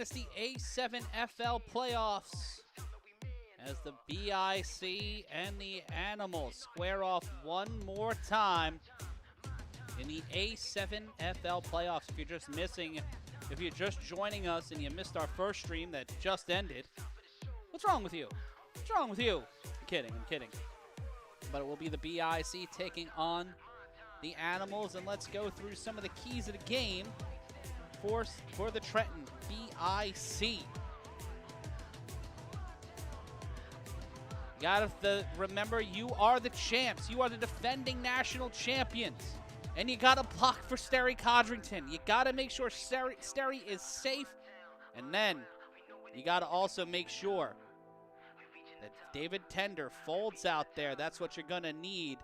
It's the A7FL playoffs as the BIC and the Animals square off one more time in the A7FL playoffs. If you're just joining us and you missed our first stream that just ended, what's wrong with you? What's wrong with you? I'm kidding. But it will be the BIC taking on the Animals, and let's go through some of the keys of the game for the Trenton BIC. You gotta remember, you are the champs. You are the defending national champions. And you gotta block for Sterry Codrington. You gotta make sure Sterry is safe. And then you gotta also make sure that David Tender folds out there. That's what you're gonna need,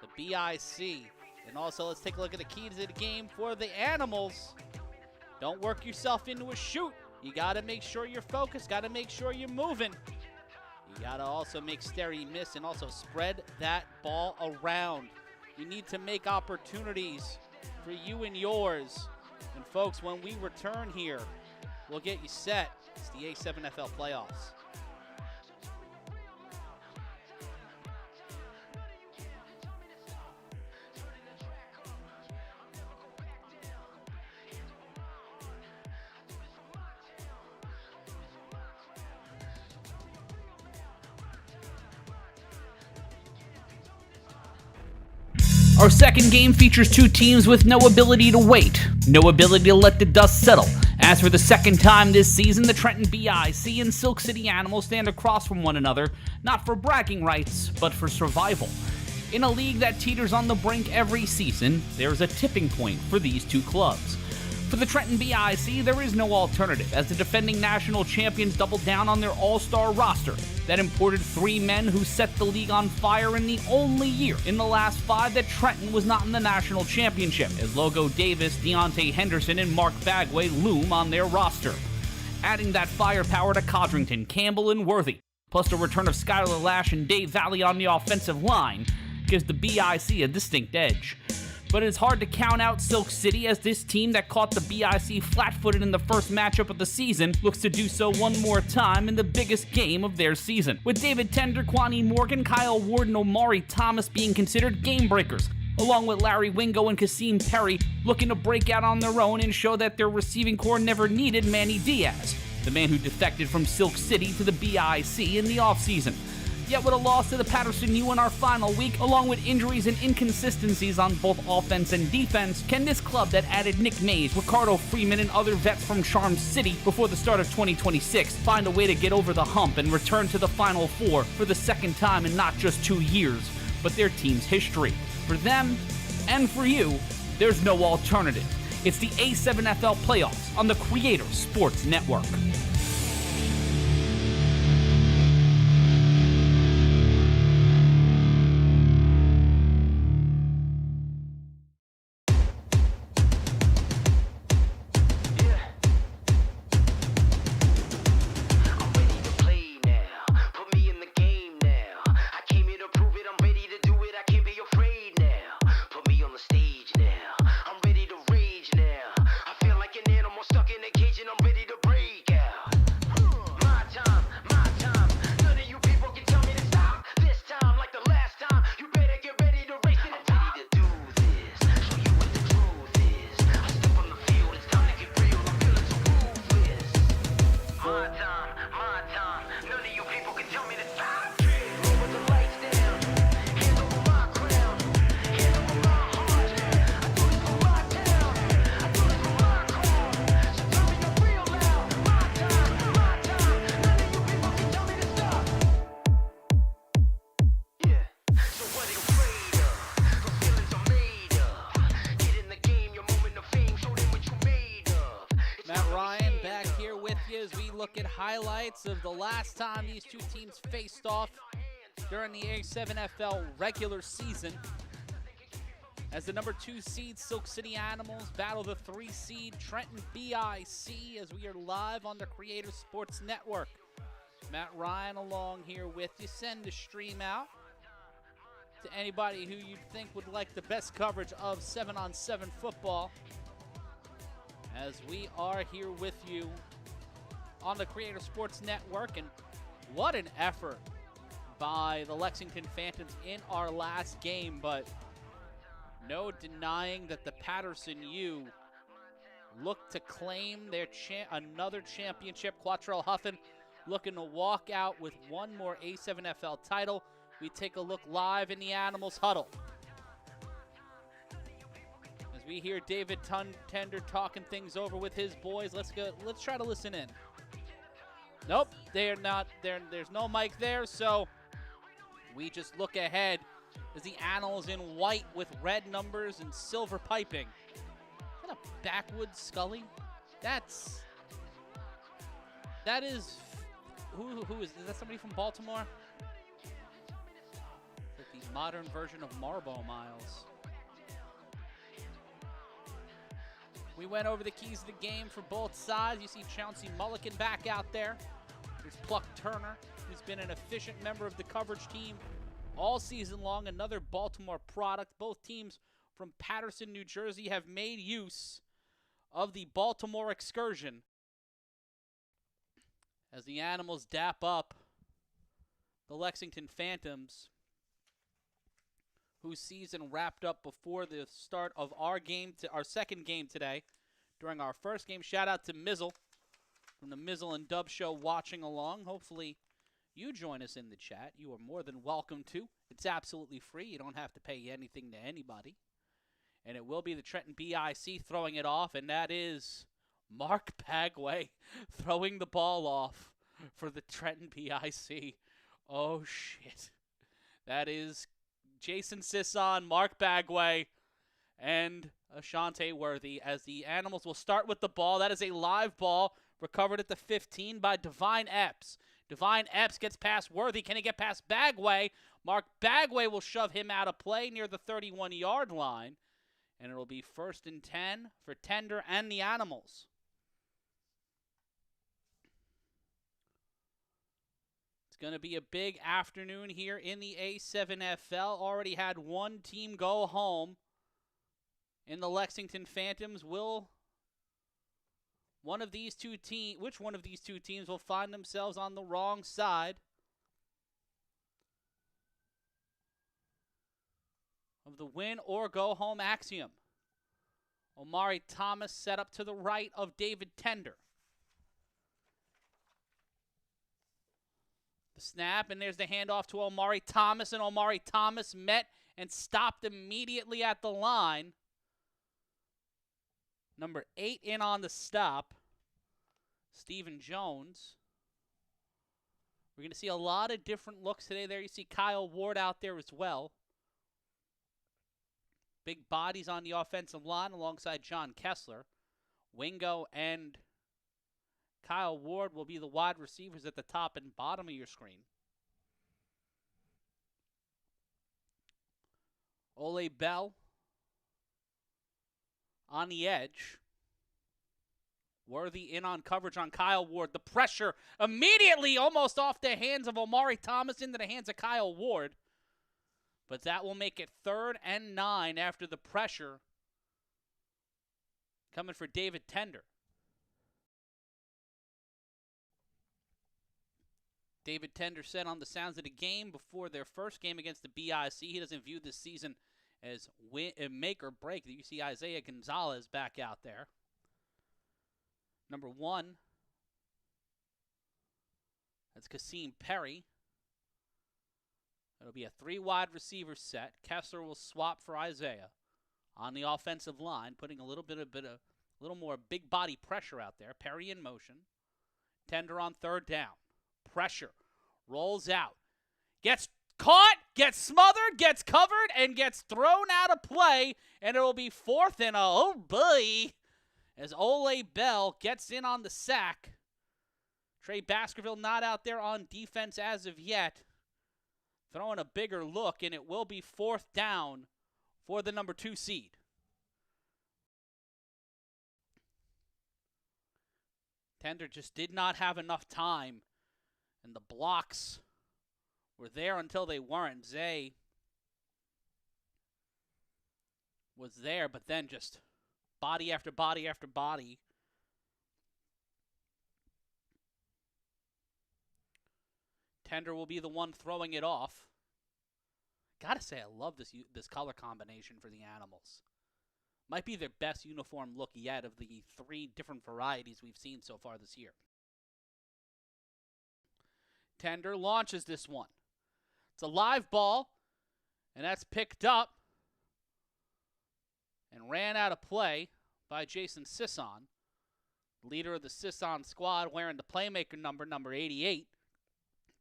the BIC. And also, let's take a look at the keys of the game for the Animals. Don't work yourself into a shoot. You gotta make sure you're focused. Gotta make sure you're moving. You gotta also make Sterry miss and also spread that ball around. You need to make opportunities for you and yours. And folks, when we return here, we'll get you set. It's the A7FL playoffs. Our second game features two teams with no ability to wait, no ability to let the dust settle. As for the second time this season, the Trenton BIC and Silk City Animals stand across from one another, not for bragging rights, but for survival. In a league that teeters on the brink every season, there is a tipping point for these two clubs. For the Trenton BIC, there is no alternative, as the defending national champions doubled down on their all-star roster that imported 3 men who set the league on fire in the only year in the last 5 that Trenton was not in the national championship, as Logo Davis, Deontay Henderson, and Mark Bagway loom on their roster. Adding that firepower to Codrington, Campbell, and Worthy, plus the return of Skylar Lash and Dave Valley on the offensive line, gives the BIC a distinct edge. But it's hard to count out Silk City, as this team that caught the BIC flat-footed in the first matchup of the season looks to do so one more time in the biggest game of their season, with David Tender, Kwani Morgan, Kyle Ward, and Omari Thomas being considered game breakers, along with Larry Wingo and Kasim Perry looking to break out on their own and show that their receiving core never needed Manny Diaz, the man who defected from Silk City to the BIC in the offseason. Yet with a loss to the Patterson U in our final week, along with injuries and inconsistencies on both offense and defense, can this club that added Nick Mays, Ricardo Freeman, and other vets from Charm City before the start of 2026 find a way to get over the hump and return to the Final Four for the second time in not just 2 years, but their team's history? For them, and for you, there's no alternative. It's the A7FL playoffs on the Creator Sports Network. Look at highlights of the last time these two teams faced off during the A7FL regular season, as the number 2 seed Silk City Animals battle the 3 seed Trenton BIC, as we are live on the Creator Sports Network. Matt Ryan along here with you. Send the stream out to anybody who you think would like the best coverage of 7-on-7 football, as we are here with you on the Creator Sports Network. And what an effort by the Lexington Phantoms in our last game, but no denying that the Patterson U look to claim their another championship. Quattrell Huffin looking to walk out with one more A7FL title. We take a look live in the Animals huddle as we hear David Tender talking things over with his boys. Let's try to listen in. Nope, they are not there. There's no mic there, so we just look ahead as the Animals in white with red numbers and silver piping. Is that a backwoods Scully? That is who is that? Somebody from Baltimore? Like the modern version of Marlboro Miles. We went over the keys of the game for both sides. You see Chauncey Mulligan back out there. There's Pluck Turner, who's been an efficient member of the coverage team all season long. Another Baltimore product. Both teams from Paterson, New Jersey have made use of the Baltimore excursion as the Animals dap up the Lexington Phantoms, whose season wrapped up before the start of our second game today. During our first game, shout out to Mizzle from the Mizzle and Dub Show watching along. Hopefully you join us in the chat. You are more than welcome to. It's absolutely free. You don't have to pay anything to anybody. And it will be the Trenton BIC throwing it off, and that is Mark Bagway throwing the ball off for the Trenton BIC. Oh, shit. That is Jason Sisson, Mark Bagway, and Ashante Worthy as the Animals will start with the ball. That is a live ball recovered at the 15 by Divine Epps. Divine Epps gets past Worthy. Can he get past Bagway? Mark Bagway will shove him out of play near the 31-yard line, and it'll be 1st and 10 for Tender and the Animals. Going to be a big afternoon here in the A7FL. Already had one team go home in the Lexington Phantoms. Which one of these two teams will find themselves on the wrong side of the win or go home axiom? Omari Thomas set up to the right of David Tender. Snap, and there's the handoff to Omari Thomas, and Omari Thomas met and stopped immediately at the line. Number 8 in on the stop, Stephen Jones. We're going to see a lot of different looks today there. You see Kyle Ward out there as well. Big bodies on the offensive line alongside John Kessler. Wingo and Kyle Ward will be the wide receivers at the top and bottom of your screen. Ole Bell on the edge. Worthy in on coverage on Kyle Ward. The pressure immediately almost off the hands of Omari Thomas into the hands of Kyle Ward. But that will make it 3rd and 9 after the pressure coming for David Tender. David Tender said on the sounds of the game before their first game against the BIC, he doesn't view this season as make or break. You see Isaiah Gonzalez back out there. Number 1, that's Kasim Perry. It'll be a 3 wide receiver set. Kessler will swap for Isaiah on the offensive line, putting a little more big body pressure out there. Perry in motion. Tender on 3rd down. Pressure, rolls out, gets caught, gets smothered, gets covered, and gets thrown out of play, and it will be 4th and oh boy, as Ole Bell gets in on the sack. Trey Baskerville not out there on defense as of yet, throwing a bigger look, and it will be 4th down for the number 2 seed. Tender just did not have enough time. And the blocks were there until they weren't. Zay was there, but then just body after body after body. Tender will be the one throwing it off. Gotta say, I love this color combination for the Animals. Might be their best uniform look yet of the 3 different varieties we've seen so far this year. Tender launches this one. It's a live ball, and that's picked up and ran out of play by Jason Sisson, leader of the Sisson squad, wearing the playmaker number 88.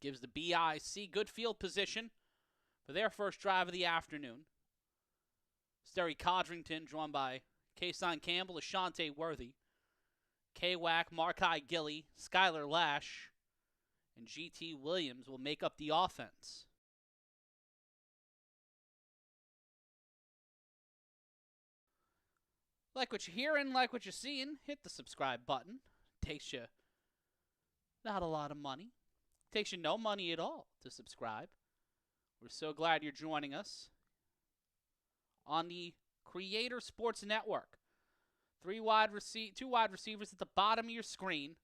Gives the BIC good field position for their first drive of the afternoon. Sterry Codrington, drawn by Kason Campbell, Ashante Worthy, K-Wack, Markai Gilly, Skylar Lash, and G.T. Williams will make up the offense. Like what you're hearing, like what you're seeing, hit the subscribe button. Takes you not a lot of money. Takes you no money at all to subscribe. We're so glad you're joining us on the Creator Sports Network. 2 wide receivers at the bottom of your screen.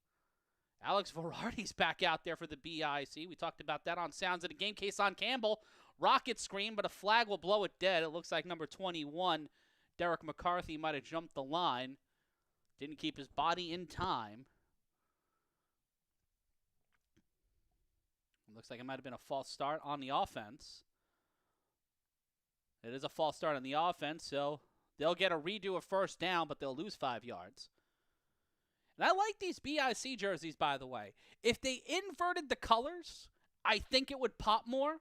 Alex Verardi's back out there for the BIC. We talked about that on Sounds of the Game. Kason Campbell, rocket screen, but a flag will blow it dead. It looks like number 21, Derek McCarthy, might have jumped the line. Didn't keep his body in time. Looks like it might have been a false start on the offense. It is a false start on the offense, so they'll get a redo of first down, but they'll lose 5 yards. And I like these BIC jerseys, by the way. If they inverted the colors, I think it would pop more.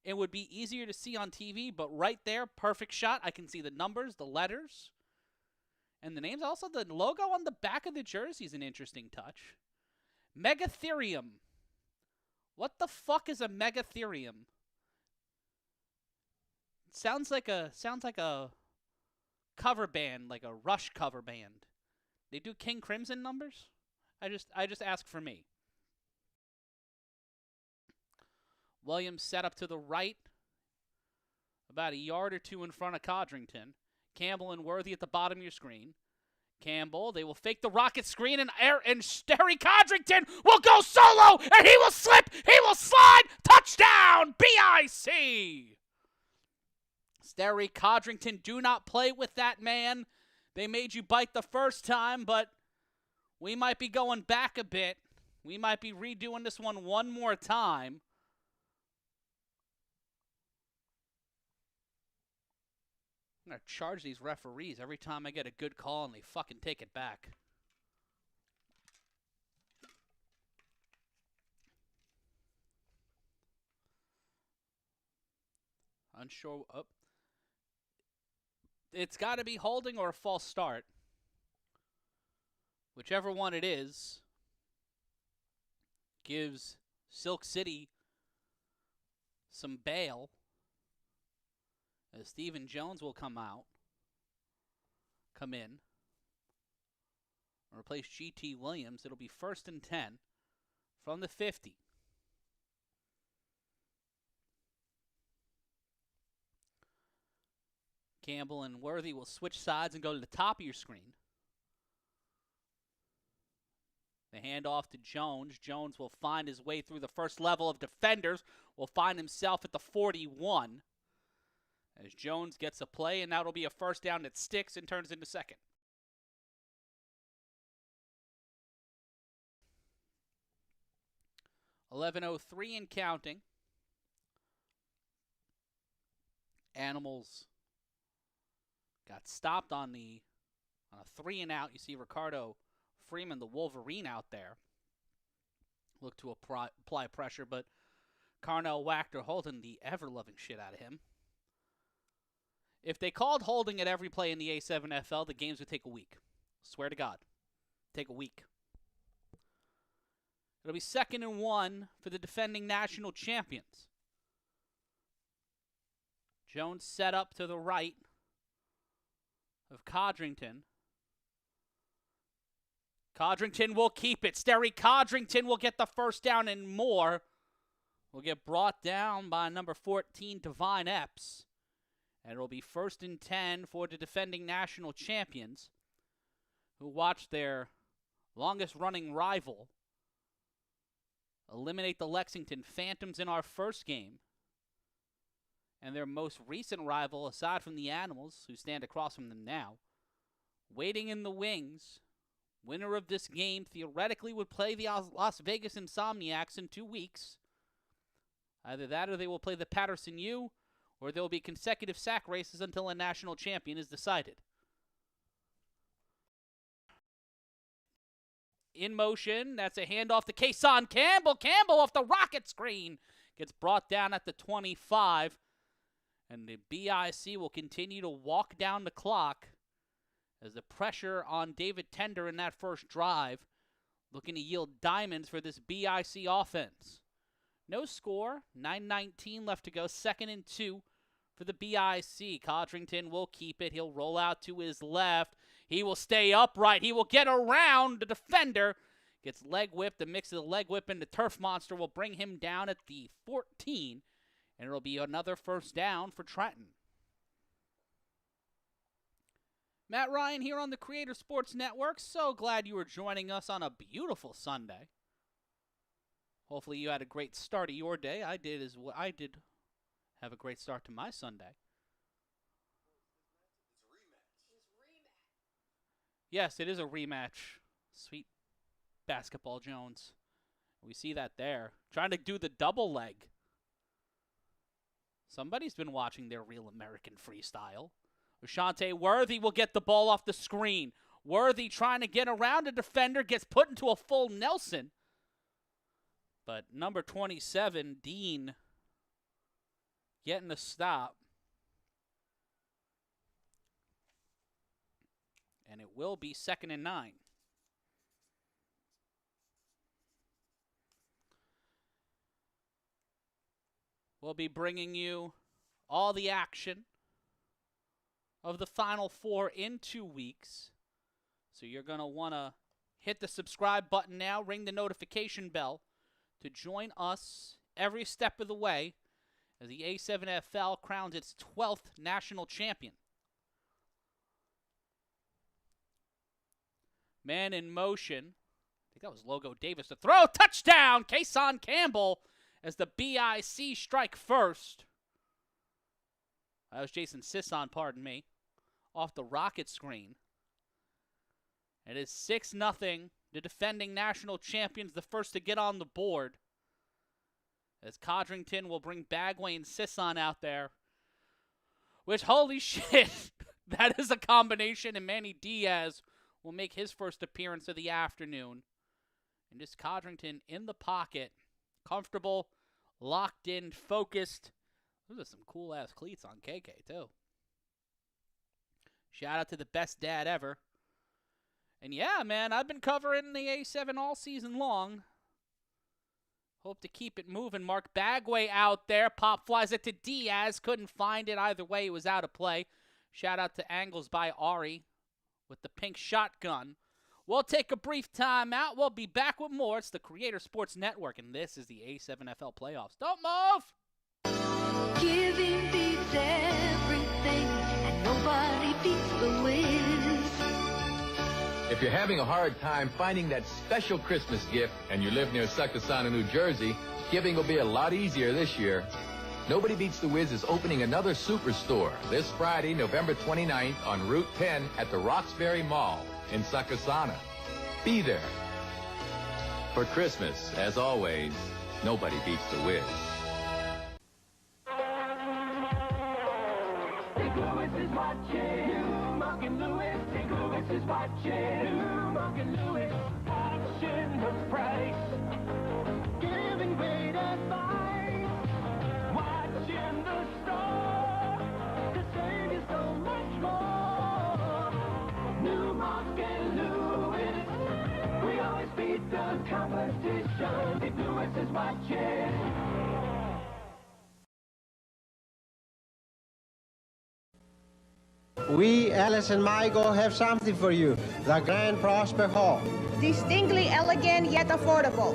It would be easier to see on TV, but right there, perfect shot. I can see the numbers, the letters, and the names. Also, the logo on the back of the jersey is an interesting touch. Megatherium. What the fuck is a Megatherium? Sounds like a cover band, like a Rush cover band. They do King Crimson numbers? I just ask for me. Williams set up to the right, about a yard or 2 in front of Codrington. Campbell and Worthy at the bottom of your screen. Campbell, they will fake the rocket screen, and Sterry Codrington will go solo, and he will slip, he will slide, touchdown, BIC! Sterry Codrington, do not play with that man. They made you bite the first time, but we might be going back a bit. We might be redoing this one more time. I'm going to charge these referees every time I get a good call and they fucking take it back. Unsure. Oh. It's got to be holding or a false start. Whichever one it is gives Silk City some bail. As Stephen Jones will come in, and replace G.T. Williams. It'll be 1st and 10 from the 50. Campbell and Worthy will switch sides and go to the top of your screen. The handoff to Jones. Jones will find his way through the first level of defenders, will find himself at the 41. As Jones gets a play, and that'll be a first down that sticks and turns into second. .11:03 and counting. Animals got stopped on a 3 and out. You see Ricardo Freeman, the Wolverine, out there. Look to apply pressure, but Carnell Wachter holding the ever-loving shit out of him. If they called holding at every play in the A7FL, the games would take a week. Swear to God. Take a week. It'll be 2nd and 1 for the defending national champions. Jones set up to the right of Codrington. Codrington will keep it. Sterry Codrington will get the first down, and more will get brought down by number 14, Divine Epps. And it'll be 1st and 10 for the defending national champions, who watched their longest-running rival eliminate the Lexington Phantoms in our first game. And their most recent rival, aside from the Animals, who stand across from them now, waiting in the wings, winner of this game theoretically would play the Las Vegas Insomniacs in 2 weeks. Either that or they will play the Patterson U, or there will be consecutive sack races until a national champion is decided. In motion, that's a handoff to Kason Campbell. Campbell off the rocket screen gets brought down at the 25. And the BIC will continue to walk down the clock as the pressure on David Tender in that first drive looking to yield diamonds for this BIC offense. No score, 9:19 left to go, 2nd and 2 for the BIC. Codrington will keep it. He'll roll out to his left. He will stay upright. He will get around the defender. Gets leg whipped. The mix of the leg whip and the turf monster will bring him down at the 14. And it'll be another first down for Trenton. Matt Ryan here on the Creator Sports Network. So glad you were joining us on a beautiful Sunday. Hopefully you had a great start of your day. I did have a great start to my Sunday. Yes, it is a rematch. Sweet Basketball Jones. We see that there. Trying to do the double leg. Somebody's been watching their Real American Freestyle. Ashante Worthy will get the ball off the screen. Worthy trying to get around a defender, gets put into a full Nelson. But number 27, Dean, getting the stop. And it will be 2nd and 9. We'll be bringing you all the action of the Final Four in 2 weeks. So you're going to want to hit the subscribe button now, ring the notification bell to join us every step of the way as the A7FL crowns its 12th national champion. Man in motion. I think that was Logo Davis to throw. Touchdown! Kason Campbell as the BIC strike first. That was Jason Sisson, pardon me, off the rocket screen. It is 6-0. The defending national champions, the first to get on the board. As Codrington will bring Bagway and Sisson out there. Which, holy shit, that is a combination. And Manny Diaz will make his first appearance of the afternoon. And just Codrington in the pocket. Comfortable, locked in, focused. Those are some cool-ass cleats on KK, too. Shout out to the best dad ever. And yeah, man, I've been covering the A7 all season long. Hope to keep it moving. Mark Bagway out there. Pop flies it to Diaz. Couldn't find it either way. It was out of play. Shout out to angles by Ari with the pink shotgun. We'll take a brief time out. We'll be back with more. It's the Creator Sports Network, and this is the A7FL playoffs. Don't move! Giving beats everything, and nobody beats the Wiz. If you're having a hard time finding that special Christmas gift and you live near Succossana, New Jersey, giving will be a lot easier this year. Nobody Beats the Wiz is opening another superstore this Friday, November 29th on Route 10 at the Roxbury Mall in Succossana. Be there. For Christmas, as always, nobody beats the Wiz. St. Louis is watching, Mark and Louis. St. Louis is watching, Mark and Louis. Watching the price, giving great advice. Watching the store, to save you so much more. New Mark and Louis, we always beat the competition. St. Louis is watching. We, Alice and Michael, have something for you. The Grand Prosper Hall. Distinctly elegant yet affordable.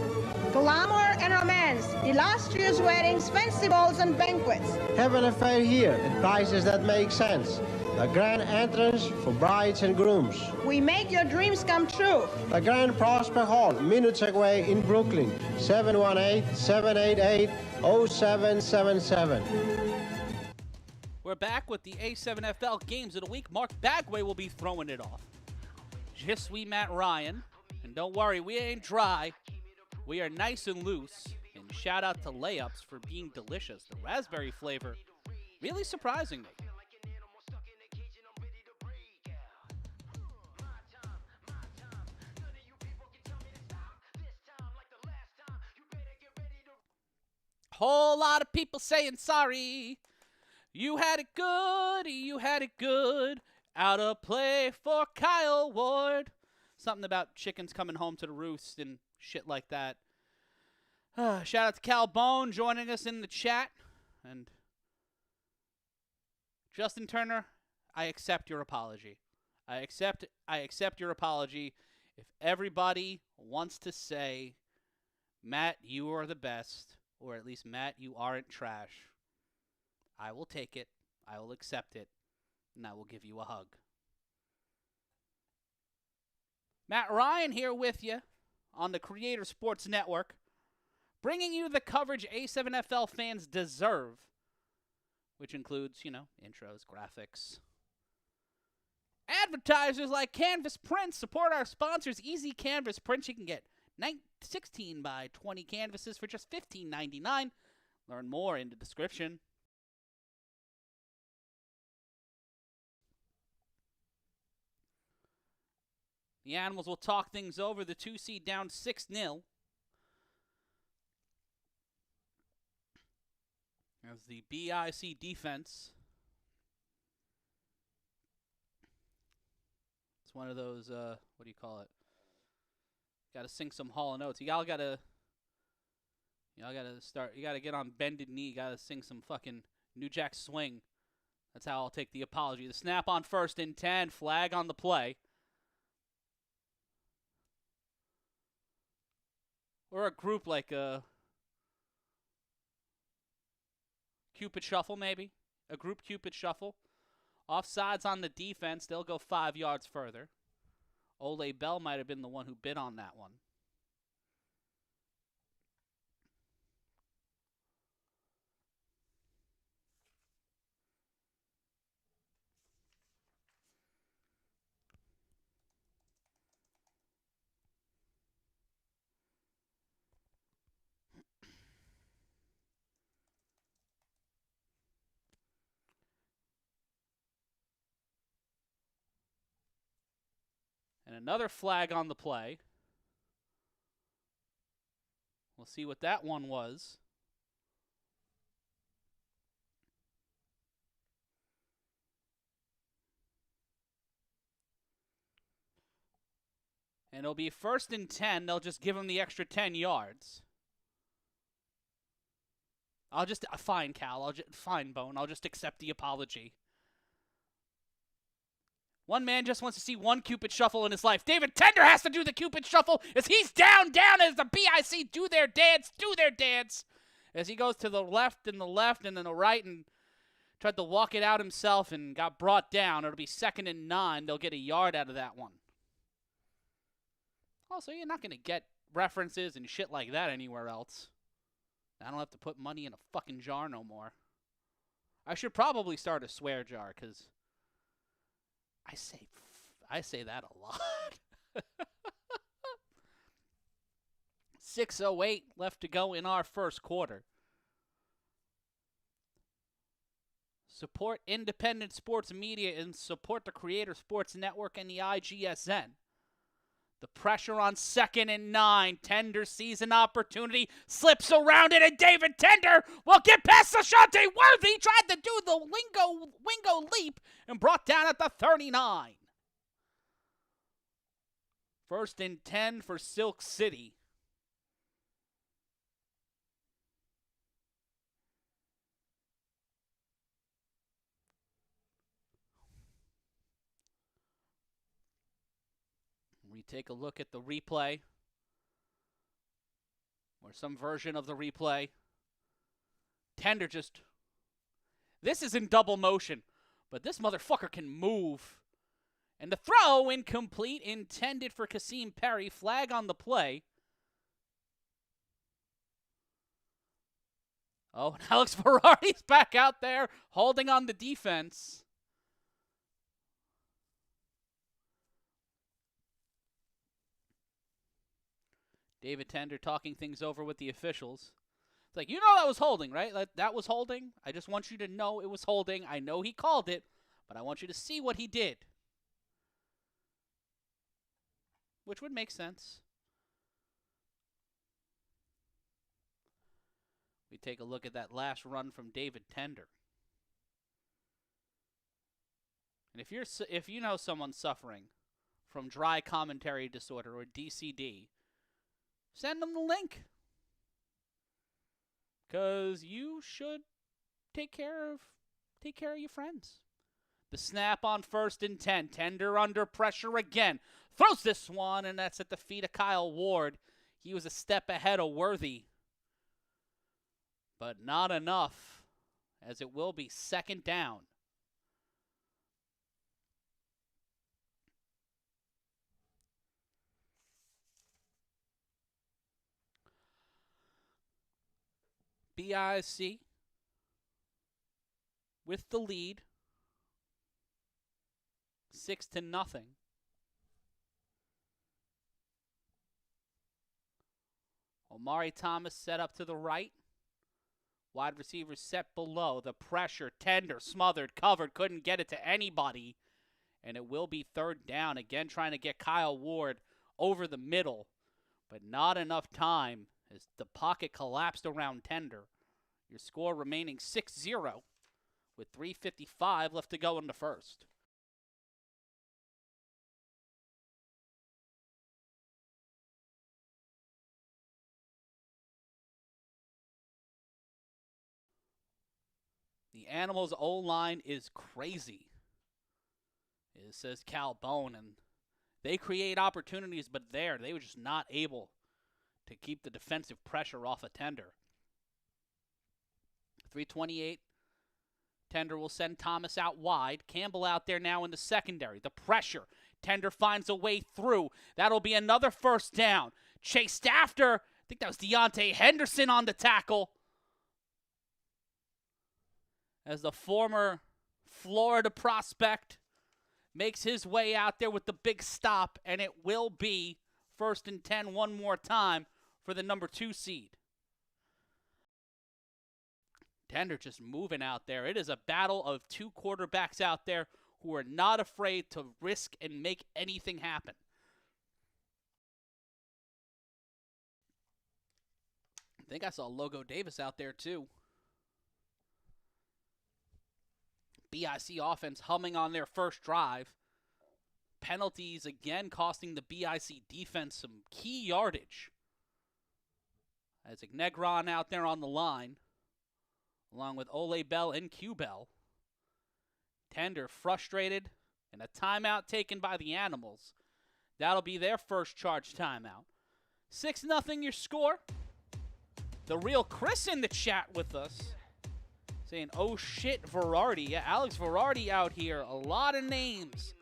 Glamour and romance, illustrious weddings, fancy balls and banquets. Have an affair here at prices that make sense. The The grand entrance for brides and grooms. We make your dreams come true. The Grand Prospect Hall, minutes away in Brooklyn, 718-788-0777. We're back with the A7FL Games of the Week. Mark Bagway will be throwing it off. Je suis Matt Ryan. And don't worry, we ain't dry. We are nice and loose. And shout out to Layups for being delicious. The raspberry flavor, really surprising me. Whole lot of people saying sorry. You had it good, you had it good. Out of play for Kyle Ward. Something about chickens coming home to the roost and shit like that. Shout out to Cal Bone joining us in the chat. And Justin Turner, I accept your apology. I accept your apology. If everybody wants to say, Matt, you are the best, or at least, Matt, you aren't trash, I will take it, I will accept it, and I will give you a hug. Matt Ryan here with you on the Creator Sports Network, bringing you the coverage A7FL fans deserve, which includes, intros, graphics. Advertisers like Canvas Prints support our sponsors. Easy Canvas Prints. You can get 16 by 20 canvases for just $15.99. Learn more in the description. The Animals will talk things over. The 2 seed down 6-0. As the BIC defense. It's one of those, what do you call it? Got to sing some Hall & Oates. Y'all got to get on bended knee. Got to sing some fucking New Jack Swing. That's how I'll take the apology. The snap on 1st and 10. Flag on the play. Or a group like a Cupid Shuffle, maybe. A group Cupid Shuffle. Offsides on the defense. They'll go 5 yards further. Ole Bell might have been the one who bid on that one. And another flag on the play. We'll see what that one was. And it'll be 1st and 10. They'll just give him the extra 10 yards. Fine, Cal. Fine, Bone. I'll just accept the apology. One man just wants to see one Cupid Shuffle in his life. David Tender has to do the Cupid Shuffle as he's down as the BIC do their dance. As he goes to the left and then the right and tried to walk it out himself and got brought down. It'll be 2nd and 9. They'll get a yard out of that one. Also, you're not going to get references and shit like that anywhere else. I don't have to put money in a fucking jar no more. I should probably start a swear jar because I say that a lot. 6:08 left to go in our first quarter. Support independent sports media and support the Creator Sports Network and the IGSN. The pressure on 2nd and 9. Tender sees an opportunity. Slips around it, and David Tender will get past Ashante Worthy. Tried to do the wingo leap and brought down at the 39. 1st and 10 for Silk City. We take a look at the replay, or some version of the replay. Tender this is in double motion, But this motherfucker can move. And the throw incomplete, intended for Kasim Perry. Flag on the play. Oh, and Alex Ferrari's back out there holding on the defense. David Tender talking things over with the officials. It's like, you know that was holding, right? That was holding. I just want you to know it was holding. I know he called it, but I want you to see what he did. Which would make sense. We take a look at that last run from David Tender. And if you know someone suffering from dry commentary disorder or DCD, send them the link. Because you should take care of your friends. The snap on 1st and 10. Tender under pressure again. Throws this one, and that's at the feet of Kyle Ward. He was a step ahead of Worthy. But not enough, as it will be 2nd down. BIC with the lead, 6-0. Omari Thomas set up to the right. Wide receivers set below. The pressure, Tender, smothered, covered, couldn't get it to anybody. And it will be 3rd down. Again, trying to get Kyle Ward over the middle. But not enough time as the pocket collapsed around Tender. Your score remaining 6-0 with 3:55 left to go in the first. The Animals' O-line is crazy, it says Cal Bone, and they create opportunities, but they were just not able to keep the defensive pressure off a Tender. 3:28. Tender will send Thomas out wide. Campbell out there now in the secondary. The pressure. Tender finds a way through. That'll be another 1st down. Chased after. I think that was Deontay Henderson on the tackle. As the former Florida prospect makes his way out there with the big stop, and it will be 1st and 10 one more time for the number 2 seed. Tender just moving out there. It is a battle of 2 quarterbacks out there who are not afraid to risk and make anything happen. I think I saw Logo Davis out there too. BIC offense humming on their first drive. Penalties again costing the BIC defense some key yardage. As Negron out there on the line, along with Ole Bell and Q Bell. Tender frustrated, and a timeout taken by the Animals. That'll be their first charge timeout. 6-0 your score. The real Chris in the chat with us, saying, oh shit, Verardi. Yeah, Alex Verardi out here. A lot of names.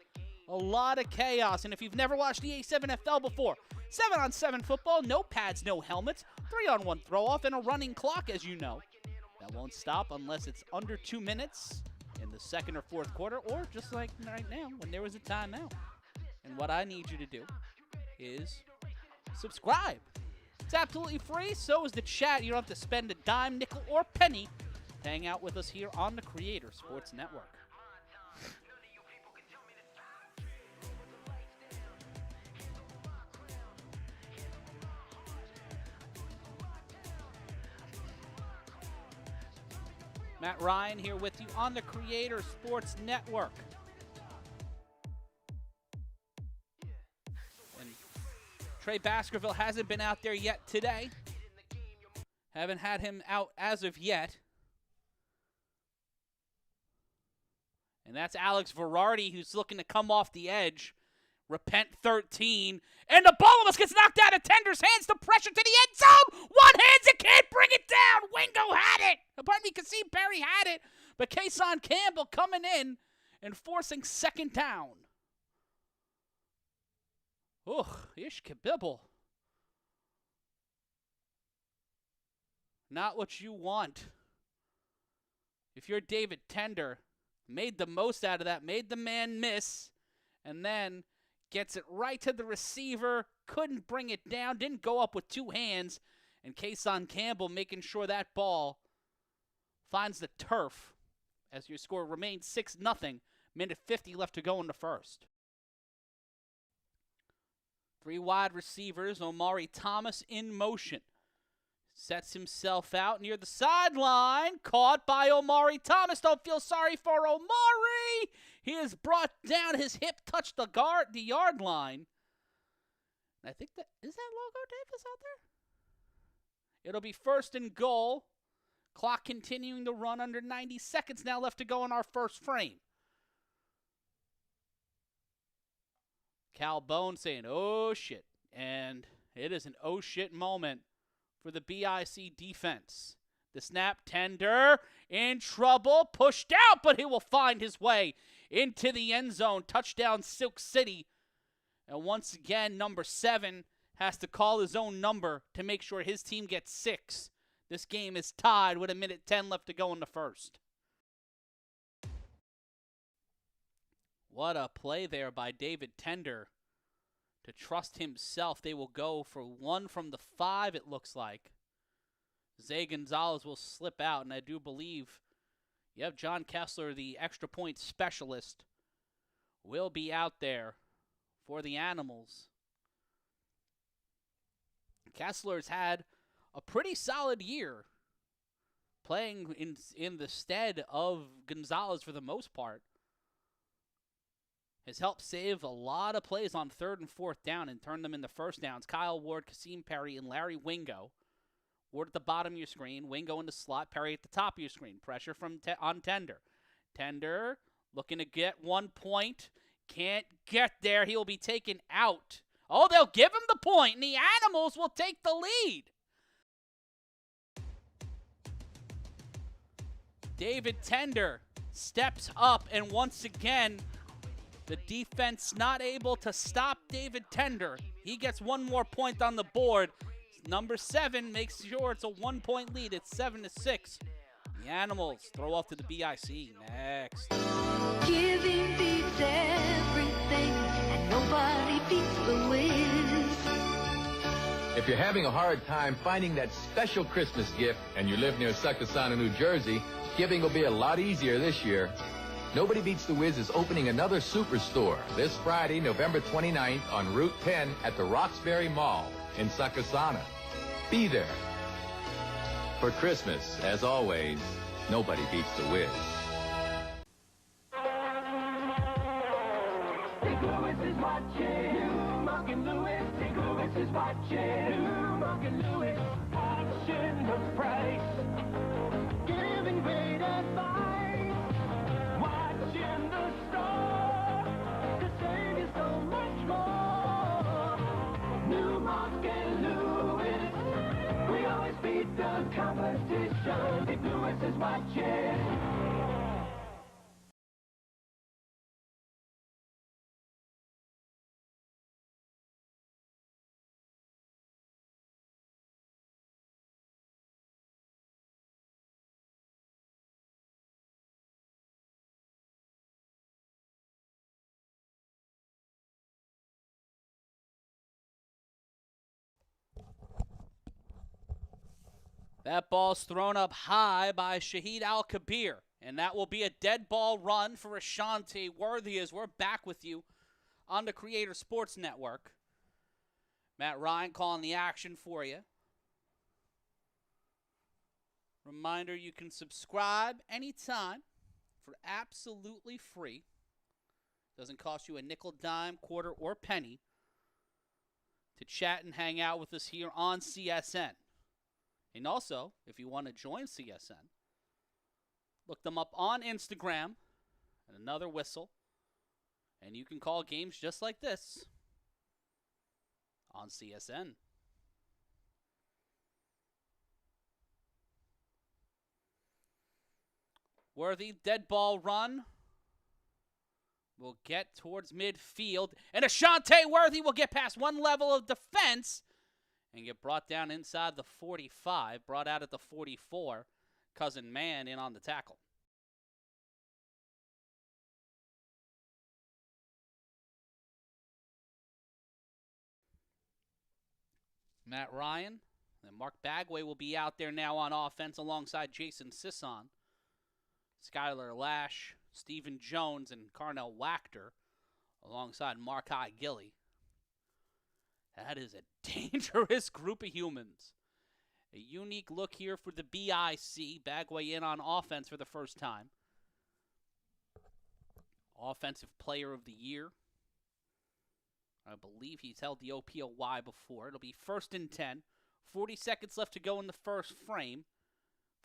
A lot of chaos. And if you've never watched the A7FL before, 7-on-7 football, no pads, no helmets, 3-on-1 throw-off, and a running clock, as you know. That won't stop unless it's under 2 minutes in the 2nd or 4th quarter, or just like right now when there was a timeout. And what I need you to do is subscribe. It's absolutely free. So is the chat. You don't have to spend a dime, nickel, or penny to hang out with us here on the Creator Sports Network. Matt Ryan here with you on the Creator Sports Network. And Trey Baskerville hasn't been out there yet today. Haven't had him out as of yet. And that's Alex Verardi, who's looking to come off the edge. Repent 13. And the ball almost gets knocked out of Tender's hands. The pressure to the end zone. One hands it, can't bring it down. Wingo had it. Pardon me, Kasim Perry had it. But Kason Campbell coming in and forcing second down. Ugh, ish kabibble. Not what you want. If you're David Tender, made the most out of that, made the man miss, and then gets it right to the receiver, couldn't bring it down, didn't go up with two hands, and Kason Campbell making sure that ball finds the turf as your score remains 6-0, minute 50 left to go in the first. Three wide receivers, Omari Thomas in motion. Sets himself out near the sideline. Caught by Omari Thomas. Don't feel sorry for Omari. He is brought down. His hip touched the yard line. And I think is that logo Davis out there? It'll be first and goal. Clock continuing to run, under 90 seconds now left to go in our first frame. Cal Bone saying, oh shit. And it is an oh shit moment for the BIC defense. The snap, Tender in trouble, pushed out, but he will find his way into the end zone. Touchdown, Silk City. And once again, number 7 has to call his own number to make sure his team gets 6. This game is tied with a minute 10 left to go in the first. What a play there by David Tender to trust himself. They will go for one from the 5, it looks like. Zay Gonzalez will slip out, and I do believe you have John Kessler, the extra point specialist, will be out there for the Animals. Kessler's had a pretty solid year playing in the stead of Gonzalez for the most part. Has helped save a lot of plays on 3rd and 4th down and turn them into first downs. Kyle Ward, Kasim Perry, and Larry Wingo. Ward at the bottom of your screen. Wingo in the slot. Perry at the top of your screen. Pressure from on Tender. Tender looking to get 1 point. Can't get there. He will be taken out. Oh, they'll give him the point, and the Animals will take the lead. David Tender steps up, and once again, the defense not able to stop David Tender. He gets 1 more point on the board. Number 7 makes sure it's a 1-point lead. It's 7-6. The Animals throw off to the BIC next. Giving beats everything, and nobody beats the Wiz. If you're having a hard time finding that special Christmas gift and you live near Succossana, New Jersey, giving will be a lot easier this year. Nobody Beats the Wiz is opening another superstore this Friday, November 29th on Route 10 at the Roxbury Mall in Succossana. Be there. For Christmas, as always, nobody beats the Wiz. Big Louis is watching. Monk and Louis. Big Louis is watching. Monk and Louis. Option the price. Giving great advice. Watching the store. To save you so much more. New Monk and Louis. We always beat the competition. Big Louis is watching. That ball's thrown up high by Shahid Al-Kabir, and that will be a dead ball run for Ashanti Worthy as we're back with you on the Creator Sports Network. Matt Ryan calling the action for you. Reminder, you can subscribe anytime for absolutely free. Doesn't cost you a nickel, dime, quarter, or penny to chat and hang out with us here on CSN. And also, if you want to join CSN, look them up on Instagram and another whistle, and you can call games just like this on CSN. Worthy, dead ball run. will get towards midfield. And Ashante Worthy will get past one level of defense and get brought down inside the 45, brought out at the 44. Cousin Man in on the tackle. Matt Ryan. And Mark Bagway will be out there now on offense alongside Jason Sisson. Skylar Lash, Stephen Jones, and Carnell Wachter alongside Markai Gilly. That is a dangerous group of humans. A unique look here for the BIC. Bagway in on offense for the first time. Offensive Player of the Year. I believe he's held the OPOY before. It'll be 1st and 10. 40 seconds left to go in the first frame.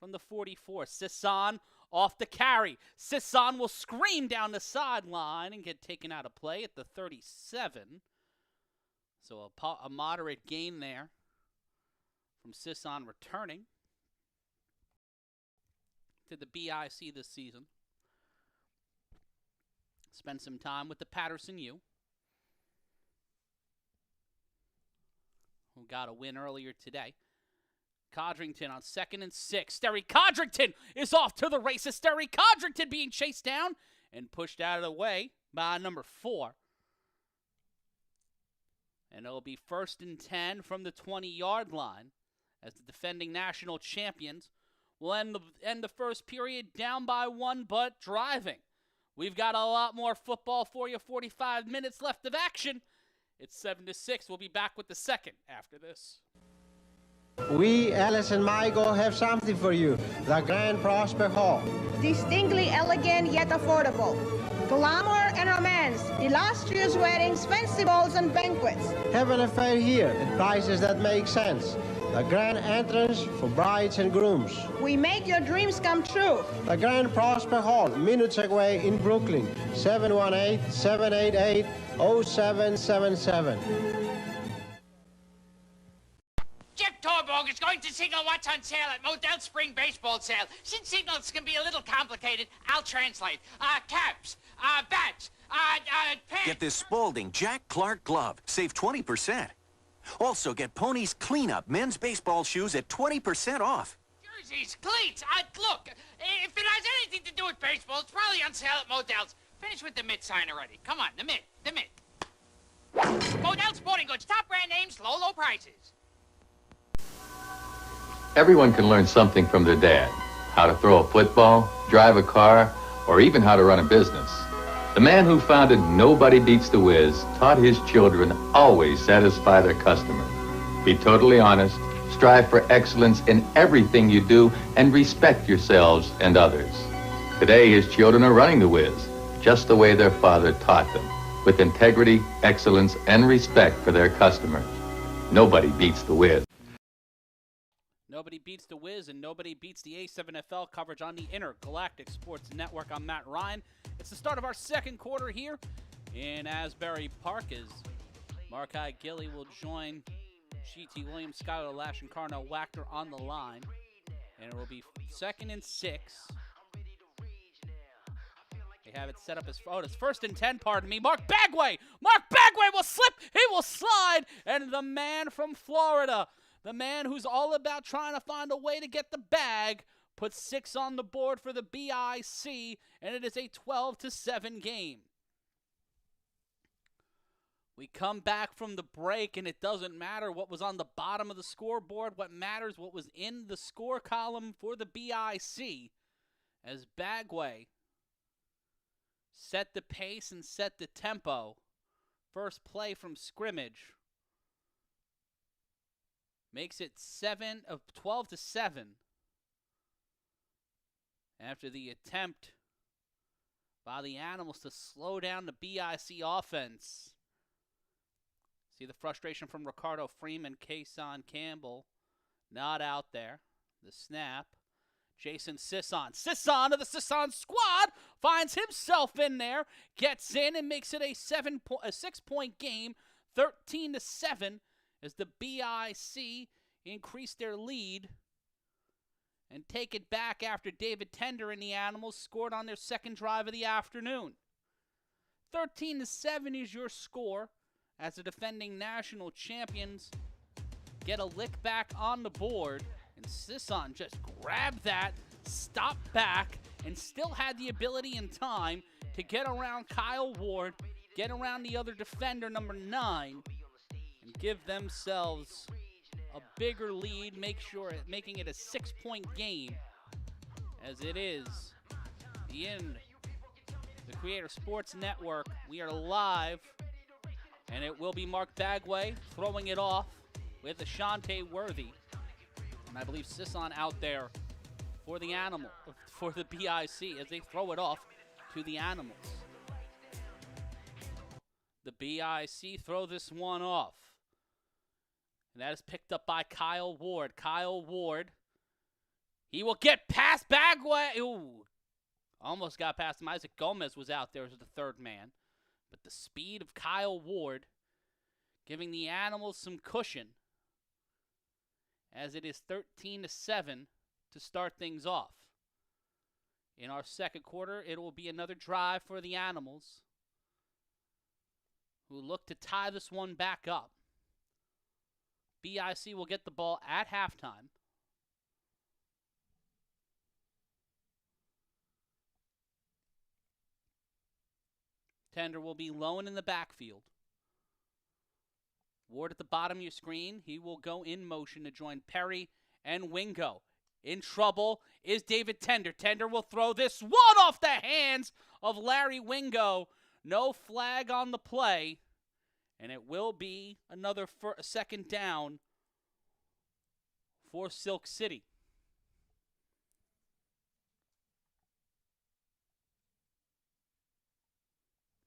From the 44, Sisson off the carry. Sisson will scream down the sideline and get taken out of play at the 37. So a moderate gain there from Sisson returning to the BIC this season. Spent some time with the Patterson U, who got a win earlier today. Codrington on 2nd and 6. Sterry Codrington is off to the races. Sterry Codrington being chased down and pushed out of the way by number 4. And it'll be 1st and 10 from the 20-yard line as the defending national champions will end the first period down by 1 but driving. We've got a lot more football for you. 45 minutes left of action. It's 7-6. We'll be back with the second after this. We, Alice and Michael, have something for you. The Grand Prospect Hall. Distinctly elegant yet affordable. Glamour and romance, illustrious weddings, festivals, and banquets. Have an affair here at prices that make sense. The grand entrance for brides and grooms. We make your dreams come true. The Grand Prospect Hall, minutes away in Brooklyn. 718-788-0777. Jeff Torborg is going to signal what's on sale at Modell Spring Baseball Sale. Since signals can be a little complicated, I'll translate. Caps, bats, pants. Get this Spalding Jack Clark glove. Save 20%. Also, get Pony's Cleanup men's baseball shoes at 20% off. Jerseys, cleats. Look, if it has anything to do with baseball, it's probably on sale at Modell's. Finish with the mitt sign already. Come on, the mitt. Modell Sporting Goods, top brand names, low prices. Everyone can learn something from their dad. How to throw a football, drive a car, or even how to run a business. The man who founded Nobody Beats the Wiz taught his children always satisfy their customer. Be totally honest, strive for excellence in everything you do, and respect yourselves and others. Today, his children are running the Wiz, just the way their father taught them, with integrity, excellence, and respect for their customers. Nobody beats the Wiz. Nobody beats the Wiz and nobody beats the A7FL coverage on the Intergalactic Sports Network. I'm Matt Ryan. It's the start of our second quarter here in Asbury Park as Markai Gilly will join G.T. Williams, Skylar Lash, and Carnell Wachter on the line. And it will be 2nd and 6. They have it set up as, it's 1st and 10, pardon me. Mark Bagway will slip, he will slide, and the man from Florida, the man who's all about trying to find a way to get the bag, puts 6 on the board for the BIC, and it is a 12-7 game. We come back from the break, and it doesn't matter what was on the bottom of the scoreboard. What matters what was in the score column for the BIC, as Bagway set the pace and set the tempo. First play from scrimmage makes it 12-7 after the attempt by the Animals to slow down the BIC offense. See the frustration from Ricardo Freeman. Kason Campbell not out there. The snap. Jason Sisson of the Sisson squad finds himself in there, gets in and makes it a 6-point game, 13-7, as the BIC increase their lead and take it back after David Tender and the Animals scored on their second drive of the afternoon. 13-7 is your score as the defending national champions get a lick back on the board. And Sisson just grabbed that, stopped back, and still had the ability and time to get around Kyle Ward, get around the other defender, number 9, and give themselves a bigger lead, making it a 6-point game, as it is in the Creator Sports Network. We are live, and it will be Mark Bagway throwing it off with Ashante Worthy. And I believe Sisson out there for the BIC as they throw it off to the Animals. The BIC throw this one off. And that is picked up by Kyle Ward. Kyle Ward, he will get past Bagway. Ooh, almost got past him. Isaac Gomez was out there as the third man. But the speed of Kyle Ward giving the Animals some cushion, as it is 13-7 to start things off. In our second quarter, it will be another drive for the Animals, who look to tie this one back up. BIC will get the ball at halftime. Tender will be lone in the backfield. Ward at the bottom of your screen. He will go in motion to join Perry and Wingo. In trouble is David Tender. Tender will throw this one off the hands of Larry Wingo. No flag on the play. And it will be another second down for Silk City.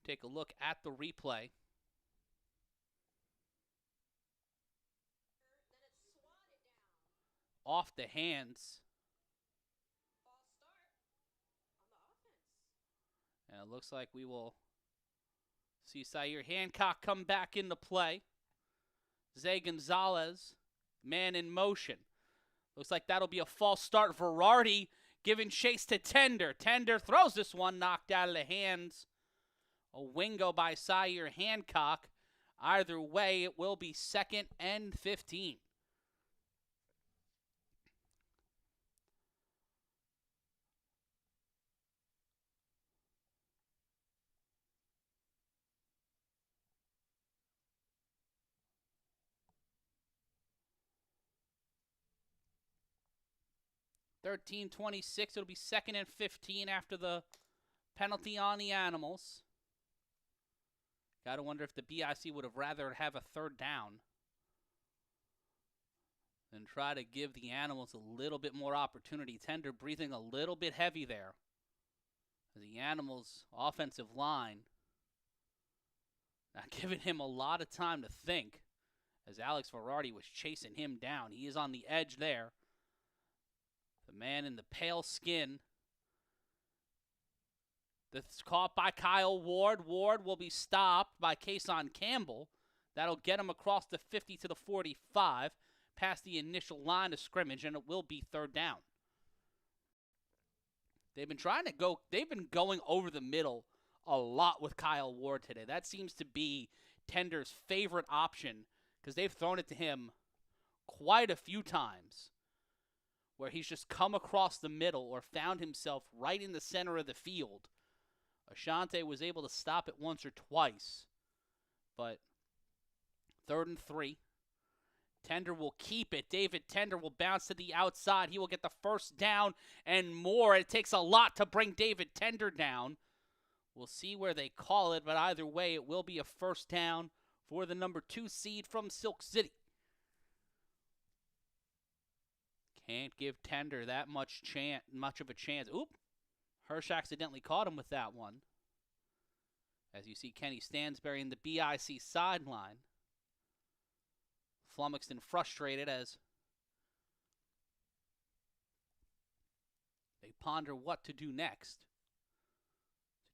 Take a look at the replay. Off the hands. And it looks like we will see Zaire Hancock come back into play. Zay Gonzalez, man in motion. Looks like that'll be a false start. Verardi giving chase to Tender. Tender throws this one, knocked out of the hands. A Wingo by Zaire Hancock. Either way, it will be 2nd and 15. $13:26. It'll be 2nd and 15 after the penalty on the Animals. Got to wonder if the BIC would have rather have a third down than try to give the Animals a little bit more opportunity. Tender breathing a little bit heavy there. The Animals' offensive line not giving him a lot of time to think, as Alex Verardi was chasing him down. He is on the edge there. The man in the pale skin. That's caught by Kyle Ward. Ward will be stopped by Kason Campbell. That'll get him across the 50 to the 45, past the initial line of scrimmage, and it will be third down. They've been going over the middle a lot with Kyle Ward today. That seems to be Tender's favorite option, because they've thrown it to him quite a few times, where he's just come across the middle or found himself right in the center of the field. Ashante was able to stop it once or twice, but 3rd and 3. Tender will keep it. David Tender will bounce to the outside. He will get the first down and more. It takes a lot to bring David Tender down. We'll see where they call it, but either way, it will be a first down for the number 2 seed from Silk City. Can't give Tender that much of a chance. Oop. Hirsch accidentally caught him with that one. As you see Kenny Stansberry in the BIC sideline. Flummoxed and frustrated as they ponder what to do next.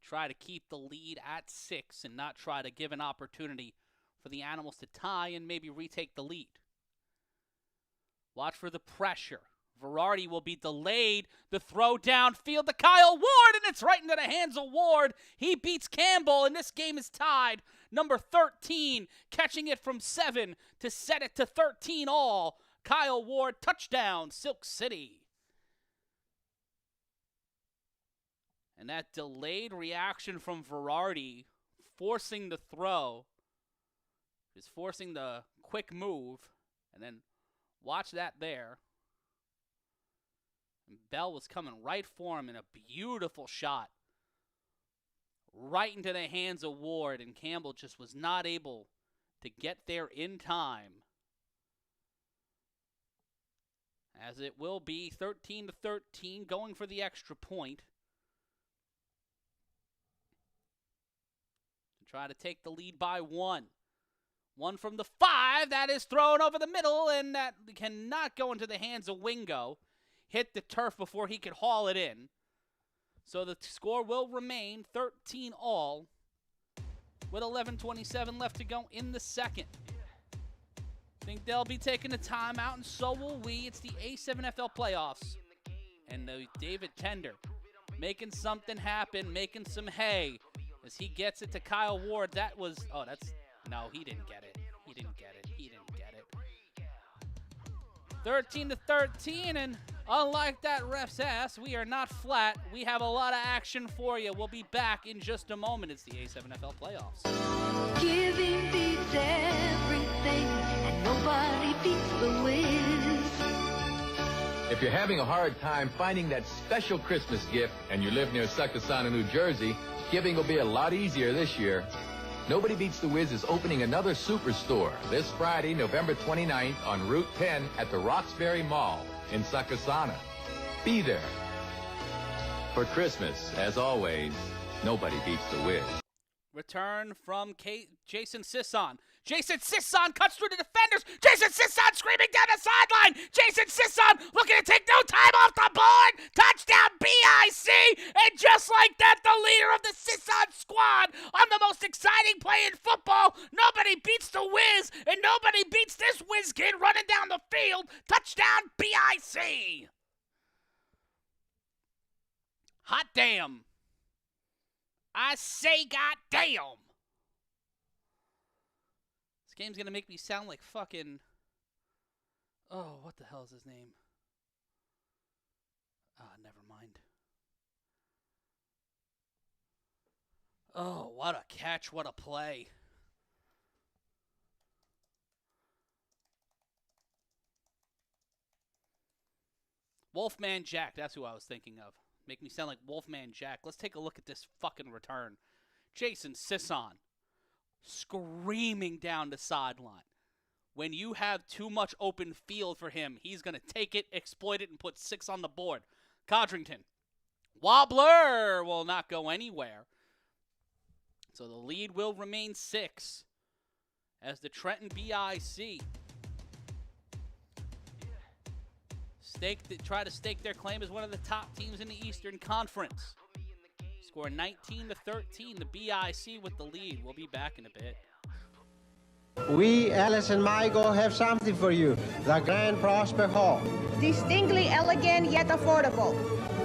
To try to keep the lead at 6 and not try to give an opportunity for the Animals to tie and maybe retake the lead. Watch for the pressure. Verardi will be delayed. The throw downfield to Kyle Ward, and it's right into the hands of Ward. He beats Campbell, and this game is tied. Number 13, catching it from 7 to set it to 13 all. Kyle Ward, touchdown, Silk City. And that delayed reaction from Verardi, forcing the throw, is forcing the quick move. And then watch that there. And Bell was coming right for him in a beautiful shot. Right into the hands of Ward, and Campbell just was not able to get there in time. As it will be 13-13, going for the extra point. To try to take the lead by 1. 1 from the 5, that is thrown over the middle, and that cannot go into the hands of Wingo. Hit the turf before he could haul it in. So the score will remain 13 all with 11:27 left to go in the second. I think they'll be taking a timeout, and so will we. It's the A7FL playoffs. And David Tender making something happen, making some hay as he gets it to Kyle Ward. That was, no, he didn't get it. He didn't get it. 13-13, and unlike that ref's ass, we are not flat. We have a lot of action for you. We'll be back in just a moment. It's the A7FL playoffs. Giving beats everything, and nobody beats the Wiz. If you're having a hard time finding that special Christmas gift and you live near Succossana, New Jersey, giving will be a lot easier this year. Nobody Beats the Wiz is opening another superstore this Friday, November 29th on Route 10 at the Roxbury Mall in Succossana. Be there. For Christmas, as always, nobody beats the Wiz. Return from Jason Sisson. Jason Sisson cuts through the defenders. Jason Sisson screaming down the sideline. Jason Sisson looking to take no time off the board. Touchdown BIC. And just like that, the leader of the Sisson squad on the most exciting play in football. Nobody beats the Wiz, and nobody beats this Wiz kid running down the field. Touchdown BIC. Hot damn. I say goddamn. This game's gonna make me sound like fucking... Oh, what the hell is his name? Never mind. Oh, what a catch, what a play. Wolfman Jack, that's who I was thinking of. Make me sound like Wolfman Jack. Let's take a look at this fucking return. Jason Sisson screaming down the sideline. When you have too much open field for him, he's going to take it, exploit it, and put 6 on the board. Codrington. Wobbler will not go anywhere. So the lead will remain 6 as the Trenton BIC try to stake their claim as one of the top teams in the Eastern Conference. Score 19-13, the BIC with the lead. We'll be back in a bit. We, Alice and Michael, have something for you. The Grand Prospect Hall. Distinctly elegant yet affordable.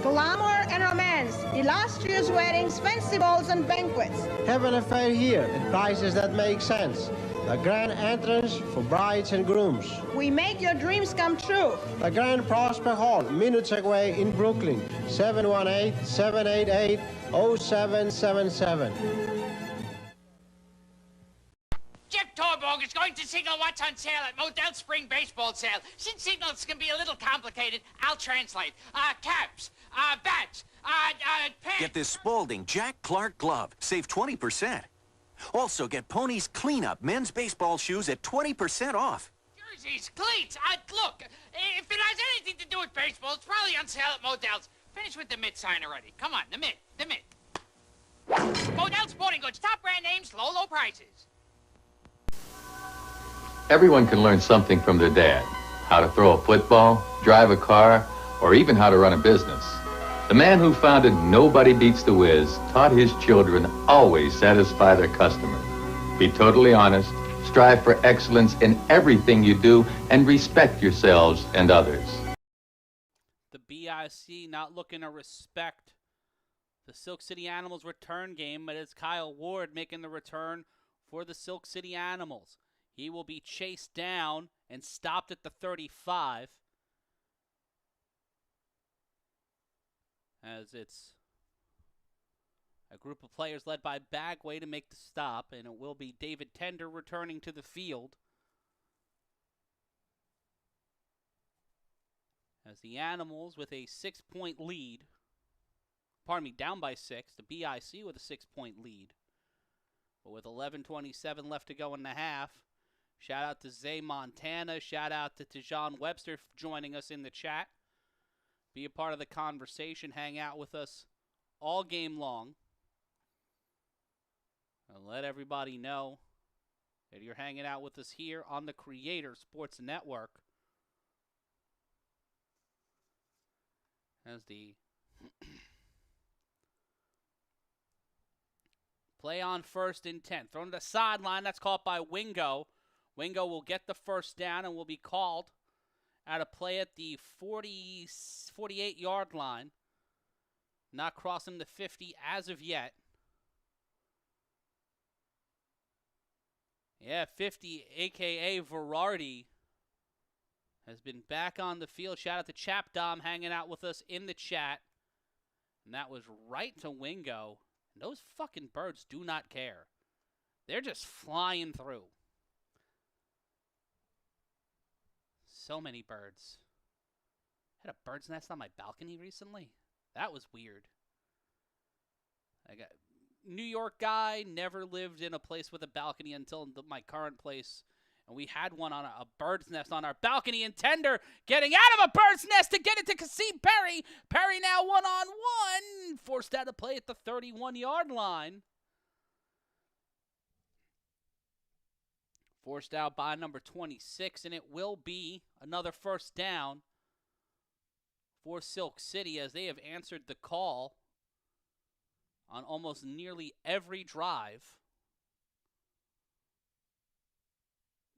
Glamour and romance, illustrious weddings, fancy balls, and banquets. Have an affair here at prices that make sense. The grand entrance for brides and grooms. We make your dreams come true. The Grand Prospect Hall, minutes away in Brooklyn. 718-788-0777. Jeff Torborg is going to signal what's on sale at Modell Spring Baseball Sale. Since signals can be a little complicated, I'll translate. Caps, bats, pants. Get this Spalding Jack Clark glove. Save 20%. Also, get Pony's Cleanup men's baseball shoes at 20% off. Jerseys, cleats. Look, if it has anything to do with baseball, it's probably on sale at Modell's. Finish with the mitt sign already. Come on, the mitt. Modell Sporting Goods, top brand names, low prices. Everyone can learn something from their dad. How to throw a football, drive a car, or even how to run a business. The man who founded Nobody Beats the Wiz taught his children always satisfy their customers. Be totally honest, strive for excellence in everything you do, and respect yourselves and others. BIC not looking to respect the Silk City Animals return game, but it's Kyle Ward making the return for the Silk City Animals. He will be chased down and stopped at the 35, as it's a group of players led by Bagway to make the stop, and it will be David Tender returning to the field. As the Animals with a 6-point lead, down by 6, the BIC with a 6-point lead. But with 11:27 left to go in the half, shout out to Zay Montana, shout out to Tejon Webster for joining us in the chat. Be a part of the conversation, hang out with us all game long. And let everybody know that you're hanging out with us here on the Creator Sports Network. As the play on first and 10. Thrown to the sideline. That's caught by Wingo. Wingo will get the first down and will be called out of play at the 48-yard line. Not crossing the 50 as of yet. Yeah, 50, a.k.a. Verardi, has been back on the field. Shout out to Chap Dom hanging out with us in the chat. And that was right to Wingo. And those fucking birds do not care. They're just flying through. So many birds. I had a bird's nest on my balcony recently. That was weird. I got New York guy, never lived in a place with a balcony until my current place. And we had one on a bird's nest on our balcony, and Tender getting out of a bird's nest to get it to Kasim Perry. Perry now one-on-one, forced out of play at the 31-yard line. Forced out by number 26, and it will be another first down for Silk City as they have answered the call on almost nearly every drive.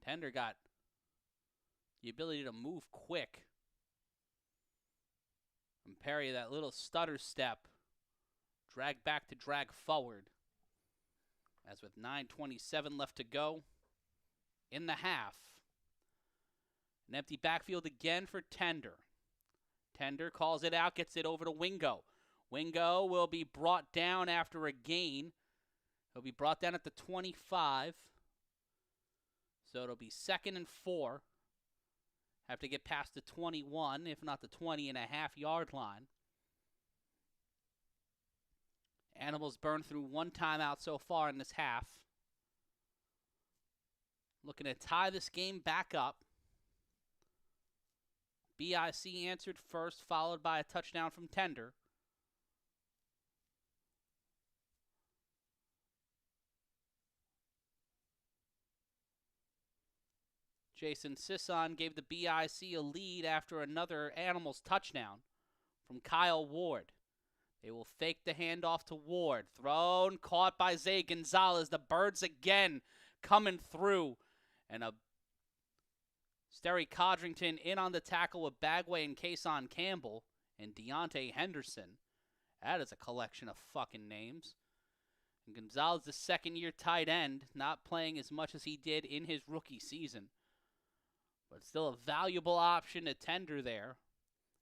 Tender got the ability to move quick. And Perry, that little stutter step, drag back to drag forward. As with 9:27 left to go in the half. An empty backfield again for Tender. Tender calls it out, gets it over to Wingo. Wingo will be brought down after a gain. He'll be brought down at the 25. So it'll be 2nd and 4. Have to get past the 21, if not the 20.5-yard line. Animals burned through one timeout so far in this half. Looking to tie this game back up. BIC answered first, followed by a touchdown from Tender. Jason Sisson gave the BIC a lead after another Animals touchdown from Kyle Ward. They will fake the handoff to Ward. Thrown, caught by Zay Gonzalez. The Birds again coming through. And a Sterry Codrington in on the tackle with Bagway and Kason Campbell and Deontay Henderson. That is a collection of fucking names. And Gonzalez, the second-year tight end, not playing as much as he did in his rookie season. But still a valuable option to Tender there.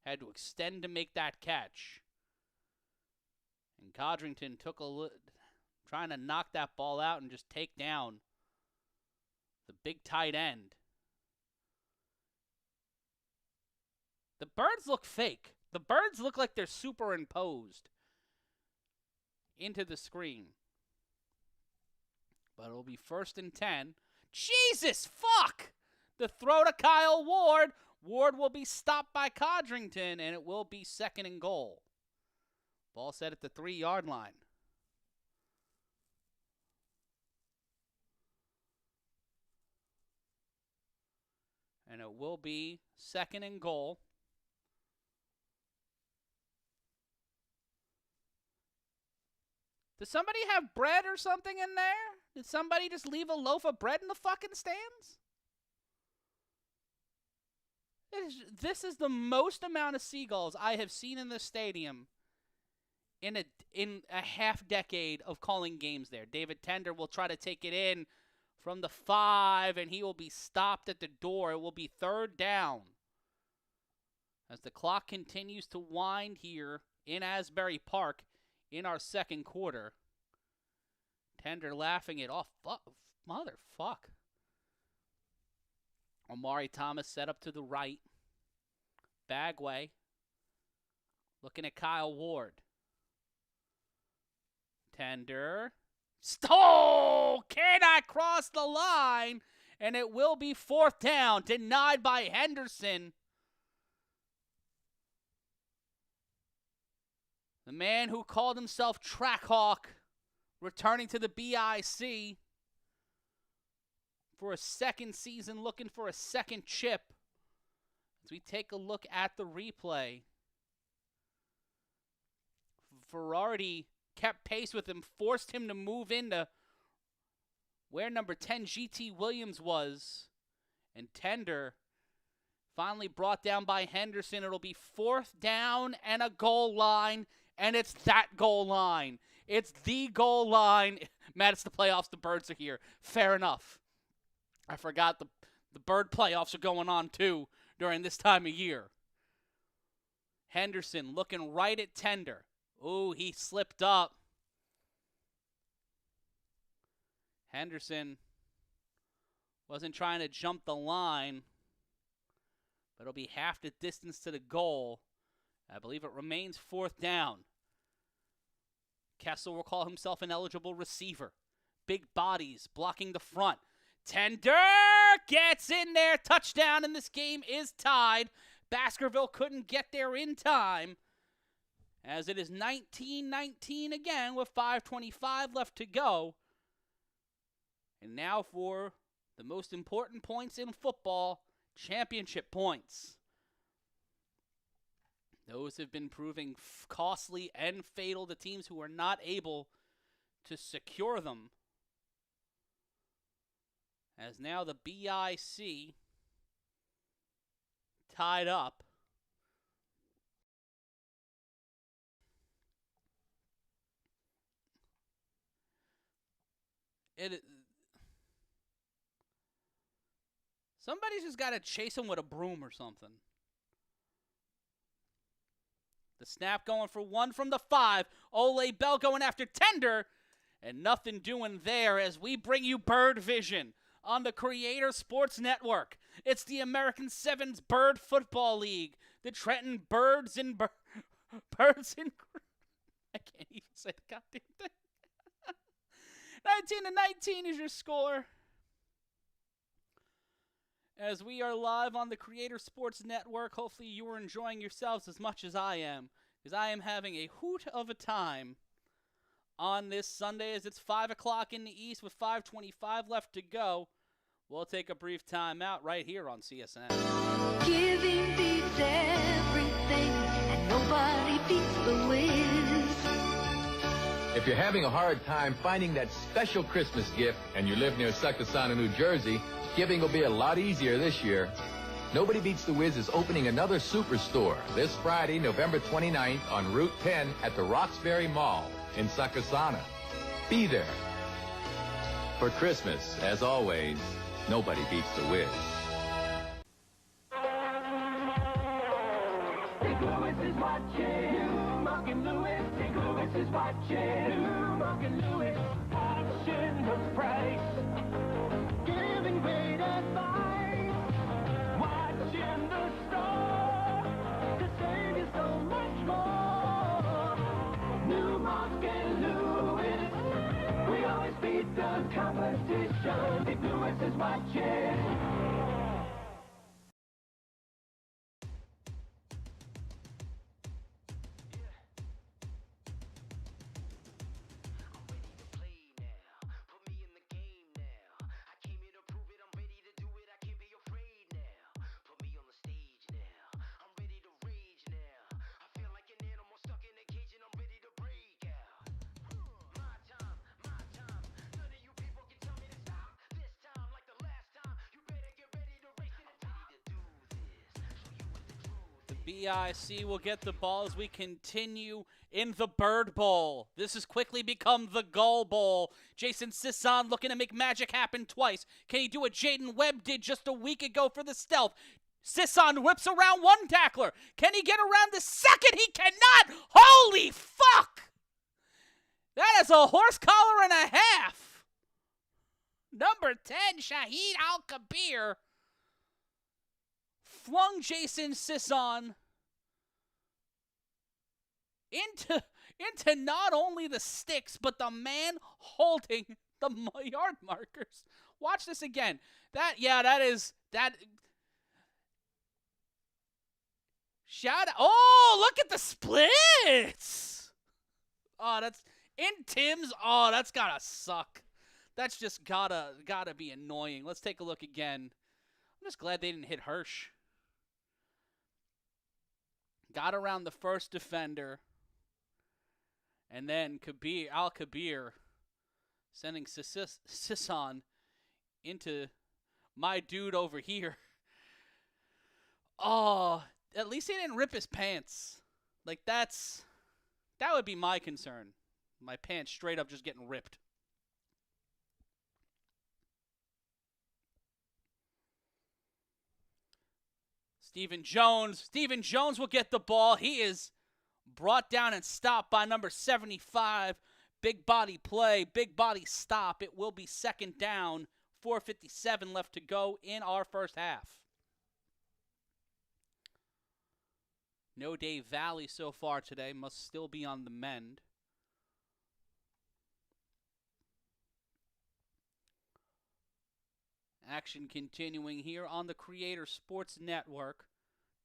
Had to extend to make that catch. And Codrington took trying to knock that ball out and just take down the big tight end. The Birds look fake. The Birds look like they're superimposed into the screen. But it'll be 1st and 10. Jesus, fuck! The throw to Kyle Ward. Ward will be stopped by Codrington, and it will be 2nd and goal. Ball set at the 3-yard line. And it will be 2nd and goal. Does somebody have bread or something in there? Did somebody just leave a loaf of bread in the fucking stands? This is the most amount of seagulls I have seen in this stadium in a half decade of calling games there. David Tender will try to take it in from the 5, and he will be stopped at the door. It will be 3rd down as the clock continues to wind here in Asbury Park in our second quarter. Tender laughing it off. Motherfuck. Omari Thomas set up to the right. Bagway looking at Kyle Ward. Tender. Stole! Cannot cross the line. And it will be 4th down. Denied by Henderson. The man who called himself Trackhawk returning to the BIC for a second season, looking for a second chip. As we take a look at the replay, Ferrardi kept pace with him, forced him to move into where number 10 GT Williams was, and Tender finally brought down by Henderson. It'll be 4th down and a goal line, and it's that goal line. It's the goal line. Matt, it's the playoffs. The Birds are here. Fair enough. I forgot the Bird playoffs are going on, too, during this time of year. Henderson looking right at Tender. Ooh, he slipped up. Henderson wasn't trying to jump the line, but it'll be half the distance to the goal. I believe it remains 4th down. Kessel will call himself an eligible receiver. Big bodies blocking the front. Tender gets in there. Touchdown, and this game is tied. Baskerville couldn't get there in time, as it is 19-19 again with 5:25 left to go. And now for the most important points in football, championship points. Those have been proving costly and fatal to teams who are not able to secure them. As now the BIC tied up. Somebody's just got to chase him with a broom or something. The snap going for 1 from the 5. Ole Bell going after Tender. And nothing doing there as we bring you Bird Vision on the Creator Sports Network. It's the American Sevens Bird Football League. The Trenton Birds and Birds and I can't even say the goddamn thing. 19-19 is your score. As we are live on the Creator Sports Network, hopefully you are enjoying yourselves as much as I am, because I am having a hoot of a time on this Sunday as it's 5 o'clock in the East with 5:25 left to go. We'll take a brief time out right here on CSN. Giving beats everything, and nobody beats the Wiz. If you're having a hard time finding that special Christmas gift and you live near Succossana, New Jersey, giving will be a lot easier this year. Nobody Beats the Wiz is opening another superstore this Friday, November 29th on Route 10 at the Roxbury Mall in Succossana. Be there. For Christmas, as always, nobody beats the Wiz. Dick Lewis is watching. Mark and Lewis. Dick Lewis is watching. Mark and Lewis. Option the price. Giving great advice. Watching the store to save you so much more. New Mark and Lewis. We always beat the competition. Dick Lewis is watching. BIC will get the ball as we continue in the Bird Bowl. This has quickly become the Gull Bowl. Jason Sisson looking to make magic happen twice. Can he do what Jaden Webb did just a week ago for the stealth? Sisson whips around one tackler. Can he get around the second? He cannot! Holy fuck! That is a horse collar and a half. Number 10, Shahid Al-Kabir, flung Jason Sisson into not only the sticks, but the man holding the yard markers. Watch this again. That shout out. Oh, look at the splits. Oh, that's in Tim's. Oh, that's gotta suck. That's just gotta be annoying. Let's take a look again. I'm just glad they didn't hit Hirsch. Got around the first defender. And then Al-Kabir sending Sisson into my dude over here. Oh, at least he didn't rip his pants. Like, that would be my concern. My pants straight up just getting ripped. Stephen Jones will get the ball. He is brought down and stopped by number 75. Big body play, big body stop. It will be second down. 4:57 left to go in our first half. No Dave Valley so far today. Must still be on the mend. Action continuing here on the Creator Sports Network.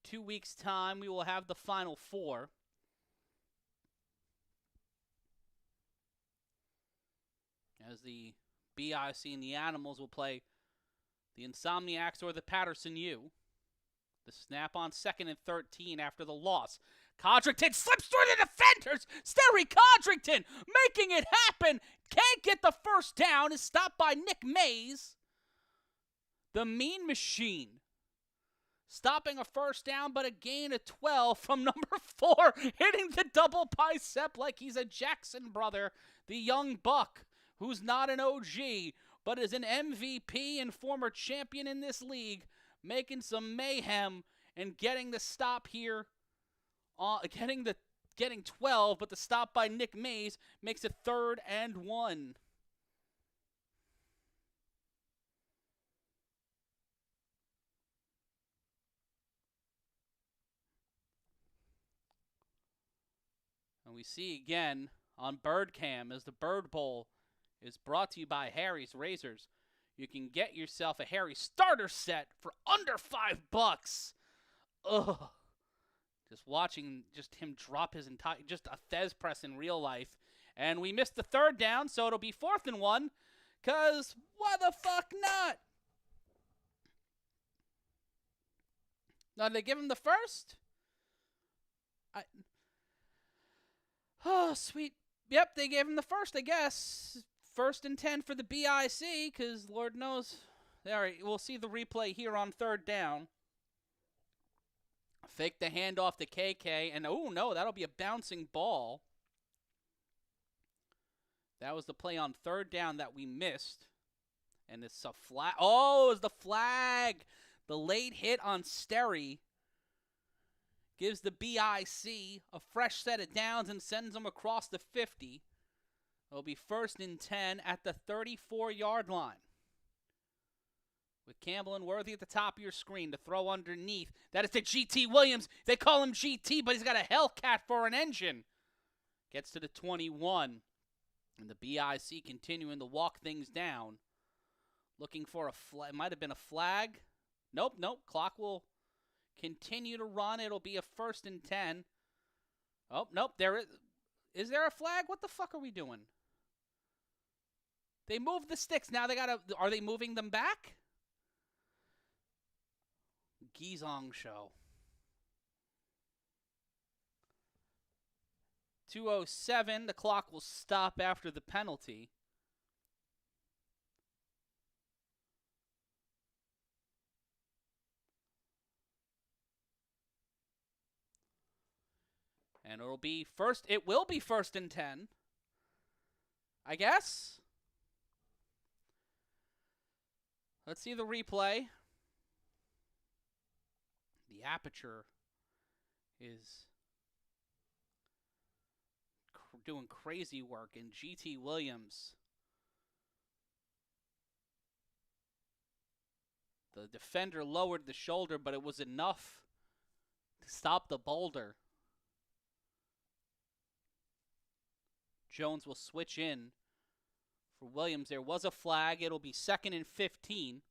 2 weeks' time, we will have the Final Four. As the BIC and the Animals will play the Insomniacs or the Patterson U. The snap on 2nd and 13 after the loss. Codrington slips through the defenders. Sterry Codrington making it happen. Can't get the first down. Is stopped by Nick Mays. The Mean Machine. Stopping a first down, but a gain of 12 from number 4. Hitting the double bicep like he's a Jackson brother. The young buck, who's not an OG, but is an MVP and former champion in this league. Making some mayhem and getting the stop here. Getting 12, but the stop by Nick Mays makes it 3rd and 1. And we see again on Bird Cam as the Bird Bowl is brought to you by Harry's Razors. You can get yourself a Harry starter set for under $5. Ugh. Just watching him drop his entire, just a Thez press in real life. And we missed the 3rd down, so it'll be 4th and 1. Because why the fuck not? Now, did they give him the first? Oh, sweet. Yep, they gave him the first, I guess. 1st and 10 for the BIC, because Lord knows. All right, we'll see the replay here on 3rd down. Fake the handoff to KK, and oh no, that'll be a bouncing ball. That was the play on 3rd down that we missed. And it's a flag. Oh, it's the flag. The late hit on Sterry gives the BIC a fresh set of downs and sends them across the 50. It'll be 1st and 10 at the 34-yard line. With Campbell and Worthy at the top of your screen to throw underneath. That is to GT Williams. They call him GT, but he's got a Hellcat for an engine. Gets to the 21. And the BIC continuing to walk things down. Looking for a flag. It might have been a flag. Nope. Clock will continue to run. It'll be a 1st and 10. Oh, nope. There is. Is there a flag? What the fuck are we doing? They moved the sticks. Now they gotta. Are they moving them back? Gizong show. 2:07. The clock will stop after the penalty. And it will be first and 10, I guess. Let's see the replay. The aperture is doing crazy work, and GT Williams, the defender, lowered the shoulder, but it was enough to stop the boulder. Jones will switch in for Williams. There was a flag. It'll be 2nd and 15.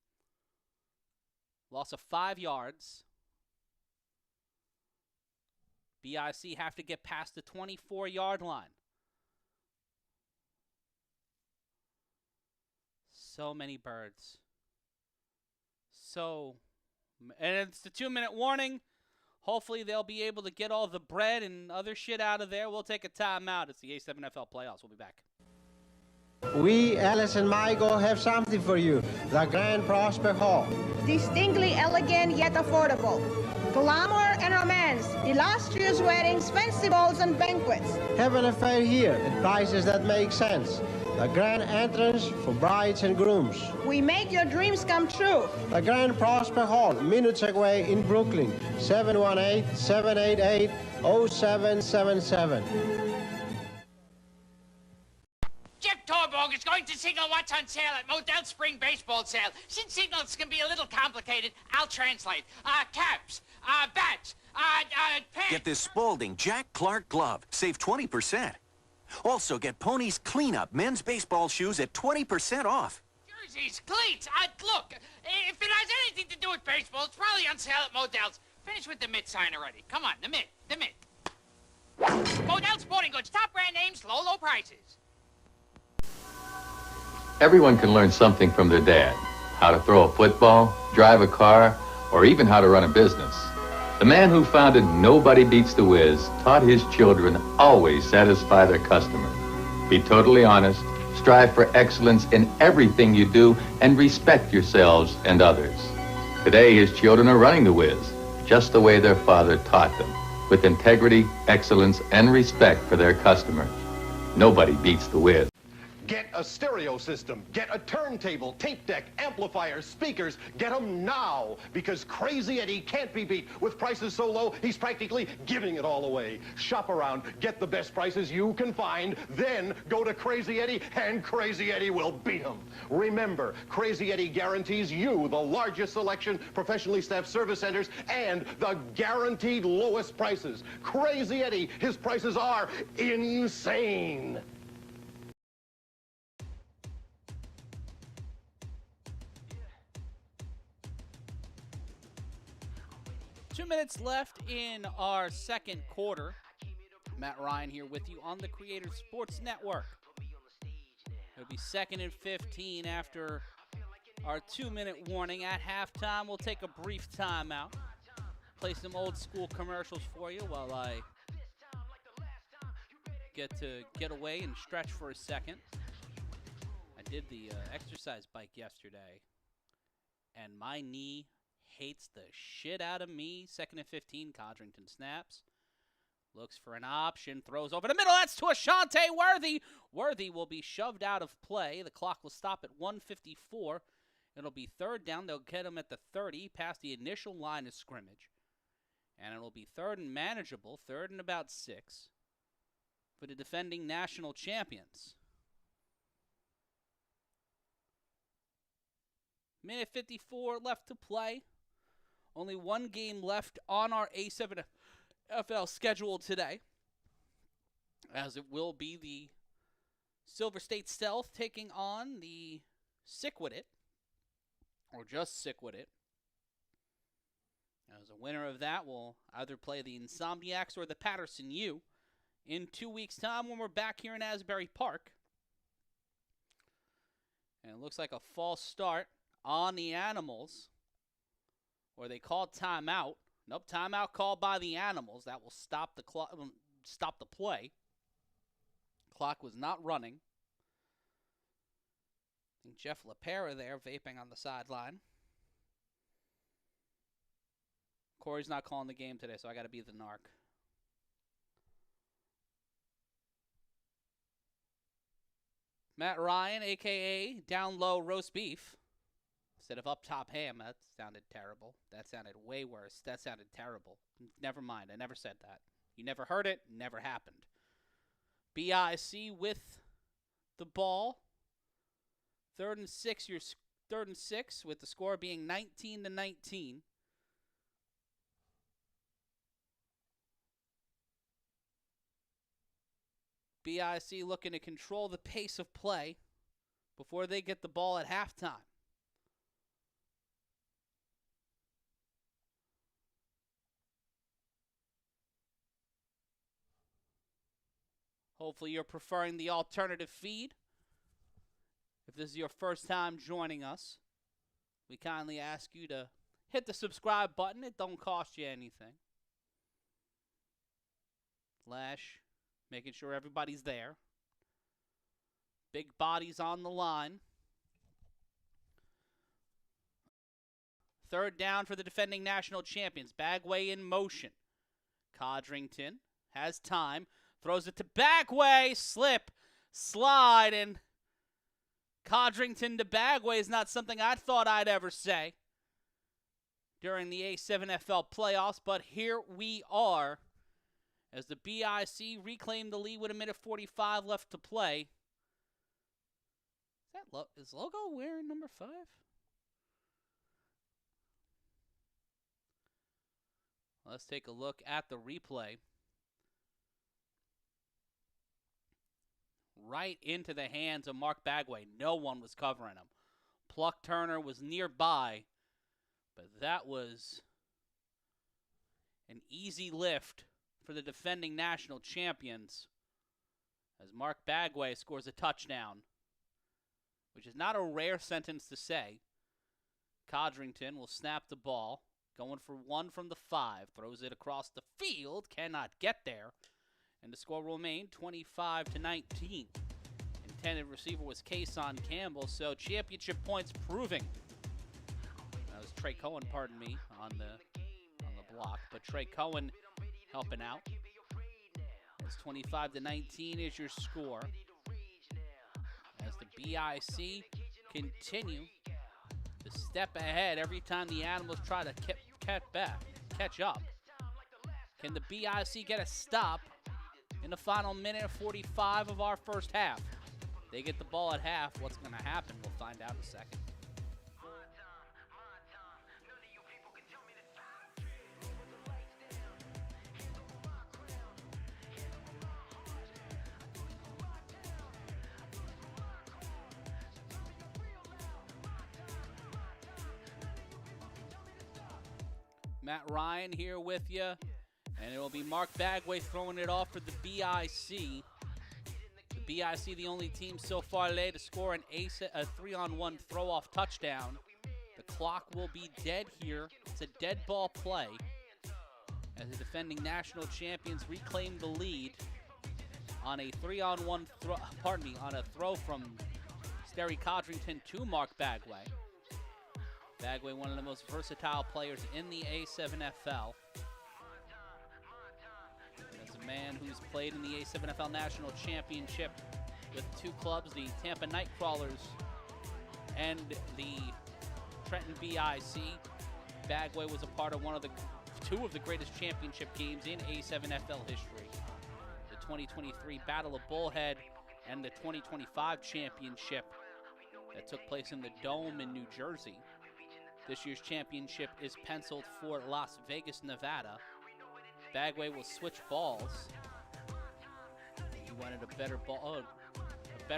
Loss of 5 yards. BIC have to get past the 24-yard line. So many birds. And it's the 2-minute warning. Hopefully they'll be able to get all the bread and other shit out of there. We'll take a timeout. It's the A7FL playoffs. We'll be back. We, Alice and Michael, have something for you. The Grand Prospect Hall. Distinctly elegant yet affordable. Glamour and romance, illustrious weddings, fancy balls, and banquets. Have an affair here at prices that make sense. The grand entrance for brides and grooms. We make your dreams come true. The Grand Prospect Hall, minutes away in Brooklyn. 718-788-0777. Jeff Torborg is going to signal what's on sale at Modell Spring Baseball Sale. Since signals can be a little complicated, I'll translate. Caps, bats, pants. Get this Spalding Jack Clark glove. Save 20%. Also get Pony's cleanup men's baseball shoes at 20% off. Jerseys, cleats. Look, if it has anything to do with baseball, it's probably on sale at Modell's. Finish with the mitt sign already. Come on, the mitt. Modell Sporting Goods, top brand names, low prices. Everyone can learn something from their dad. How to throw a football, drive a car, or even how to run a business. The man who founded Nobody Beats the Wiz taught his children always satisfy their customer. Be totally honest, strive for excellence in everything you do, and respect yourselves and others. Today, his children are running the Wiz, just the way their father taught them, with integrity, excellence, and respect for their customers. Nobody beats the Wiz. Get a stereo system, get a turntable, tape deck, amplifiers, speakers. Get them now, because Crazy Eddie can't be beat. With prices so low, he's practically giving it all away. Shop around, get the best prices you can find, then go to Crazy Eddie, and Crazy Eddie will beat him. Remember, Crazy Eddie guarantees you the largest selection, professionally staffed service centers, and the guaranteed lowest prices. Crazy Eddie, his prices are insane. 2 minutes left in our second quarter. Matt Ryan here with you on the Creator Sports Network. It'll be 2nd and 15 after our 2-minute warning. At halftime, we'll take a brief timeout. Play some old school commercials for you while I get away and stretch for a second. I did the exercise bike yesterday, and my knee hates the shit out of me. 2nd and 15, Codrington snaps. Looks for an option, throws over the middle. That's to Ashante Worthy. Worthy will be shoved out of play. The clock will stop at 1:54. It'll be 3rd down. They'll get him at the 30, past the initial line of scrimmage. And it'll be 3rd and manageable, 3rd and about 6 for the defending national champions. Minute 54 left to play. Only one game left on our A7FL schedule today, as it will be the Silver State Stealth taking on the Sick With It, or just Sick With It. As a winner of that will either play the Insomniacs or the Patterson U in 2 weeks' time when we're back here in Asbury Park. And it looks like a false start on the Animals, or they called timeout. Nope, timeout called by the Animals. That will stop the stop the play. Clock was not running. I think Jeff LaPera there vaping on the sideline. Corey's not calling the game today, so I got to be the narc. Matt Ryan, a.k.a. down low roast beef, instead of up top ham. That sounded terrible. That sounded way worse. That sounded terrible. Never mind. I never said that. You never heard it. Never happened. BIC with the ball. 3rd and 6. Your 3rd and 6 with the score being 19-19. BIC looking to control the pace of play before they get the ball at halftime. Hopefully you're preferring the alternative feed. If this is your first time joining us, we kindly ask you to hit the subscribe button. It don't cost you anything. Lash, making sure everybody's there. Big bodies on the line. 3rd down for the defending national champions. Bagway in motion. Codrington has time. Throws it to Bagway. Slip, slide, and Codrington to Bagway is not something I thought I'd ever say during the A7FL playoffs, but here we are as the BIC reclaimed the lead with 1:45 left to play. Is Logo wearing number 5? Let's take a look at the replay. Right into the hands of Mark Bagway. No one was covering him. Pluck Turner was nearby, but that was an easy lift for the defending national champions as Mark Bagway scores a touchdown, which is not a rare sentence to say. Codrington will snap the ball, going for 1 from the 5, throws it across the field, cannot get there. And the score will remain 25-19. Intended receiver was Kason Campbell, so championship points proving. That was Trey Cohen, pardon me, on the block. But Trey Cohen helping out. It's 25-19 is your score. As the BIC continue to step ahead every time the Animals try to catch up. Can the BIC get a stop in the final minute 45 of our first half? They get the ball at half. What's going to happen? We'll find out in a second. Matt Ryan here with you. And it will be Mark Bagway throwing it off for the BIC. The BIC, the only team so far today to score a 3-on-1 throw-off touchdown. The clock will be dead here. It's a dead ball play as the defending national champions reclaim the lead on a 3-on-1 throw. On a throw from Sterry Codrington to Mark Bagway. Bagway, one of the most versatile players in the A7FL. Man who's played in the A7FL National Championship with 2 clubs, the Tampa Nightcrawlers and the Trenton BIC. Bagway was a part of two of the greatest championship games in A7FL history. The 2023 Battle of Bullhead and the 2025 championship that took place in the Dome in New Jersey. This year's championship is penciled for Las Vegas, Nevada. Bagway will switch balls. He wanted a better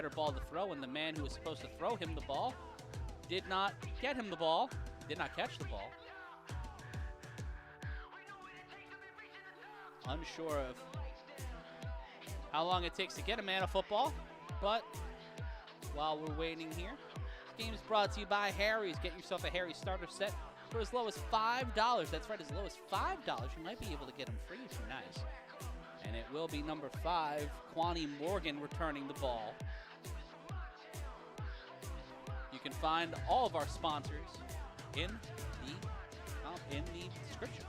ball to throw, and the man who was supposed to throw him the ball did not get him the ball, did not catch the ball. Unsure of how long it takes to get a man a football, but while we're waiting here, this game is brought to you by Harry's. Get yourself a Harry's starter set for as low as $5. That's right, as low as $5. You might be able to get them free if you're nice. And it will be number 5, Quani Morgan, returning the ball. You can find all of our sponsors in the description.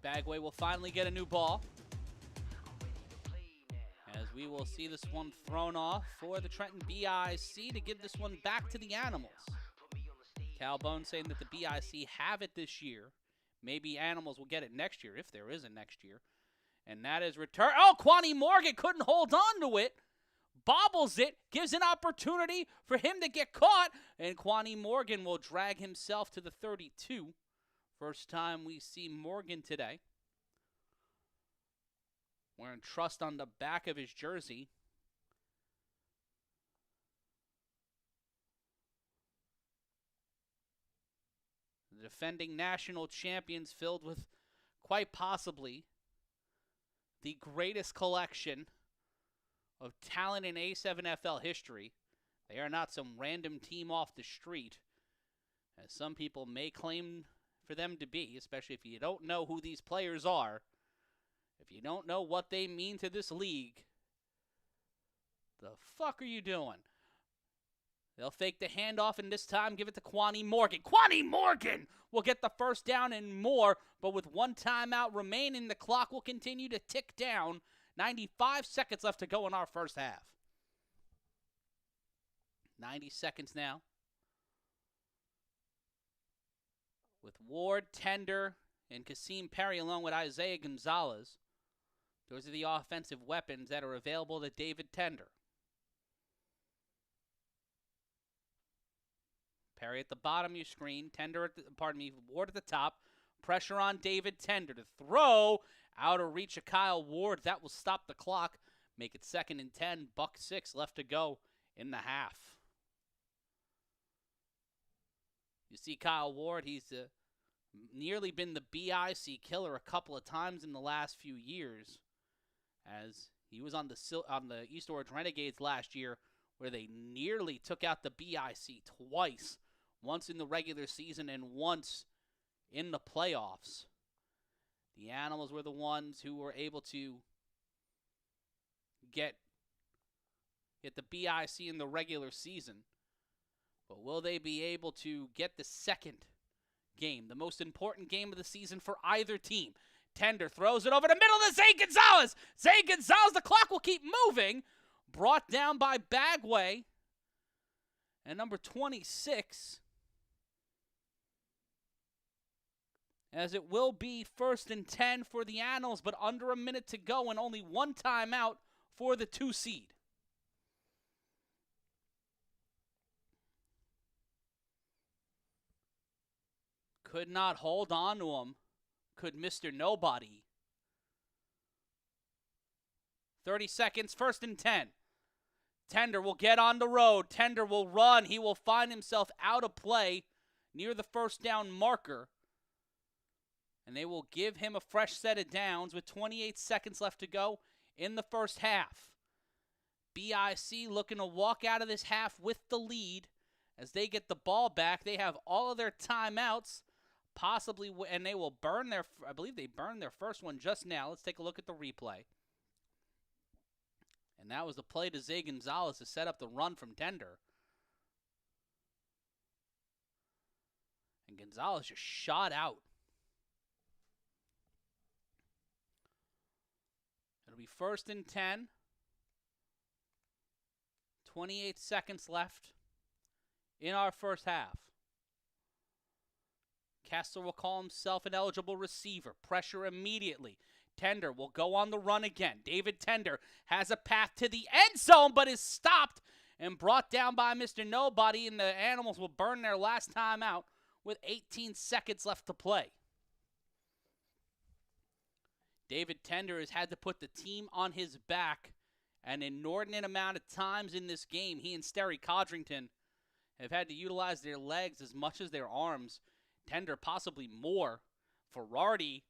Bagway will finally get a new ball, as we will see this one thrown off for the Trenton BIC to give this one back to the Animals. Calbone saying that the BIC have it this year. Maybe Animals will get it next year, if there is a next year. And that is return. Oh, Quani Morgan couldn't hold on to it. Bobbles it, gives an opportunity for him to get caught. And Quani Morgan will drag himself to the 32. First time we see Morgan today. Wearing trust on the back of his jersey. The defending national champions, filled with quite possibly the greatest collection of talent in A7FL history. They are not some random team off the street, as some people may claim for them to be, especially if you don't know who these players are. If you don't know what they mean to this league, the fuck are you doing? They'll fake the handoff and this time give it to Quani Morgan. Quani Morgan will get the first down and more, but with one timeout remaining, the clock will continue to tick down. 95 seconds left to go in our first half. 90 seconds now. With Ward, Tender, and Kasim Perry along with Isaiah Gonzalez. Those are the offensive weapons that are available to David Tender. Perry at the bottom of your screen. Ward at the top. Pressure on David Tender to throw. Out of reach of Kyle Ward. That will stop the clock. Make it 2nd and 10. Buck 6 left to go in the half. You see Kyle Ward. He's nearly been the BIC killer a couple of times in the last few years, as he was on the East Orange Renegades last year, where they nearly took out the BIC twice. Once in the regular season and once in the playoffs. The Animals were the ones who were able to get the BIC in the regular season. But will they be able to get the second game, the most important game of the season for either team? Tender throws it over the middle to Zay Gonzalez. Zay Gonzalez, the clock will keep moving. Brought down by Bagway. And number 26. As it will be 1st and 10 for the Animals, but under a minute to go and only one timeout for the 2 seed. Could not hold on to him. Could Mr. Nobody. 30 seconds, 1st and 10. Tender will get on the road. Tender will run. He will find himself out of play near the first down marker. And they will give him a fresh set of downs with 28 seconds left to go in the first half. BIC looking to walk out of this half with the lead as they get the ball back. They have all of their timeouts, possibly, and they will burn their, I believe they burned their first one just now. Let's take a look at the replay. And that was the play to Zay Gonzalez to set up the run from Tender. And Gonzalez just shot out. It'll be 1st and 10. 28 seconds left in our first half. Kessler will call himself an eligible receiver. Pressure immediately. Tender will go on the run again. David Tender has a path to the end zone, but is stopped and brought down by Mr. Nobody, and the Animals will burn their last time out with 18 seconds left to play. David Tender has had to put the team on his back an inordinate amount of times in this game. He and Sterry Codrington have had to utilize their legs as much as their arms. Tender possibly more. Ferrardi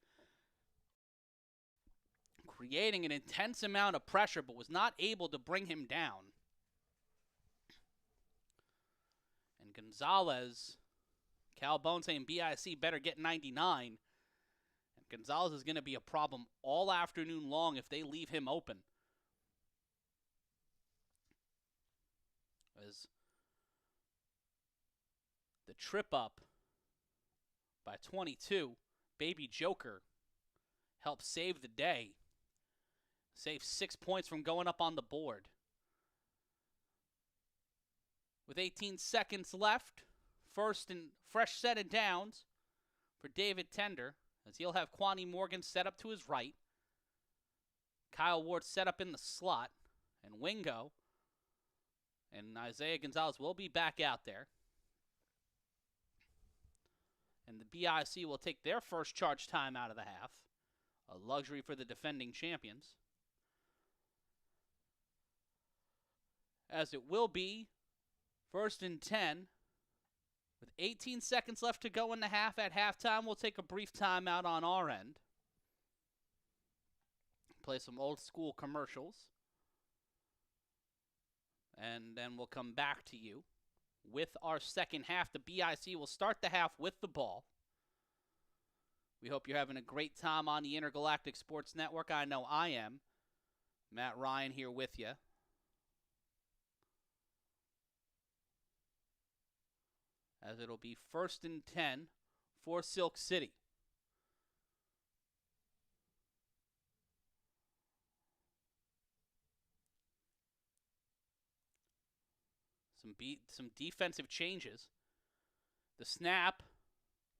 creating an intense amount of pressure, but was not able to bring him down. And Gonzalez, Calbone saying BIC better get 99. And Gonzalez is going to be a problem all afternoon long if they leave him open. As the trip up by 22, Baby Joker help save the day. Save 6 points from going up on the board. With 18 seconds left, first and fresh set of downs for David Tender, as he'll have Quani Morgan set up to his right. Kyle Ward set up in the slot, and Wingo and Isaiah Gonzalez will be back out there. And the BIC will take their first charge time out of the half, a luxury for the defending champions. As it will be first and 10. With 18 seconds left to go in the half, at halftime, we'll take a brief timeout on our end. Play some old school commercials. And then we'll come back to you with our second half. The BIC will start the half with the ball. We hope you're having a great time on the Intergalactic Sports Network. I know I am. Matt Ryan here with you. As it'll be first and 10 for Silk City. Some defensive changes. The snap,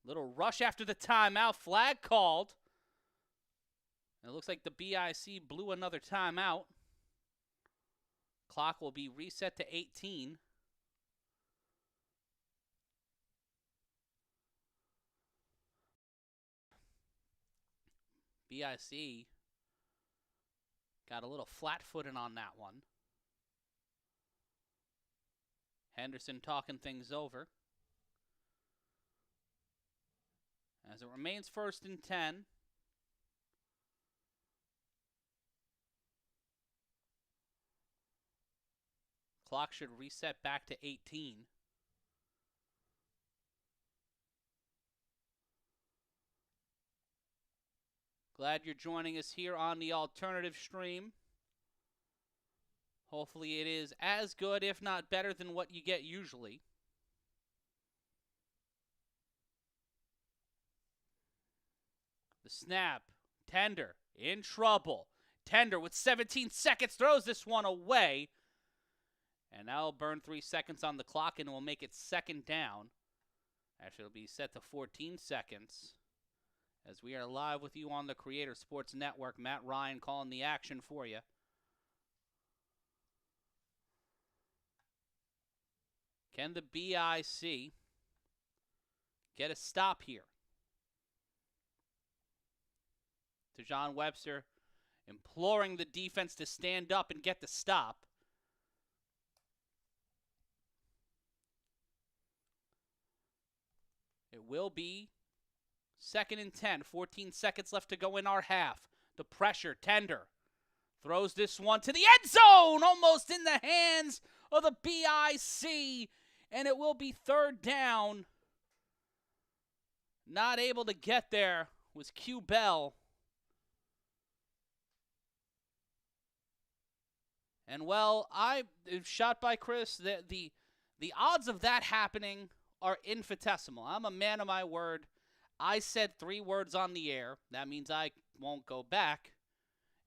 little rush after the timeout, flag called. And it looks like the BIC blew another timeout. Clock will be reset to 18. BIC got a little flat-footed on that one. Henderson talking things over. As it remains first and 10. Clock should reset back to 18. Glad you're joining us here on the alternative stream. Hopefully it is as good, if not better, than what you get usually. The snap. Tender in trouble. Tender with 17 seconds throws this one away. And now will burn 3 seconds on the clock and will make it second down. Actually, it'll be set to 14 seconds. As we are live with you on the Creator Sports Network, Matt Ryan calling the action for you. Can the BIC get a stop here? Tejon Webster imploring the defense to stand up and get the stop. It will be second and 10, 14 seconds left to go in our half. The pressure, Tender throws this one to the end zone, almost in the hands of the BIC, and it will be third down. Not able to get there was Q Bell. And well, I shot by Chris. The odds of that happening are infinitesimal. I'm a man of my word. I said 3 words on the air. That means I won't go back.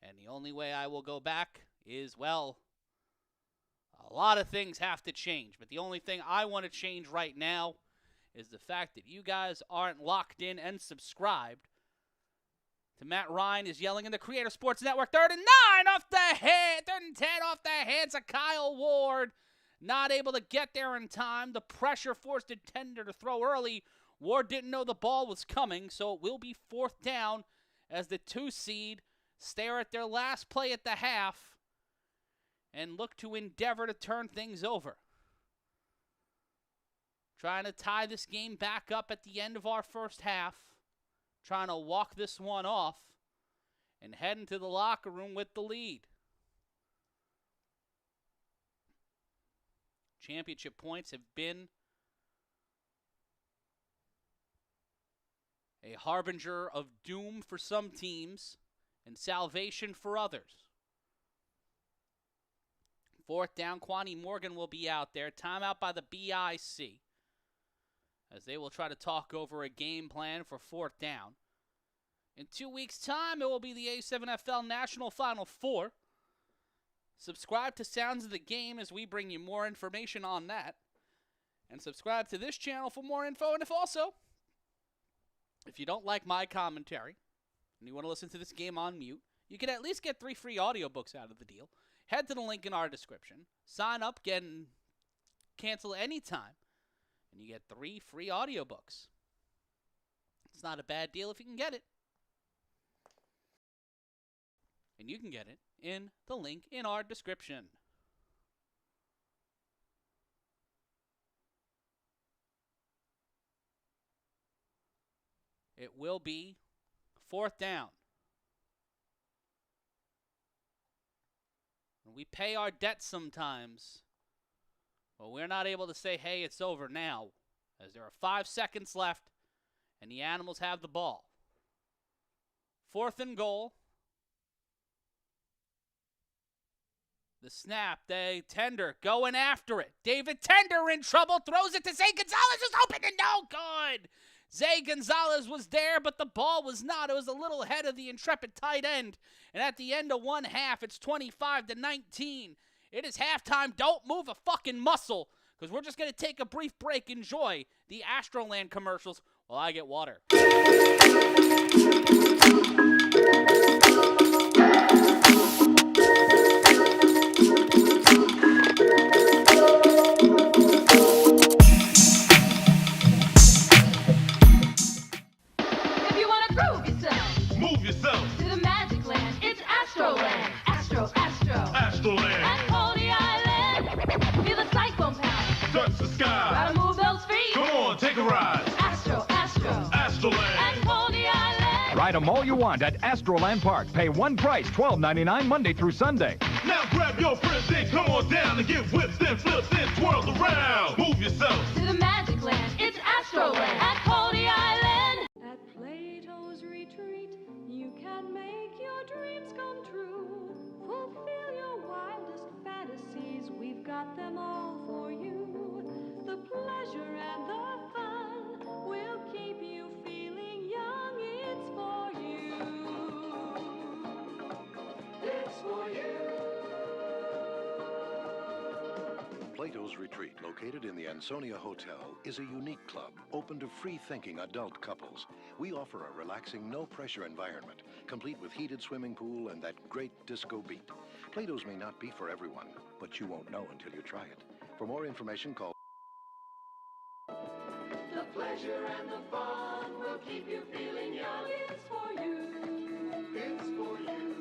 And the only way I will go back is, well, a lot of things have to change. But the only thing I want to change right now is the fact that you guys aren't locked in and subscribed to Matt Ryan is yelling in the Creator Sports Network. 3rd and 9 off the head. 3rd and 10 off the hands of Kyle Ward. Not able to get there in time. The pressure forced a Tender to throw early. Ward didn't know the ball was coming, so it will be 4th down as the 2 seed stare at their last play at the half and look to endeavor to turn things over. Trying to tie this game back up at the end of our first half. Trying to walk this one off and head into the locker room with the lead. Championship points have been a harbinger of doom for some teams and salvation for others. 4th down, Quani Morgan will be out there. Timeout by the BIC as they will try to talk over a game plan for 4th down. In 2 weeks' time, it will be the A7FL National Final Four. Subscribe to Sounds of the Game as we bring you more information on that. And subscribe to this channel for more info. And if you don't like my commentary and you want to listen to this game on mute, you can at least get 3 free audiobooks out of the deal. Head to the link in our description. Sign up, cancel anytime, and you get 3 free audiobooks. It's not a bad deal if you can get it. And you can get it in the link in our description. It will be 4th down. We pay our debts sometimes, but we're not able to say, hey, it's over now, as there are 5 seconds left, and the Animals have the ball. 4th and goal. The snap, Tender going after it. David Tender in trouble, throws it to Zay Gonzalez, who's open and no good. Zay Gonzalez was there, but the ball was not. It was a little ahead of the intrepid tight end. And at the end of 1 half, it's 25-19. It is halftime. Don't move a fucking muscle, because we're just going to take a brief break. Enjoy the Astroland commercials while I get water. Ride them all you want at Astroland Park. Pay one price, $12.99 Monday through Sunday. Now grab your friends and come on down and get whips and flips and twirls around. Move yourself To the Magic Land, it's Astroland at Coney Island. At Plato's Retreat, you can make your dreams come true. Fulfill your wildest fantasies, we've got them all for you. The pleasure and the fun will keep you feeling young. It's for you. It's for you. Plato's Retreat, located in the Ansonia Hotel, is a unique club open to free-thinking adult couples. We offer a relaxing, no-pressure environment, complete with heated swimming pool and that great disco beat. Plato's may not be for everyone, but you won't know until you try it. For more information, call... The pleasure and the fun will keep you feeling young. It's for you. It's for you.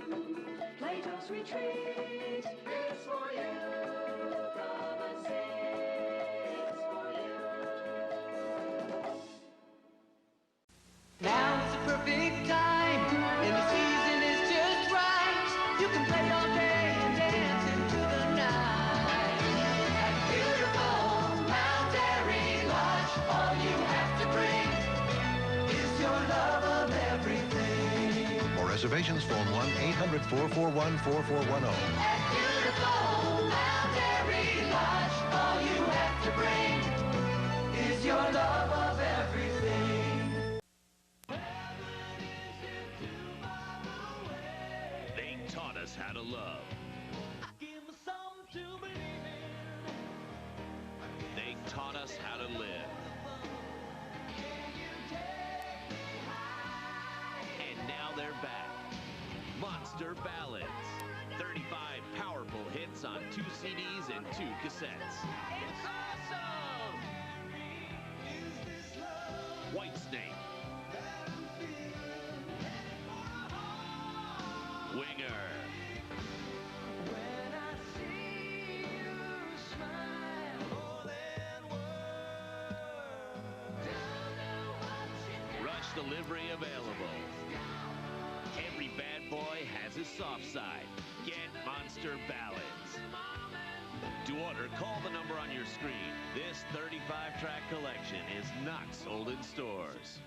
Plato's Retreat. It's for you. Come and see. It's for you. Now it's the perfect time, and the season is just right. You can play all day and dance into the night. At beautiful Mount Airy Lodge, all you have to bring is your love of everything. For reservations, phone 1-800-441-4410. At beautiful Mount Airy Lodge, all you have to bring is your love of everything. They taught us how to love. Give us something to believe in. They taught us how to live. And now they're back. Monster Ballads. 35 powerful hits on 2 CDs and 2 cassettes. It's awesome. Whitesnake. Winger. When I see you smile more than words. Rush delivery available. Every bad boy has his soft side. Get Monster Ballads. To order, call the number on your screen. This 35-track collection is not sold in stores.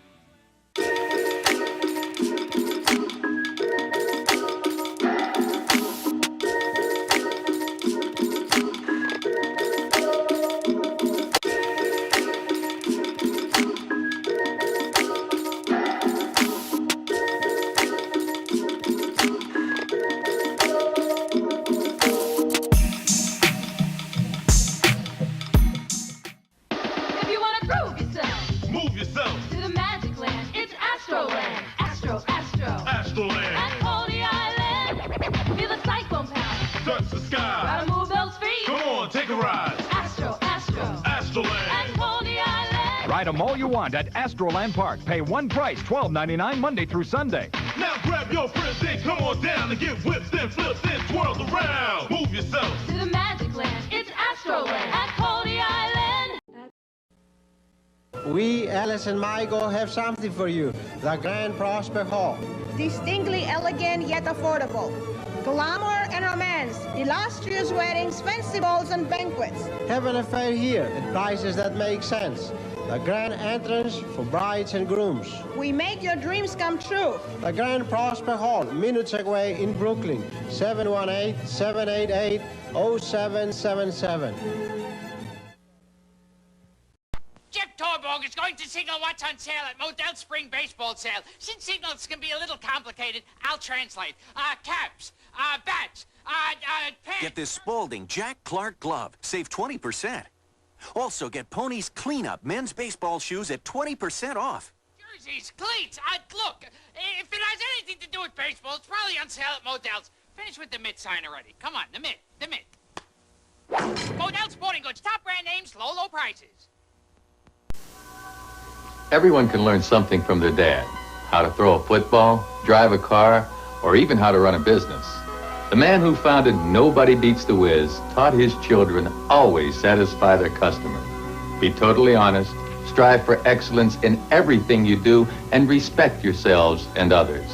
Ride them all you want at Astroland Park. Pay one price, $12.99 Monday through Sunday. Now grab your friends and come on down and get whips and flips and twirls around. Move yourself To the Magic Land, it's Astroland at Coney Island. We, Alice and Michael, have something for you. The Grand Prospect Hall. Distinctly elegant yet affordable. Glamour and romance, illustrious weddings, fancy balls, and banquets. Have an affair here at prices that make sense. The grand entrance for brides and grooms. We make your dreams come true. The Grand Prospect Hall, minutes away in Brooklyn. 718-788-0777. Jeff Torborg is going to signal what's on sale at Modell Spring Baseball Sale. Since signals can be a little complicated, I'll translate. Caps, bats, pants. Get this Spalding Jack Clark glove. Save 20%. Also get Pony's cleanup men's baseball shoes at 20% off. Jerseys, cleats. Look, if it has anything to do with baseball, it's probably on sale at Modell's. Finish with the mitt sign already. Come on, the mitt. Modell Sporting Goods, top brand names, low prices. Everyone can learn something from their dad. How to throw a football, drive a car, or even how to run a business. The man who founded Nobody Beats the Wiz taught his children always satisfy their customer. Be totally honest, strive for excellence in everything you do, and respect yourselves and others.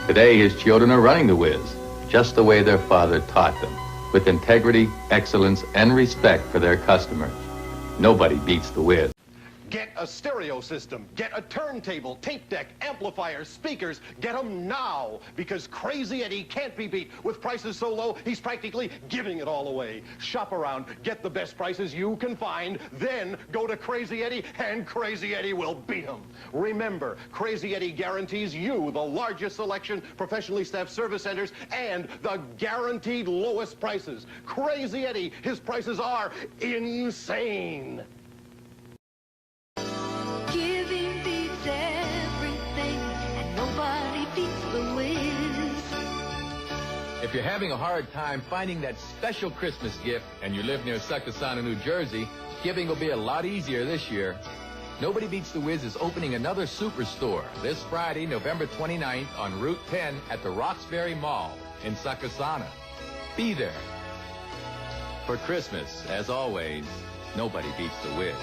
Today, his children are running the Wiz, just the way their father taught them, with integrity, excellence, and respect for their customers. Nobody beats the Wiz. Get a stereo system, get a turntable, tape deck, amplifiers, speakers. Get them now, because Crazy Eddie can't be beat. With prices so low, he's practically giving it all away. Shop around, get the best prices you can find, then go to Crazy Eddie, and Crazy Eddie will beat him. Remember, Crazy Eddie guarantees you the largest selection, professionally staffed service centers, and the guaranteed lowest prices. Crazy Eddie, his prices are insane. Giving beats everything, and nobody beats the Wiz. If you're having a hard time finding that special Christmas gift and you live near Succossana, New Jersey, giving will be a lot easier this year. Nobody Beats the Wiz is opening another superstore this Friday, November 29th on Route 10 at the Roxbury Mall in Succossana. Be there. For Christmas, as always, nobody beats the Wiz.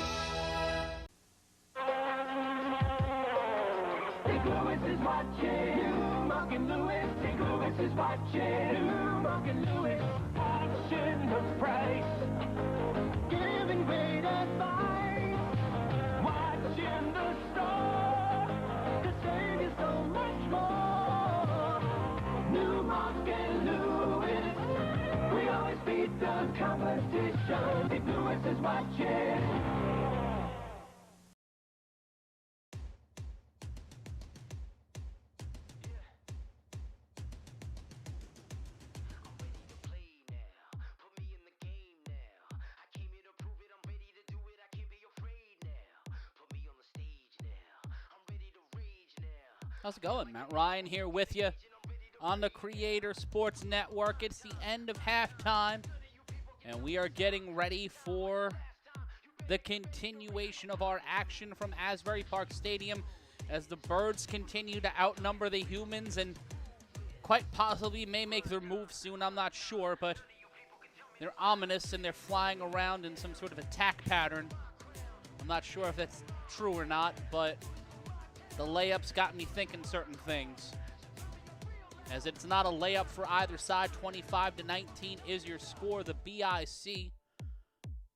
St. Louis is watching. Mark and Louis. St. Louis is watching. Mark and Louis. Option the price. Giving great advice. Watching the store. To save you so much more. New Mark and Louis. We always beat the competition. St. Louis is watching. How's it going? Matt Ryan here with you on the Creator Sports Network. It's the end of halftime, and we are getting ready for the continuation of our action from Asbury Park Stadium as the Birds continue to outnumber the Humans and quite possibly may make their move soon. I'm not sure, but they're ominous and they're flying around in some sort of attack pattern. I'm not sure if that's true or not, but the layups got me thinking certain things. As it's not a layup for either side. 25-19 is your score. The BIC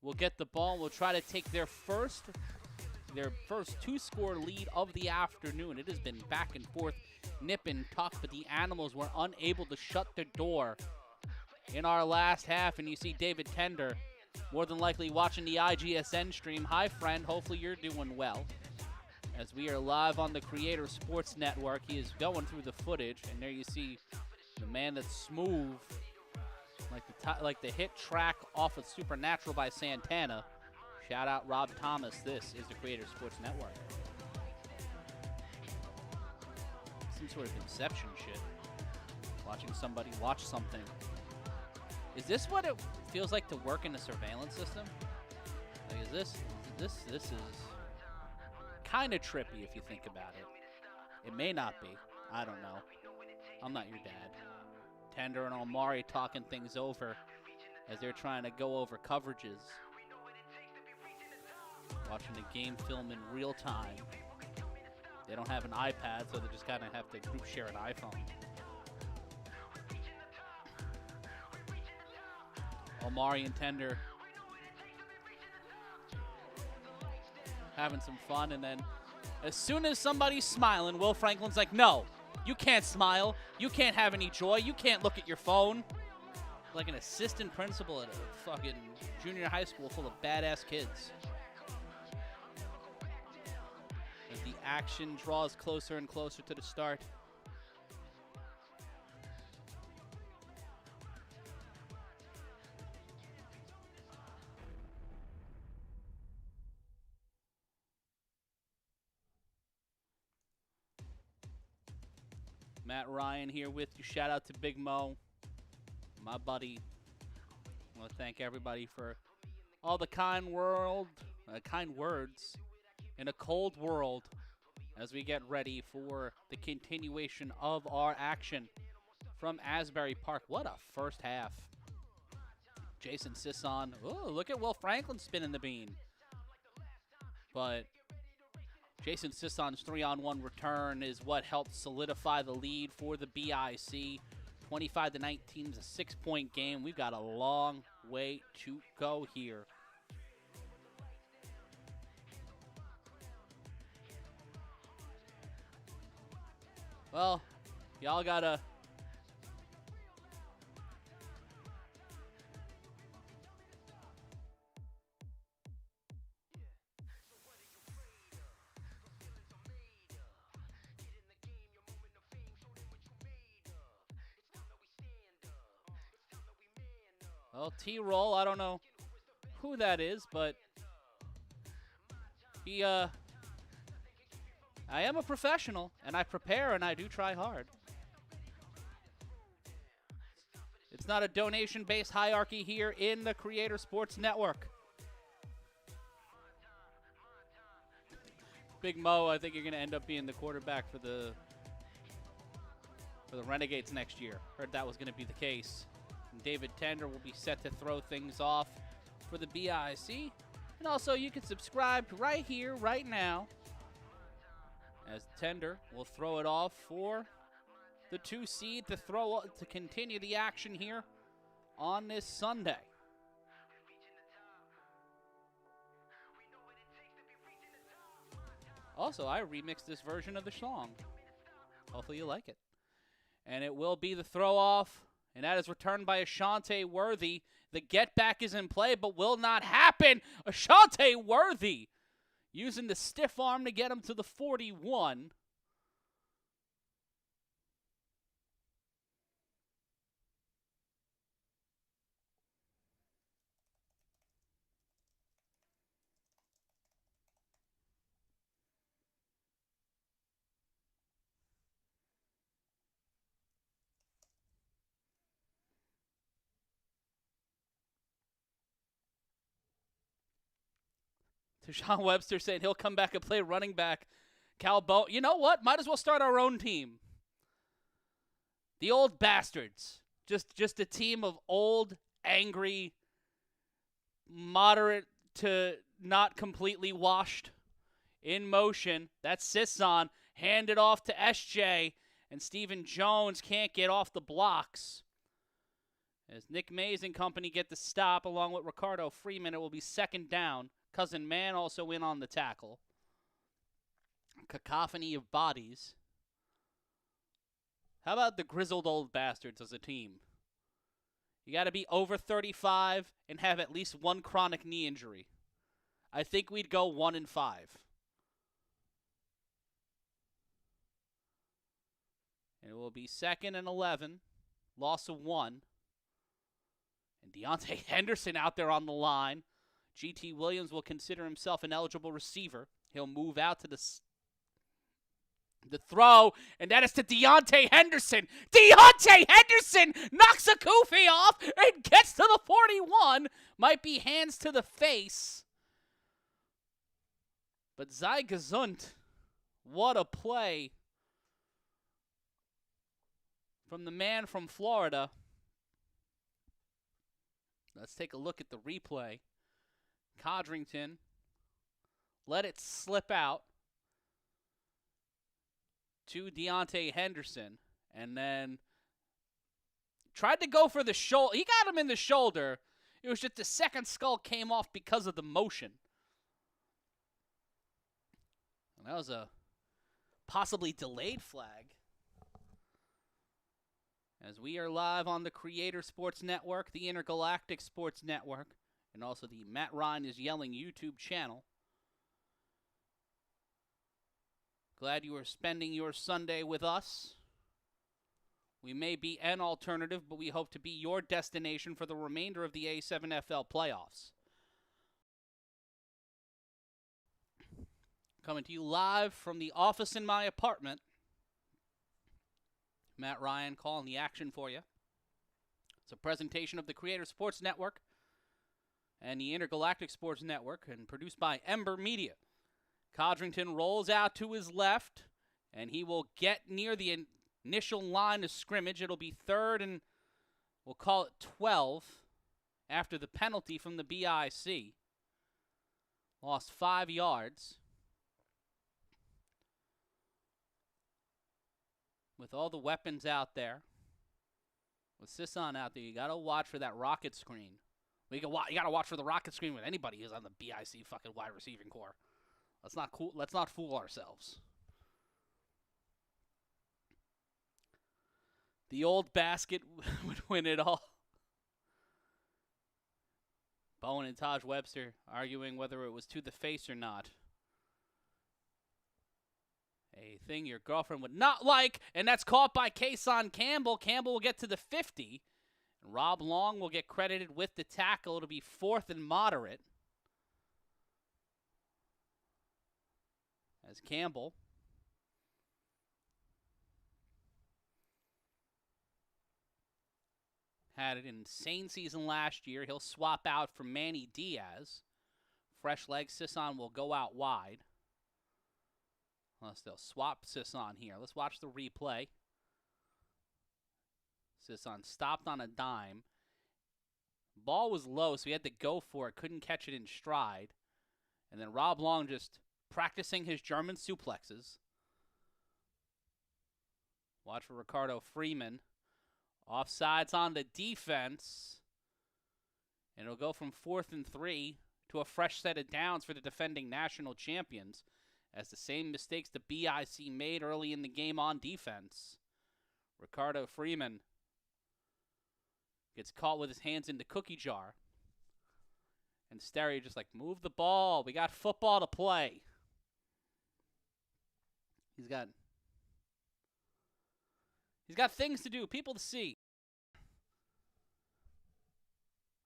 will get the ball and will try to take their first two-score lead of the afternoon. It has been back and forth, nip and tuck, but the Animals were unable to shut the door in our last half. And you see David Tender more than likely watching the IGSN stream. Hi, friend. Hopefully you're doing well. As we are live on the Creator Sports Network, he is going through the footage, and there you see the man that's smooth, like the hit track off of Supernatural by Santana. Shout out Rob Thomas. This is the Creator Sports Network. Some sort of Inception shit. Watching somebody watch something. Is this what it feels like to work in a surveillance system? Like, is this is kind of trippy if you think about it. It may not be. I don't know. I'm not your dad. Tender and Omari talking things over as they're trying to go over coverages. Watching the game film in real time. They don't have an iPad, so they just kind of have to group share an iPhone. Omari and Tender having some fun, and then as soon as somebody's smiling, Will Franklin's like, no, you can't smile. You can't have any joy. You can't look at your phone. Like an assistant principal at a fucking junior high school full of badass kids. As the action draws closer and closer to the start. Matt Ryan here with you. Shout out to Big Mo, my buddy. I want to thank everybody for all the kind words in a cold world as we get ready for the continuation of our action from Asbury Park. What a first half. Jason Sisson. Oh, look at Will Franklin spinning the bean. But Jason Sisson's 3-on-1 return is what helped solidify the lead for the BIC. 25-19 is a 6-point game. We've got a long way to go here. Well, y'all gotta well, T-Roll, I don't know who that is, but I am a professional, and I prepare, and I do try hard. It's not a donation-based hierarchy here in the Creator Sports Network. Big Mo, I think you're going to end up being the quarterback for the Renegades next year. Heard that was going to be the case. And David Tender will be set to throw things off for the BIC. And also, you can subscribe right here, right now, as Tender will throw it off for the 2 seed to continue the action here on this Sunday. Also, I remixed this version of the song. Hopefully you like it. And it will be the throw-off, and that is returned by Ashante Worthy. The get-back is in play, but will not happen. Ashante Worthy using the stiff arm to get him to the 41. Deshaun Webster saying he'll come back and play running back. Cal Bo, you know what? Might as well start our own team. The old bastards. Just a team of old, angry, moderate to not completely washed in motion. That's Sisson. Hand it off to SJ. And Stephen Jones can't get off the blocks. As Nick Mays and company get the stop along with Ricardo Freeman, it will be second down. Cousin Man also in on the tackle. Cacophony of bodies. How about the grizzled old bastards as a team? You got to be over 35 and have at least one chronic knee injury. I think we'd go 1-5. And it will be 2nd and 11. Loss of 1. And Deontay Henderson out there on the line. G.T. Williams will consider himself an eligible receiver. He'll move out to the throw, and that is to Deontay Henderson. Deontay Henderson knocks a Kufi off and gets to the 41. Might be hands to the face. But sei gesund. What a play from the man from Florida. Let's take a look at the replay. Codrington let it slip out to Deontay Henderson, and then tried to go for the shoulder. He got him in the shoulder. It was just the second skull came off because of the motion. And that was a possibly delayed flag. As we are live on the Creator Sports Network, the Intergalactic Sports Network, and also the Matt Ryan is Yelling YouTube channel. Glad you are spending your Sunday with us. We may be an alternative, but we hope to be your destination for the remainder of the A7FL playoffs. Coming to you live from the office in my apartment. Matt Ryan calling the action for you. It's a presentation of the Creator Sports Network and the Intergalactic Sports Network, and produced by Ember Media. Codrington rolls out to his left, and he will get near the initial line of scrimmage. It'll be third and we'll call it 12 after the penalty from the BIC. Lost 5 yards. With all the weapons out there, with Sisson out there, you got to watch for that rocket screen. You got to watch for the rocket screen with anybody who's on the BIC fucking wide receiving core. Let's not fool ourselves. The old basket would win it all. Bowen and Taj Webster arguing whether it was to the face or not. A thing your girlfriend would not like, and that's caught by Kason Campbell. Campbell will get to the 50, and Rob Long will get credited with the tackle. It'll be 4th and moderate. As Campbell had an insane season last year. He'll swap out for Manny Diaz. Fresh leg, Sisson will go out wide. Unless they'll swap Sisson here. Let's watch the replay. Sisson stopped on a dime. Ball was low, so he had to go for it. Couldn't catch it in stride. And then Rob Long just practicing his German suplexes. Watch for Ricardo Freeman. Offsides on the defense. And it'll go from 4th and 3 to a fresh set of downs for the defending national champions, as the same mistakes the BIC made early in the game on defense. Ricardo Freeman gets caught with his hands in the cookie jar. And Sterry just like, move the ball. We got football to play. He's got things to do, people to see.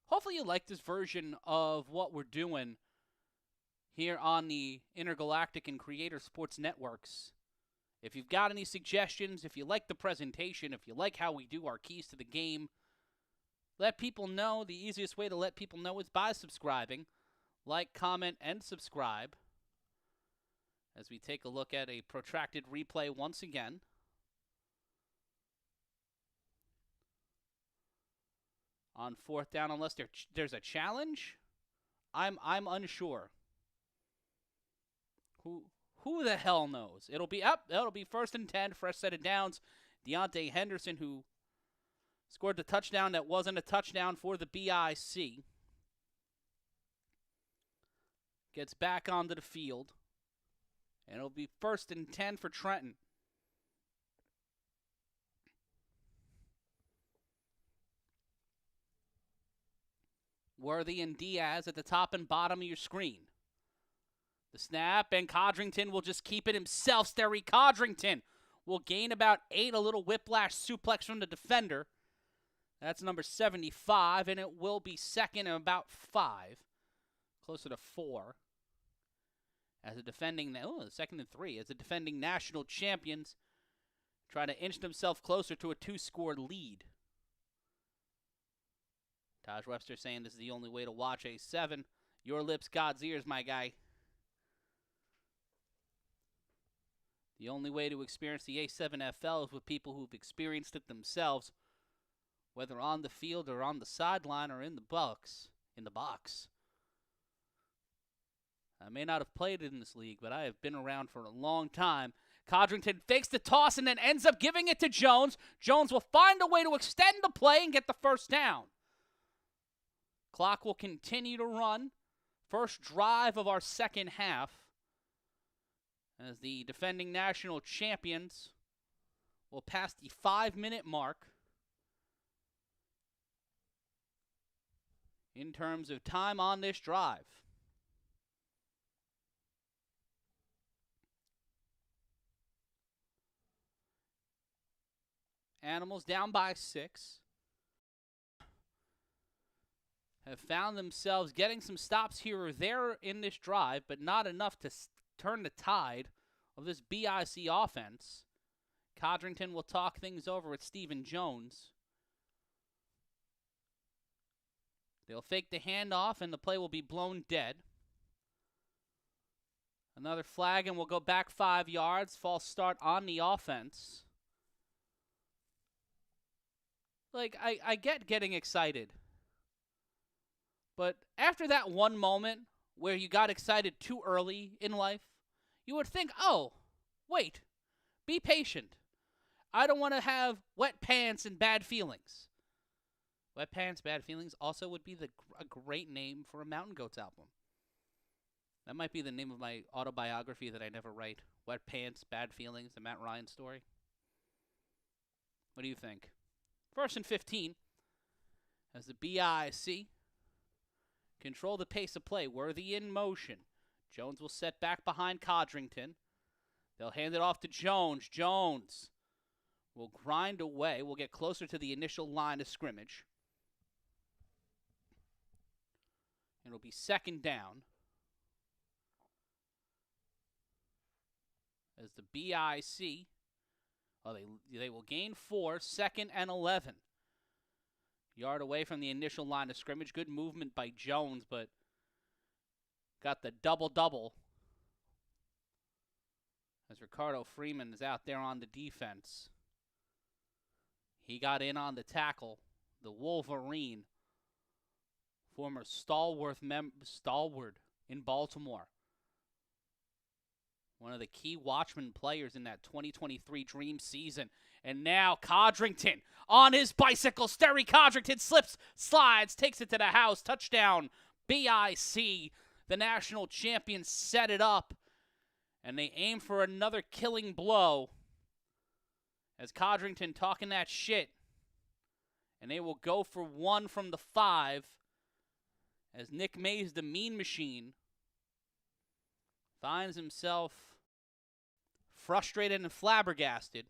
Hopefully you like this version of what we're doing here on the Intergalactic and Creator Sports Networks. If you've got any suggestions, if you like the presentation, if you like how we do our keys to the game, let people know. The easiest way to let people know is by subscribing. Like, comment, and subscribe. As we take a look at a protracted replay once again. On 4th down, unless there's a challenge, I'm unsure. Who the hell knows? It'll be up. It'll be 1st and 10, fresh set of downs. Deontay Henderson, who scored the touchdown that wasn't a touchdown for the BIC, gets back onto the field. And it'll be 1st and 10 for Trenton. Worthy and Diaz at the top and bottom of your screen. The snap, and Codrington will just keep it himself. Sterry Codrington will gain about 8, a little whiplash suplex from the defender. That's number 75, and it will be 2nd and about 5. Closer to 4. As a defending, 2nd and 3. As the defending national champions try to inch themselves closer to a 2-score lead. Taj Webster saying this is the only way to watch A7. Your lips, God's ears, my guy. The only way to experience the A7FL is with people who've experienced it themselves, whether on the field or on the sideline or in the box. I may not have played in this league, but I have been around for a long time. Codrington fakes the toss and then ends up giving it to Jones. Jones will find a way to extend the play and get the first down. Clock will continue to run. First drive of our second half, as the defending national champions will pass the 5-minute mark in terms of time on this drive. Animals down by 6. Have found themselves getting some stops here or there in this drive, but not enough to turn the tide of this BIC offense. Codrington will talk things over with Stephen Jones. They'll fake the handoff, and the play will be blown dead. Another flag, and we'll go back 5 yards. False start on the offense. Like, I get getting excited. But after that one moment where you got excited too early in life, you would think, oh, wait, be patient. I don't want to have wet pants and bad feelings. Wet Pants, Bad Feelings also would be a great name for a Mountain Goats album. That might be the name of my autobiography that I never write. Wet Pants, Bad Feelings, the Matt Ryan story. What do you think? 1st and 15, as the BIC control the pace of play. Worthy in motion. Jones will set back behind Codrington. They'll hand it off to Jones. Jones will grind away. We'll get closer to the initial line of scrimmage. It'll be 2nd down, as the BIC, they will gain 4, 2nd and 11. Yard away from the initial line of scrimmage. Good movement by Jones, but got the double-double as Ricardo Freeman is out there on the defense. He got in on the tackle. The Wolverine, former stalwart in Baltimore. One of the key Watchmen players in that 2023 Dream season. And now Codrington on his bicycle. Sterry Codrington slips, slides, takes it to the house. Touchdown, BIC. The national champions set it up, and they aim for another killing blow as Codrington talking that shit. And they will go for 1 from the 5 as Nick Mays, the Mean Machine, finds himself frustrated and flabbergasted.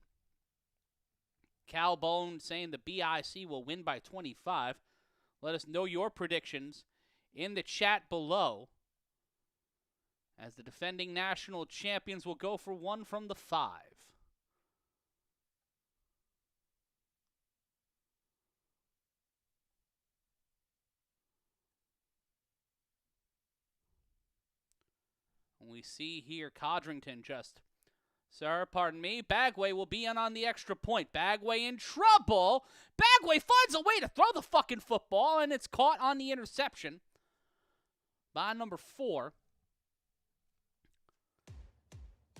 Cal Bone saying the BIC will win by 25. Let us know your predictions in the chat below, as the defending national champions will go for 1 from the 5. We see here Codrington just, sir, pardon me, Bagway will be in on the extra point. Bagway in trouble. Bagway finds a way to throw the fucking football, and it's caught on the interception by number 4.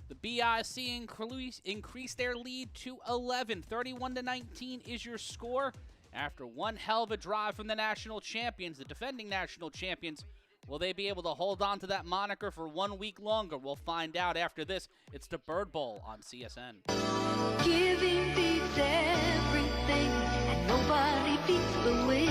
The BIC increased their lead to 11. 31-19 is your score after one hell of a drive from the national champions, the defending national champions. Will they be able to hold on to that moniker for 1 week longer? We'll find out after this. It's the Bird Bowl on CSN. Giving beats everything, and nobody beats the Wiz.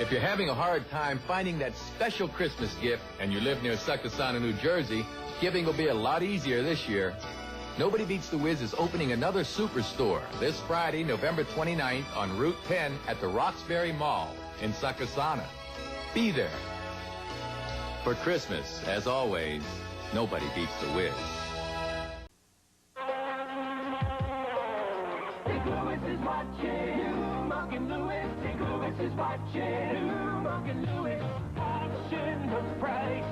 If you're having a hard time finding that special Christmas gift and you live near Succossana, New Jersey, giving will be a lot easier this year. Nobody Beats the Wiz is opening another superstore this Friday, November 29th on Route 10 at the Roxbury Mall in Succossana. Be there. For Christmas, as always, nobody beats the Wiz. Big Louis is watching. Mark and Louis. Big Louis is watching. Mark and Louis. Action the price.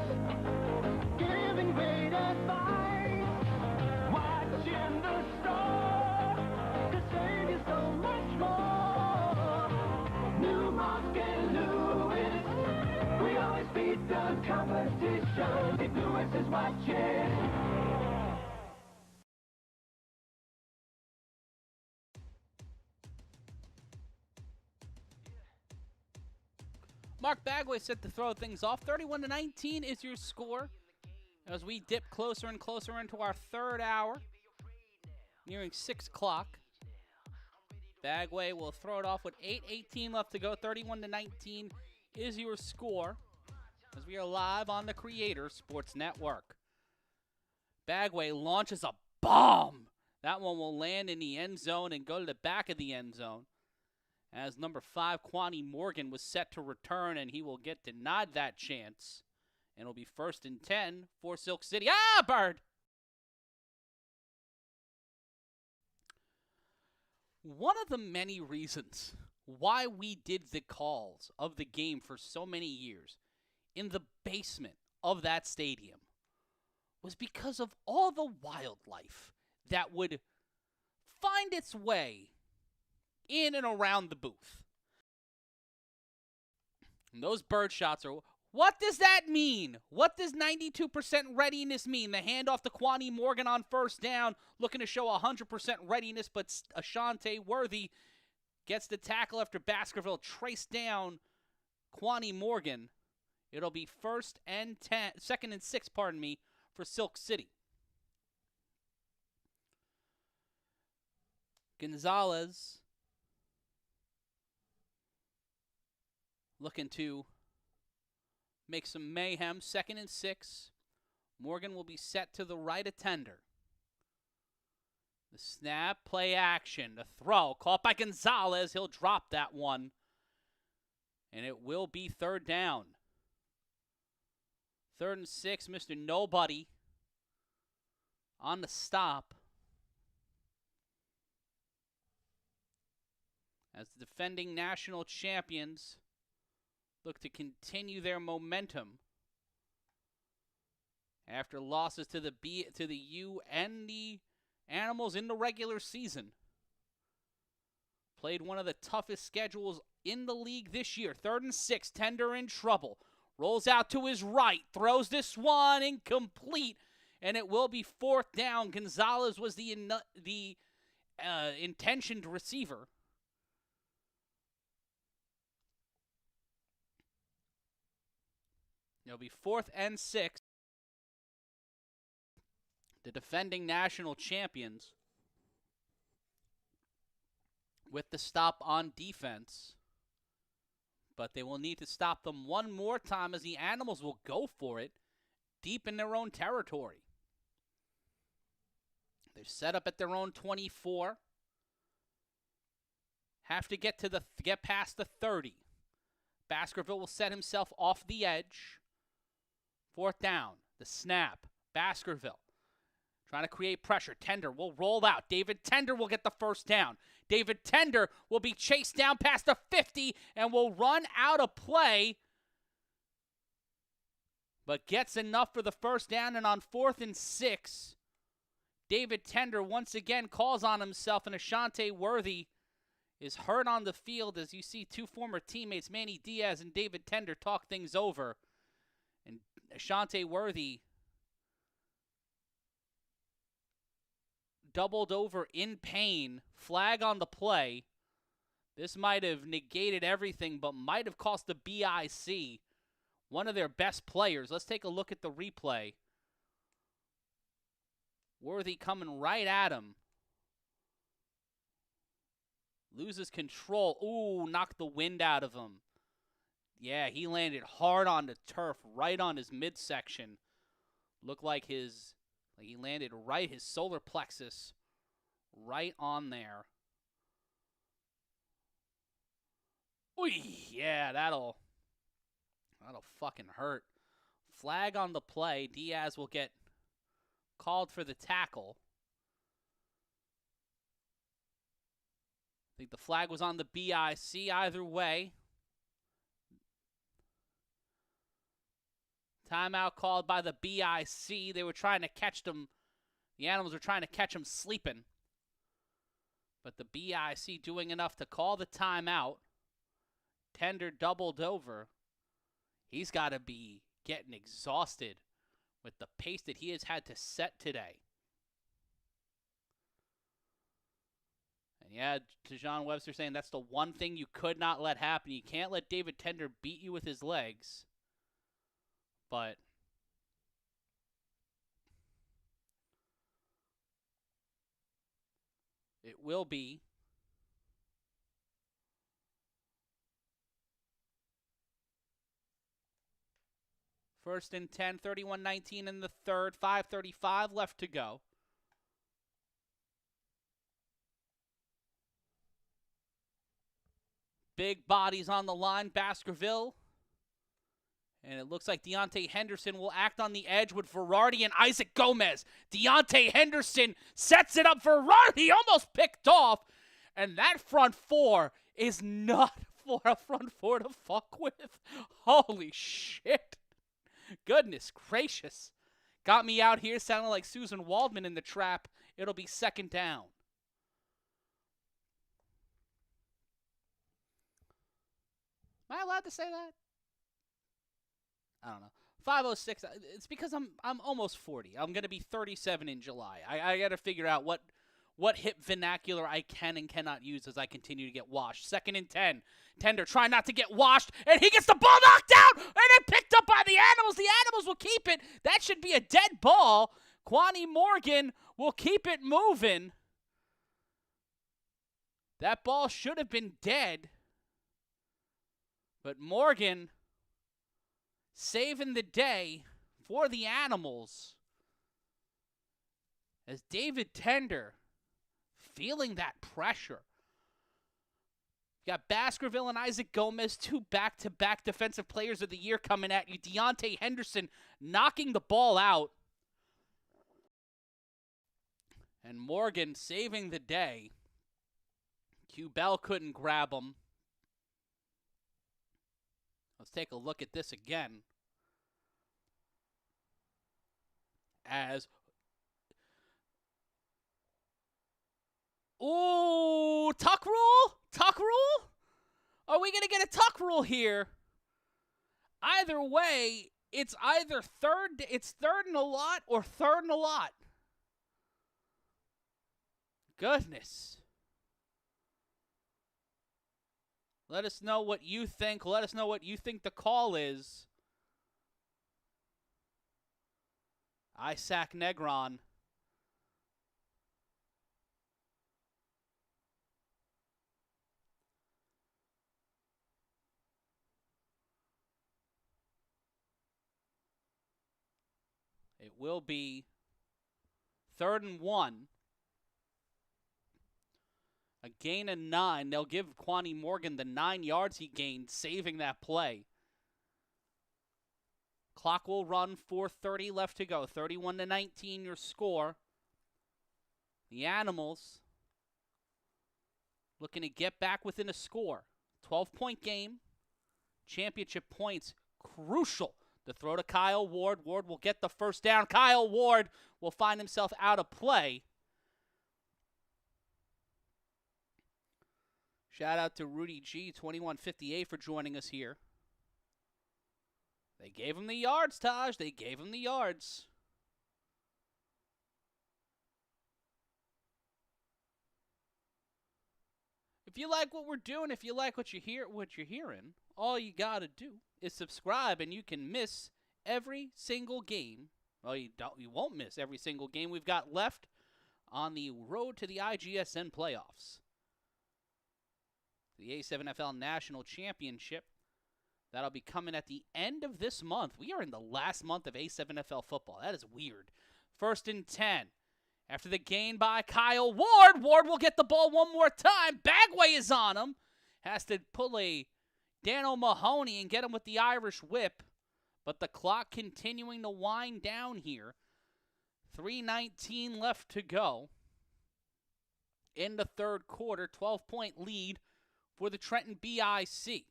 Giving great advice. show. St. Louis is watching. Mark Bagway set to throw things off. 31-19 is your score as we dip closer and closer into our third hour, nearing 6 o'clock. Bagway will throw it off with 8:18 left to go. 31-19 is your score as we are live on the Creator Sports Network. Bagway launches a bomb. That one will land in the end zone and go to the back of the end zone, as number 5, Quani Morgan, was set to return, and he will get denied that chance. And it'll be 1st and 10 for Silk City. Ah, bird! One of the many reasons why we did the calls of the game for so many years in the basement of that stadium was because of all the wildlife that would find its way in and around the booth. And those bird shots are, what does that mean? What does 92% readiness mean? The handoff to Quani Morgan on 1st down, looking to show 100% readiness, but Ashante Worthy gets the tackle after Baskerville traced down Quani Morgan. It'll be 2nd and 6, for Silk City. Gonzalez looking to make some mayhem. 2nd and 6. Morgan will be set to the right of Tender. The snap, play action, the throw, caught by Gonzalez. He'll drop that one, and it will be 3rd down. 3rd and 6, Mr. Nobody on the stop, as the defending national champions look to continue their momentum after losses to the U and the Animals in the regular season. Played one of the toughest schedules in the league this year. 3rd and 6, Tender in trouble. Rolls out to his right, throws this one incomplete, and it will be 4th down. Gonzalez was the intentioned receiver. It'll be 4th and 6. The defending national champions with the stop on defense, but they will need to stop them one more time as the Animals will go for it deep in their own territory. They're set up at their own 24. Have to get past the 30. Baskerville will set himself off the edge. 4th down. The snap. Baskerville trying to create pressure. Tender will roll out. David Tender will get the 1st down. David Tender will be chased down past the 50 and will run out of play, but gets enough for the 1st down. And on 4th and 6, David Tender once again calls on himself, and Ashante Worthy is hurt on the field as you see 2 former teammates, Manny Diaz and David Tender, talk things over. And Ashante Worthy doubled over in pain. Flag on the play. This might have negated everything, but might have cost the BIC one of their best players. Let's take a look at the replay. Worthy coming right at him. Loses control. Ooh, knocked the wind out of him. Yeah, he landed hard on the turf, right on his midsection. Looked like he landed right, his solar plexus, right on there. Ooh, yeah, that'll fucking hurt. Flag on the play. Diaz will get called for the tackle. I think the flag was on the BIC either way. Timeout called by the BIC. They were trying to catch them. The Animals were trying to catch them sleeping. But the BIC doing enough to call the timeout. Tender doubled over. He's got to be getting exhausted with the pace that he has had to set today. And yeah, Tejon Webster saying that's the one thing you could not let happen. You can't let David Tender beat you with his legs. But it will be first and 10, 31-19 in the third, 5:35 left to go. Big bodies on the line, Baskerville. And it looks like Deontay Henderson will act on the edge with Verardi and Isaac Gomez. Deontay Henderson sets it up. Verardi almost picked off. And that front four is not for a front four to fuck with. Holy shit. Goodness gracious. Got me out here sounding like Susan Waldman in the trap. It'll be second down. Am I allowed to say that? I don't know. 506. It's because I'm almost 40. I'm gonna be 37 in July. I gotta figure out what hip vernacular I can and cannot use as I continue to get washed. Second and 10. Tender trying not to get washed, and he gets the ball knocked out, and then picked up by the Animals. The Animals will keep it. That should be a dead ball. Kwani Morgan will keep it moving. That ball should have been dead. But Morgan saving the day for the Animals as David Tender feeling that pressure. You got Baskerville and Isaac Gomez, two back-to-back Defensive Players of the Year coming at you. Deontay Henderson knocking the ball out. And Morgan saving the day. Q Bell couldn't grab him. Let's take a look at this again. As ooh, tuck rule? Tuck rule? Are we going to get a tuck rule here? Either way, it's either third and a lot or third and a lot. Goodness. Let us know what you think. Let us know what you think the call is. Isaac Negron. It will be 3rd and 1. A gain of 9. They'll give Kwani Morgan the 9 yards he gained, saving that play. Clock will run, 4:30 left to go. 31-19 your score. The Animals looking to get back within a score. 12-point game. Championship points crucial. The throw to Kyle Ward. Ward will get the first down. Kyle Ward will find himself out of play. Shout out to Rudy G, 2158 for joining us here. They gave him the yards, Taj. They gave him the yards. If you like what we're doing, if you like what you're hearing, all you gotta do is subscribe, and you can miss every single game. Well, you won't miss every single game we've got left on the road to the IGSN playoffs. The A7FL National Championship. That'll be coming at the end of this month. We are in the last month of A7FL football. That is weird. 1st and 10. After the gain by Kyle Ward, Ward will get the ball one more time. Bagway is on him. Has to pull a Dan O'Mahony and get him with the Irish whip. But the clock continuing to wind down here. 3:19 left to go. In the third quarter, 12-point lead for the Trenton BIC.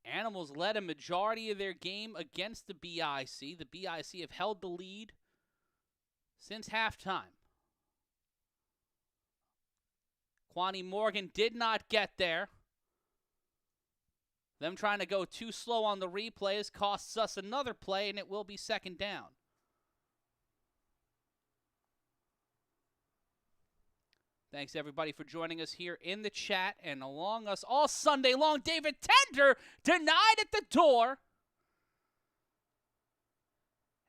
Animals led a majority of their game against the BIC. The BIC have held the lead since halftime. Kwani Morgan did not get there. Them trying to go too slow on the replays costs us another play, and it will be second down. Thanks, everybody, for joining us here in the chat and along us all Sunday long. David Tender denied at the door.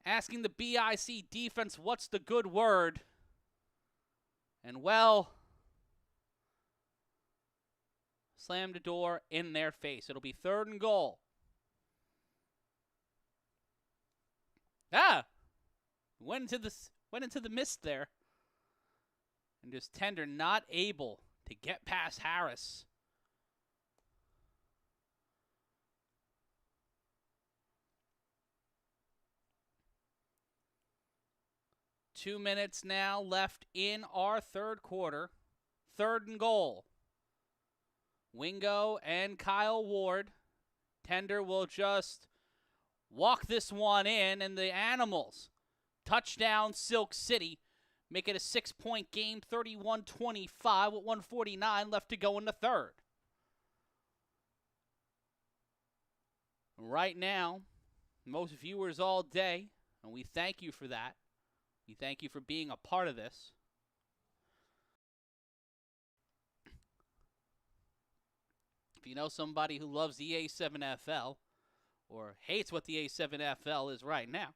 Asking the BIC defense, what's the good word? And, well, slammed the door in their face. It'll be 3rd and goal. Went into the mist there. And just Tender not able to get past Harris. Two minutes now left in our third quarter. 3rd and goal. Wingo and Kyle Ward. Tender will just walk this one in, and the Animals, touchdown Silk City, make it a 6-point game, 31-25 with 1:49 left to go in the third. Right now, most viewers all day, and we thank you for that. We thank you for being a part of this. If you know somebody who loves the A7FL or hates what the A7FL is right now,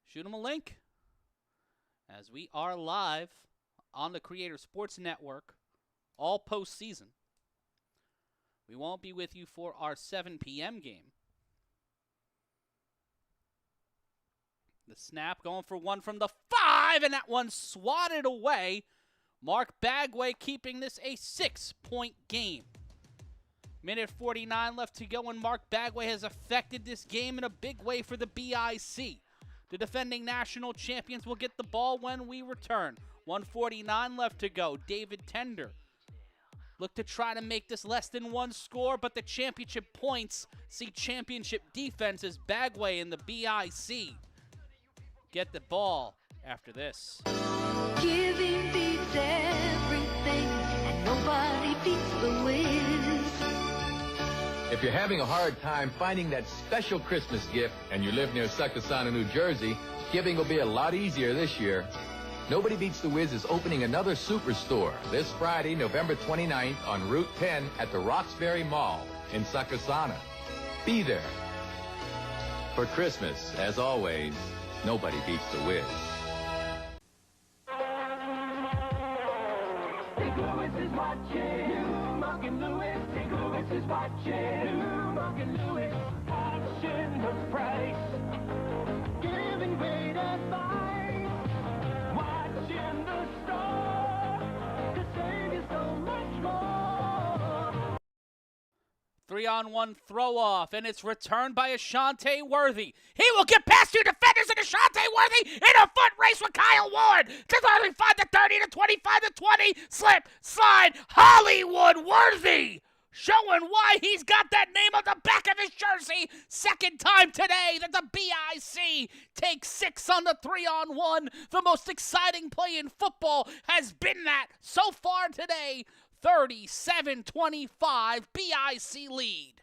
shoot them a link. As we are live on the Creator Sports Network all postseason. We won't be with you for our 7 p.m. game. The snap going for one from the 5, and that one swatted away. Mark Bagway keeping this a 6-point game. Minute 49 left to go, and Mark Bagway has affected this game in a big way for the BIC. The defending national champions will get the ball when we return. 1:49 left to go. David Tender look to try to make this less than one score, but the championship points see championship defense as Bagway and the BIC get the ball after this. Giving beats everything, and nobody beats the Wiz. If you're having a hard time finding that special Christmas gift and you live near Succossana, New Jersey, giving will be a lot easier this year. Nobody Beats the Wiz is opening another superstore this Friday, November 29th on Route 10 at the Roxbury Mall in Succossana. Be there. For Christmas, as always, nobody beats the Wiz. Big Louis is watching. Monk and Louis. Big Louis is watching. Monk and Louis. Option the price. Giving great advice. Watching the store. To save you so much more. 3-on-1 throw off, and it's returned by Ashante Worthy. He will get past two defenders, and Ashante Worthy in a foot race with Kyle Ward. To 35 to 30 to 25 to 20. Slip, slide, Hollywood Worthy. Showing why he's got that name on the back of his jersey. Second time today that the BIC takes 6 on the 3-on-1. The most exciting play in football has been that so far today. 37-25, BIC lead.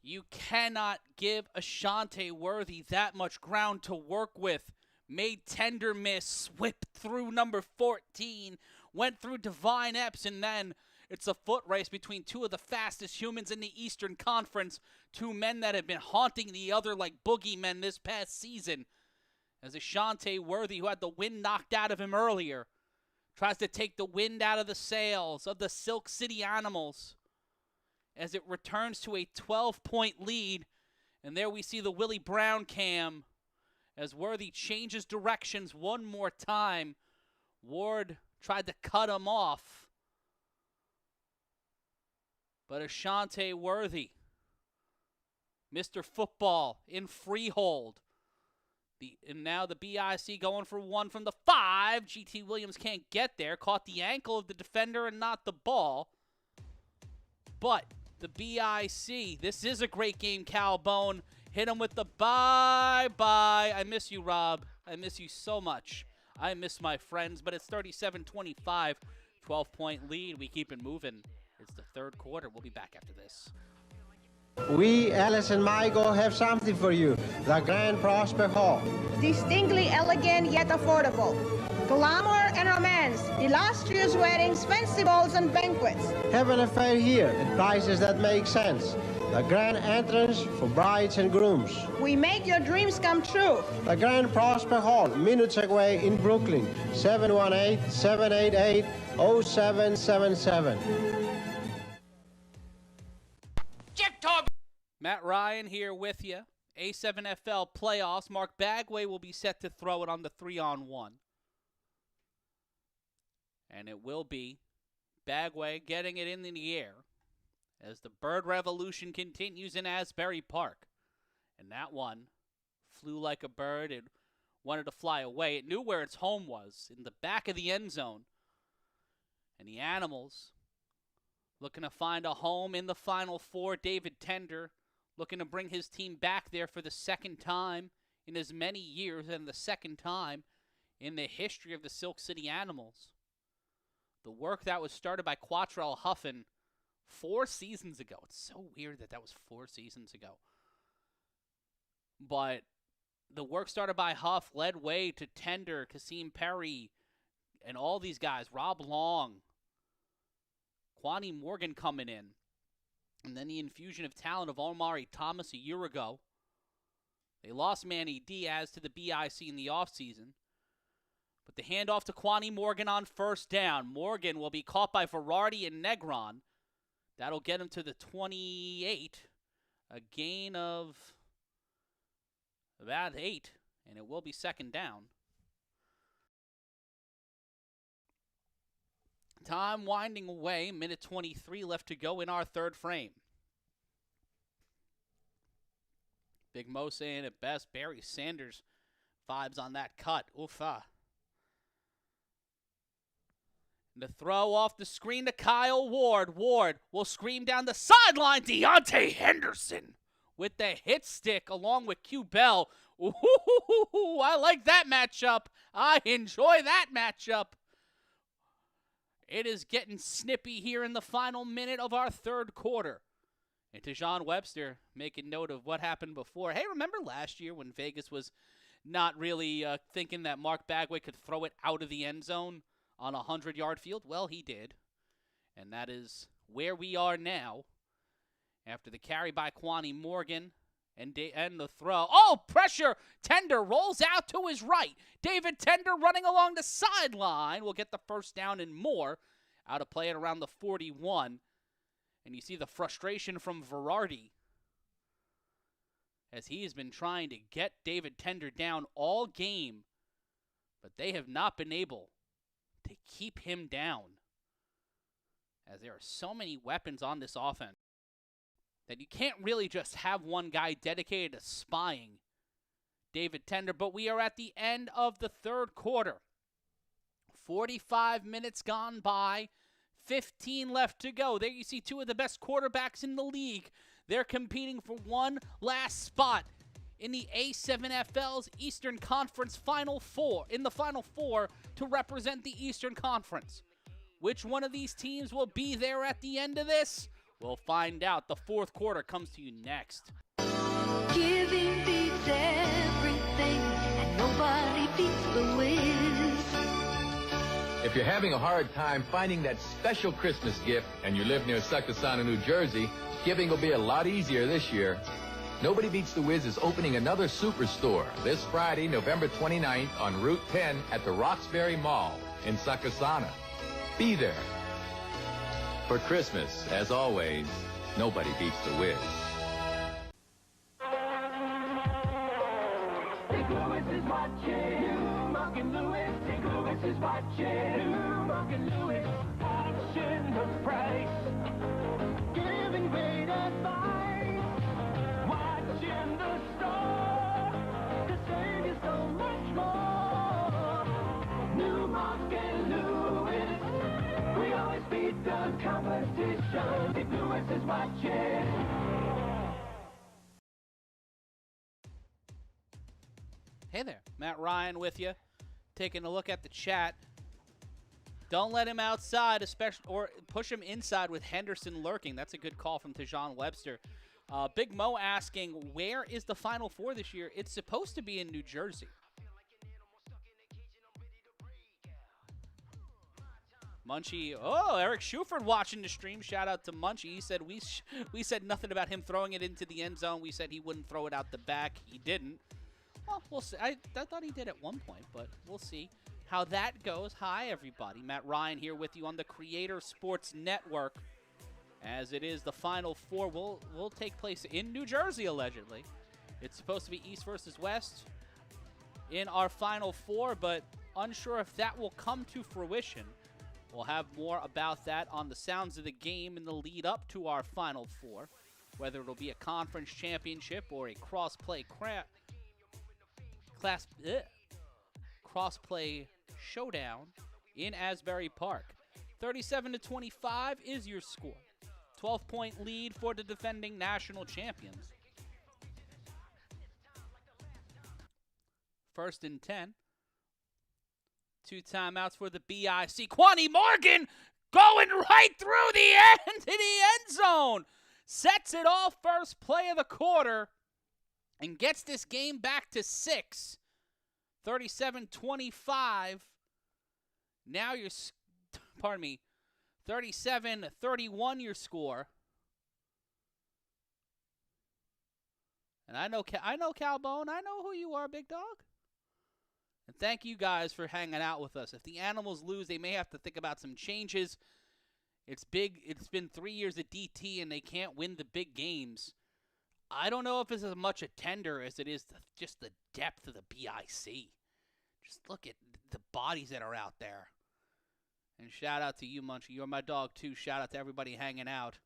You cannot give Ashante Worthy that much ground to work with. Made Tender miss, whipped through number 14, went through Divine Epps, and then it's a foot race between two of the fastest humans in the Eastern Conference, two men that have been haunting the other like boogeymen this past season. As Ashante Worthy, who had the wind knocked out of him earlier, tries to take the wind out of the sails of the Silk City Animals as it returns to a 12-point lead. And there we see the Willie Brown cam as Worthy changes directions one more time. Ward tried to cut him off. But Ashante Worthy, Mr. Football in freehold. And now the BIC going for one from the 5. GT Williams can't get there. Caught the ankle of the defender and not the ball. But the BIC, this is a great game, Calbone. Hit him with the bye-bye. I miss you, Rob. I miss you so much. I miss my friends, but it's 37-25. 12-point lead. We keep it moving. It's the third quarter. We'll be back after this. We, Alice and Michael, have something for you. The Grand Prospect Hall. Distinctly elegant yet affordable. Glamour and romance, illustrious weddings, fancy balls, and banquets. Have an affair here at prices that make sense. The grand entrance for brides and grooms. We make your dreams come true. The Grand Prospect Hall, minutes away in Brooklyn. 718-788-0777. Matt Ryan here with you. A7FL playoffs. Mark Bagway will be set to throw it on the 3-on-1. And it will be Bagway getting it in the air as the Bird Revolution continues in Asbury Park. And that one flew like a bird. It wanted to fly away. It knew where its home was, in the back of the end zone. And the Animals looking to find a home in the Final Four. David Tender looking to bring his team back there for the second time in as many years, and the second time in the history of the Silk City Animals. The work that was started by Quattrell Huffin 4 seasons ago. It's so weird that was 4 seasons ago. But the work started by Huff led way to Tender, Kasim Perry, and all these guys. Rob Long, Kwani Morgan coming in. And then the infusion of talent of Omari Thomas a year ago. They lost Manny Diaz to the BIC in the offseason. But the handoff to Kwani Morgan on first down. Morgan will be caught by Verardi and Negron. That'll get him to the 28. A gain of about 8. And it will be second down. Time winding away. Minute 23 left to go in our third frame. Big Mo saying it best. Barry Sanders vibes on that cut. Oofa. The throw off the screen to Kyle Ward. Ward will scream down the sideline. Deontay Henderson with the hit stick along with Q Bell. Ooh, I like that matchup. I enjoy that matchup. It is getting snippy here in the final minute of our third quarter. And Tejon Webster making note of what happened before. Hey, remember last year when Vegas was not really thinking that Mark Bagway could throw it out of the end zone on a 100-yard field? Well, he did. And that is where we are now after the carry by Kwani Morgan and the throw. Oh, pressure! Tender rolls out to his right. David Tender running along the sideline will get the first down and more. Out of play at around the 41. And you see the frustration from Verardi as he has been trying to get David Tender down all game, but they have not been able to keep him down, as there are so many weapons on this offense that you can't really just have one guy dedicated to spying David Tender. But we are at the end of the third quarter. 45 minutes gone by, 15 left to go. There you see two of the best quarterbacks in the league. They're competing for one last spot in the A7FL's Eastern Conference Final Four, in the Final Four to represent the Eastern Conference. Which one of these teams will be there at the end of this? We'll find out. The fourth quarter comes to you next. Giving beats everything, and nobody beats the Wiz. If you're having a hard time finding that special Christmas gift and you live near Succossana, New Jersey, giving will be a lot easier this year. Nobody Beats the Wiz is opening another superstore this Friday, November 29th on Route 10 at the Roxbury Mall in Succossana. Be there. For Christmas, as always, nobody beats the Wiz. St. Louis is watching. Mark and Louis. St. Louis is watching. Mark and Louis. Option the price. Giving great advice. Watching the store. To save you so much more. New Mark and Louis. We always beat the competition. St. Louis is watching. Hey there, Matt Ryan with you, taking a look at the chat. Don't let him outside, especially, or push him inside with Henderson lurking. That's a good call from Tejon Webster. Big Mo asking, where is the Final Four this year? It's supposed to be in New Jersey. Munchie, Eric Schuford watching the stream. Shout out to Munchie. He said we said nothing about him throwing it into the end zone. We said he wouldn't throw it out the back. He didn't. Well, we'll see. I thought he did at one point, but we'll see how that goes. Hi, everybody. Matt Ryan here with you on the Creator Sports Network. As it is, the Final Four will take place in New Jersey, allegedly. It's supposed to be East versus West in our Final Four, but unsure if that will come to fruition. We'll have more about that on the Sounds of the Game in the lead up to our Final Four, whether it'll be a conference championship or a cross-play cross-play showdown in Asbury Park. 37-25 is your score. 12-point lead for the defending national champions. First and 10. 2 timeouts for the BIC. Kwani Morgan going right through the end zone. Sets it off first play of the quarter and gets this game back to 6. 37-25. Now you're, 37-31 your score. And I know Calbone. I know who you are, big dog. And thank you guys for hanging out with us. If the Animals lose, they may have to think about some changes. It's big. It's been 3 years at DT, and they can't win the big games. I don't know if it's as much a tender as it is just the depth of the BIC. Just look at the bodies that are out there. And shout out to you, Munchie. You're my dog, too. Shout out to everybody hanging out.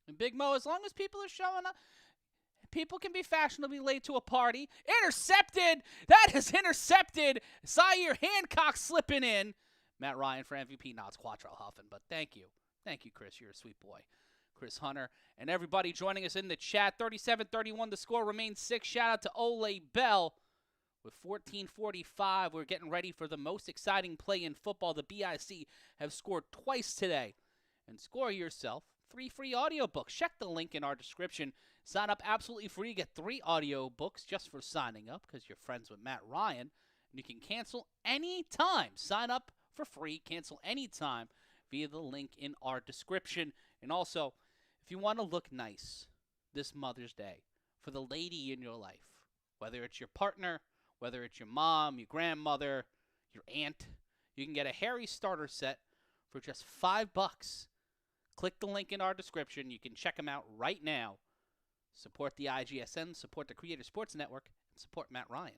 And Big Mo, as long as people are showing up, people can be fashionably late to a party. Intercepted! That is intercepted! Zaire Hancock slipping in. Matt Ryan for MVP, not Quattro Huffin, but thank you. Thank you, Chris. You're a sweet boy. Chris Hunter and everybody joining us in the chat. 37-31, the score remains 6. Shout out to Ole Bell. With 14:45, we're getting ready for the most exciting play in football. The BIC have scored twice today. And score yourself 3 free audiobooks. Check the link in our description. Sign up absolutely free. Get 3 audiobooks just for signing up because you're friends with Matt Ryan. And you can cancel anytime. Sign up for free. Cancel anytime via the link in our description. And also, if you want to look nice this Mother's Day for the lady in your life, whether it's your partner, whether it's your mom, your grandmother, your aunt, you can get a Harry starter set for just $5. Click the link in our description. You can check them out right now. Support the IGSN, support the Creator Sports Network, and support Matt Ryan.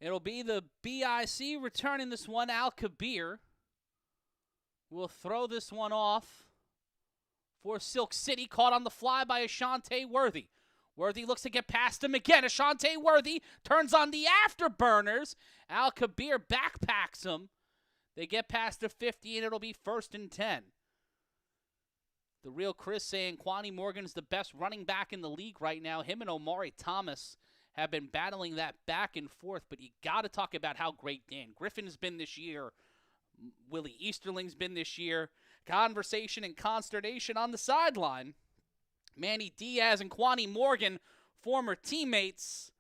It'll be the BIC returning this one. Al Kabir will throw this one off for Silk City. Caught on the fly by Ashante Worthy. Worthy looks to get past him again. Ashante Worthy turns on the afterburners. Al Kabir backpacks him. They get past the 50, and it'll be 1st and 10. The real Chris saying Kwani Morgan's the best running back in the league right now. Him and Omari Thomas have been battling that back and forth, but you got to talk about how great Dan Griffin's been this year. Willie Easterling's been this year. Conversation and consternation on the sideline. Manny Diaz and Kwani Morgan, former teammates.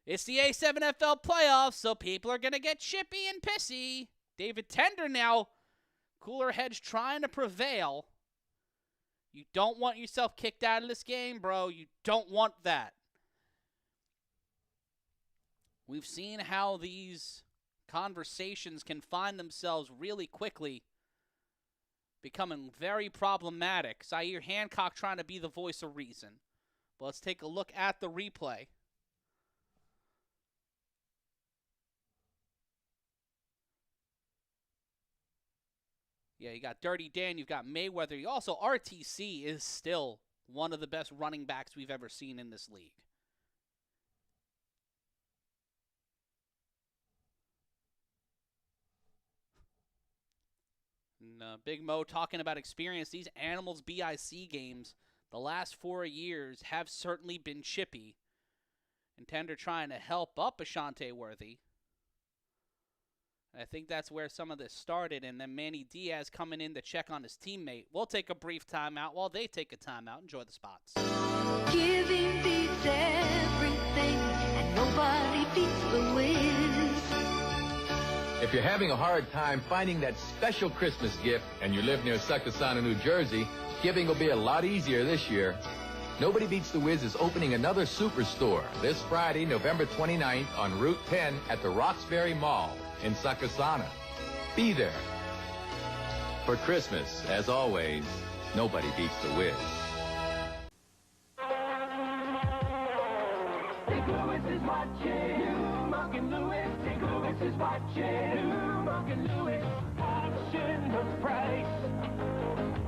It's the A7FL playoffs, so people are going to get chippy and pissy. David Tender now, cooler heads trying to prevail. You don't want yourself kicked out of this game, bro. You don't want that. We've seen how these conversations can find themselves really quickly becoming very problematic. Zaire Hancock trying to be the voice of reason. But let's take a look at the replay. Yeah, you got Dirty Dan, you've got Mayweather. You also, RTC is still one of the best running backs we've ever seen in this league. And Big Mo talking about experience. These Animals BIC games, the last 4 years, have certainly been chippy. and Tender trying to help up Ashante Worthy. And I think that's where some of this started, and then Manny Diaz coming in to check on his teammate. We'll take a brief timeout while they take a timeout. Enjoy the spots. Giving beats everything, and nobody beats the Wiz. If you're having a hard time finding that special Christmas gift and you live near Succossana, New Jersey, giving will be a lot easier this year. Nobody Beats the Wiz is opening another superstore this Friday, November 29th on Route 10 at the Roxbury Mall in Succossana. Be there. For Christmas, as always, nobody beats the Wiz. St. Louis is watching. Mark and Louis. St. Louis is watching. Mark and Louis. Option the price.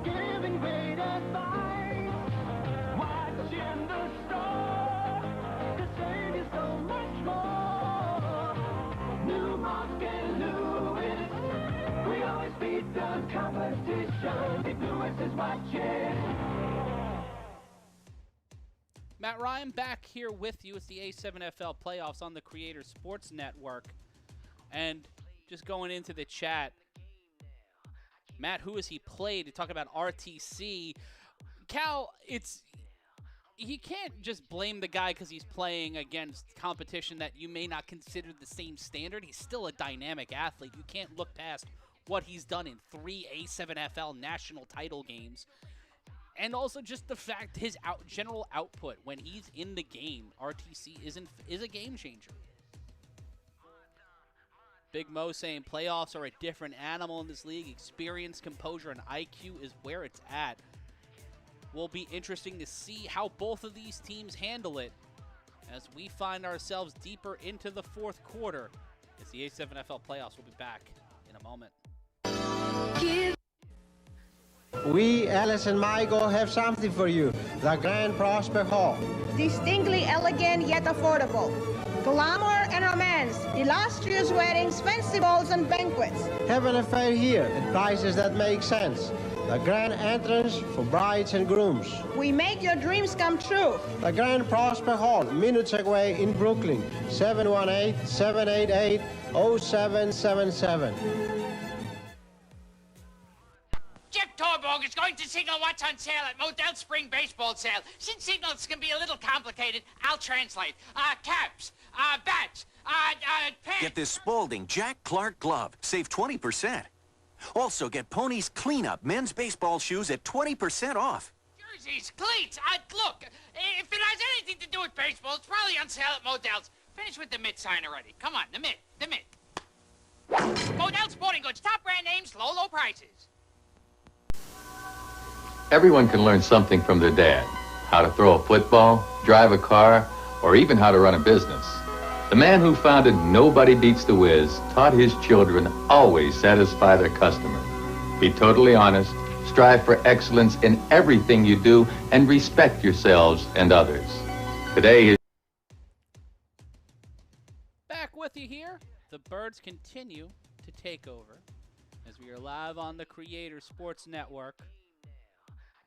Giving great advice. Watching the store. To save you so much more. New Mark and Louis. We always beat the competition. St. Louis is watching. Matt Ryan back here with you. It's the A7FL playoffs on the Creator Sports Network. And just going into the chat, Matt, who has he played? To talk about RTC. Cal, you can't just blame the guy because he's playing against competition that you may not consider the same standard. He's still a dynamic athlete. You can't look past what he's done in 3 A7FL national title games. And also just the fact his general output when he's in the game, RTC is a game changer. Big Mo saying playoffs are a different animal in this league. Experience, composure, and IQ is where it's at. Will be interesting to see how both of these teams handle it as we find ourselves deeper into the fourth quarter. It's the A7FL playoffs. We'll be back in a moment. We, Alice and Michael, have something for you. The Grand Prospect Hall. Distinctly elegant yet affordable. Glamour and romance, illustrious weddings, festivals, and banquets. Have an affair here at prices that make sense. The grand entrance for brides and grooms. We make your dreams come true. The Grand Prospect Hall, minutes away in Brooklyn. 718-788-0777. Jeff Torborg is going to signal what's on sale at Modell Spring Baseball Sale. Since signals can be a little complicated, I'll translate. Caps, bats, pants. Get this Spalding Jack Clark glove. Save 20%. Also get Pony's Cleanup men's baseball shoes at 20% off. Jerseys, cleats. Look, if it has anything to do with baseball, it's probably on sale at Modell's. Finish with the mitt sign already. Come on, the mitt. Modell Sporting Goods, top brand names, low prices. Everyone can learn something from their dad. How to throw a football, drive a car, or even how to run a business. The man who founded Nobody Beats the Wiz taught his children always satisfy their customer. Be totally honest, strive for excellence in everything you do, and respect yourselves and others. Today is... Back with you here. The Birds continue to take over as we are live on the Creator Sports Network.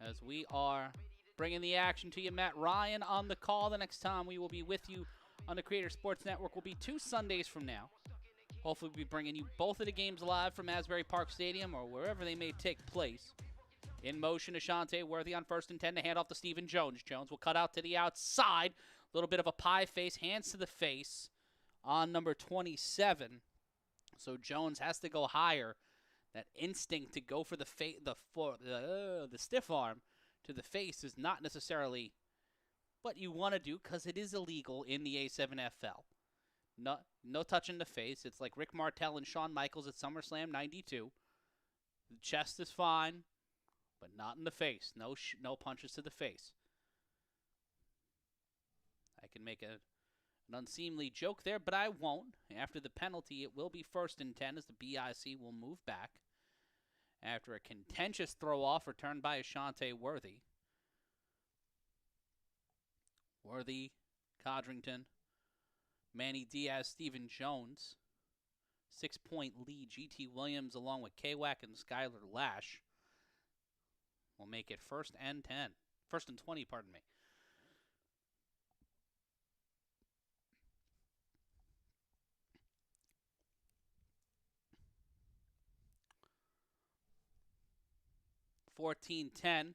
As we are bringing the action to you, Matt Ryan on the call. The next time we will be with you on the Creator Sports Network will be 2 Sundays from now. Hopefully we'll be bringing you both of the games live from Asbury Park Stadium or wherever they may take place. In motion, Ashante Worthy on 1st and 10 to hand off to Stephen Jones. Jones will cut out to the outside. A little bit of a pie face, hands to the face on number 27. So Jones has to go higher. That instinct to go for the stiff arm to the face is not necessarily what you want to do because it is illegal in the A7FL. No touching the face. It's like Rick Martel and Shawn Michaels at SummerSlam 92. The chest is fine, but not in the face. No punches to the face. I can make an unseemly joke there, but I won't. After the penalty, it will be 1st and 10 as the BIC will move back. After a contentious throw-off returned by Ashante Worthy. Worthy, Codrington, Manny Diaz, Stephen Jones. 6-point lead. GT Williams along with K-Wack and Skylar Lash will make it 1st and 10. 1st and 20, pardon me. 14-10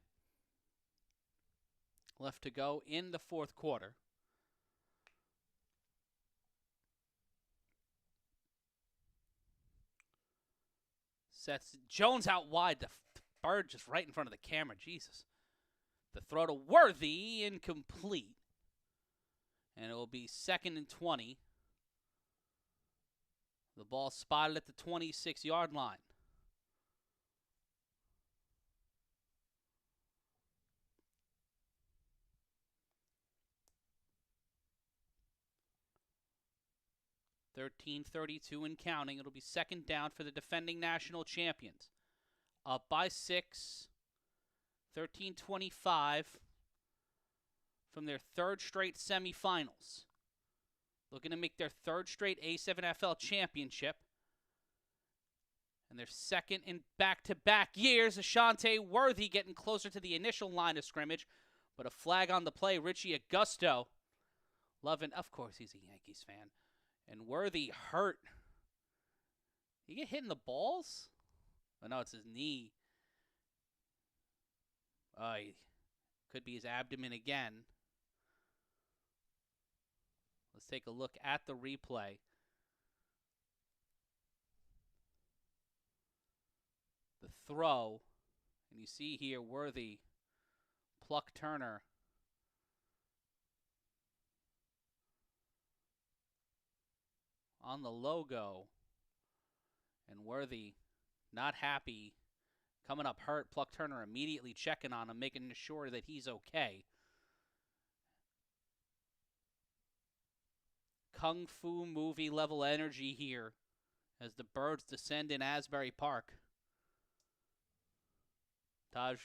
left to go in the fourth quarter. Sets Jones out wide. The bird just right in front of the camera. Jesus. The throw to Worthy, incomplete. And it will be 2nd and 20. The ball spotted at the 26-yard line. .32 and counting. It'll be 2nd down for the defending national champions. Up by 6. 13-25 from their 3rd straight semifinals. Looking to make their 3rd straight A7FL championship. And their 2nd in back-to-back years. Ashante Worthy getting closer to the initial line of scrimmage. But a flag on the play. Richie Augusto. Loving, of course, he's a Yankees fan. And Worthy hurt. He get hit in the balls? Oh, no, it's his knee. Could be his abdomen again. Let's take a look at the replay. The throw. And you see here Worthy pluck Turner. On the logo. And Worthy not happy. Coming up hurt. Pluck Turner immediately checking on him, making sure that he's okay. Kung Fu movie level energy here as the birds descend in Asbury Park. Taj,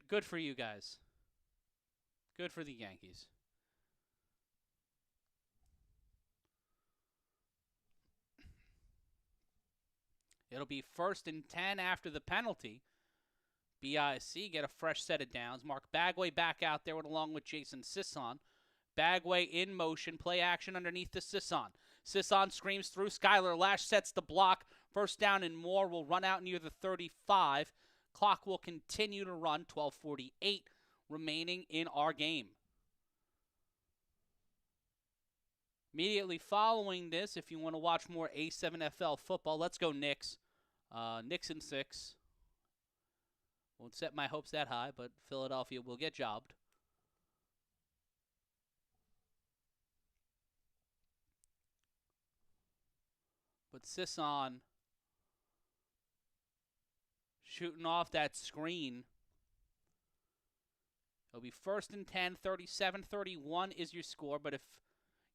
good for you guys. Good for the Yankees. It'll be 1st and 10 after the penalty. BIC get a fresh set of downs. Mark Bagway back out there along with Jason Sisson. Bagway in motion. Play action underneath the Sisson. Sisson screams through. Skylar Lash sets the block. 1st down and more. Will run out near the 35. Clock will continue to run. 12:48 remaining in our game. Immediately following this, if you want to watch more A7FL football, let's go Knicks. Knicks in 6. Won't set my hopes that high, but Philadelphia will get jobbed. But Sisson shooting off that screen. It'll be 1st and 10, 37-31 is your score, but if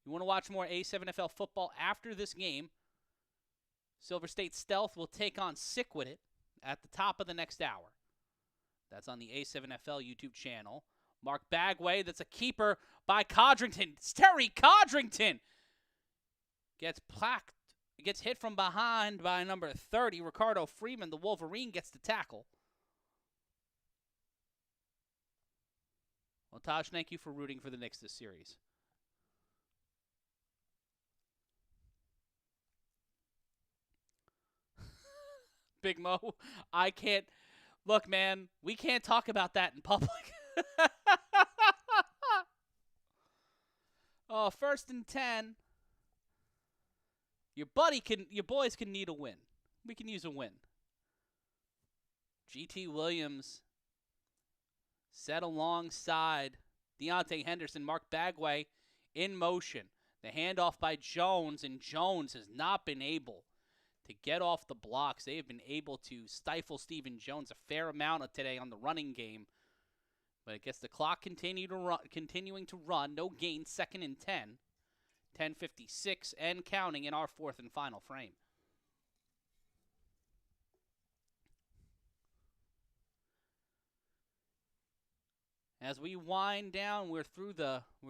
you want to watch more A7FL football after this game, Silver State Stealth will take on Sick With It at the top of the next hour. That's on the A7FL YouTube channel. Mark Bagway, that's a keeper by Codrington. It's Terry Codrington. Gets hit from behind by number 30, Ricardo Freeman. The Wolverine gets the tackle. Well, Taj, thank you for rooting for the Knicks this series. Big Mo, I can't. Look, man, we can't talk about that in public. Oh, 1st and 10. Your boys can need a win. We can use a win. GT Williams set alongside Deontay Henderson. Mark Bagway in motion. The handoff by Jones, and Jones has not been able to get off the blocks. They have been able to stifle Stephen Jones a fair amount of today on the running game. But I guess the clock continuing to run. No gain, 2nd and 10. 10:56 and counting in our 4th and final frame. As we wind down, we're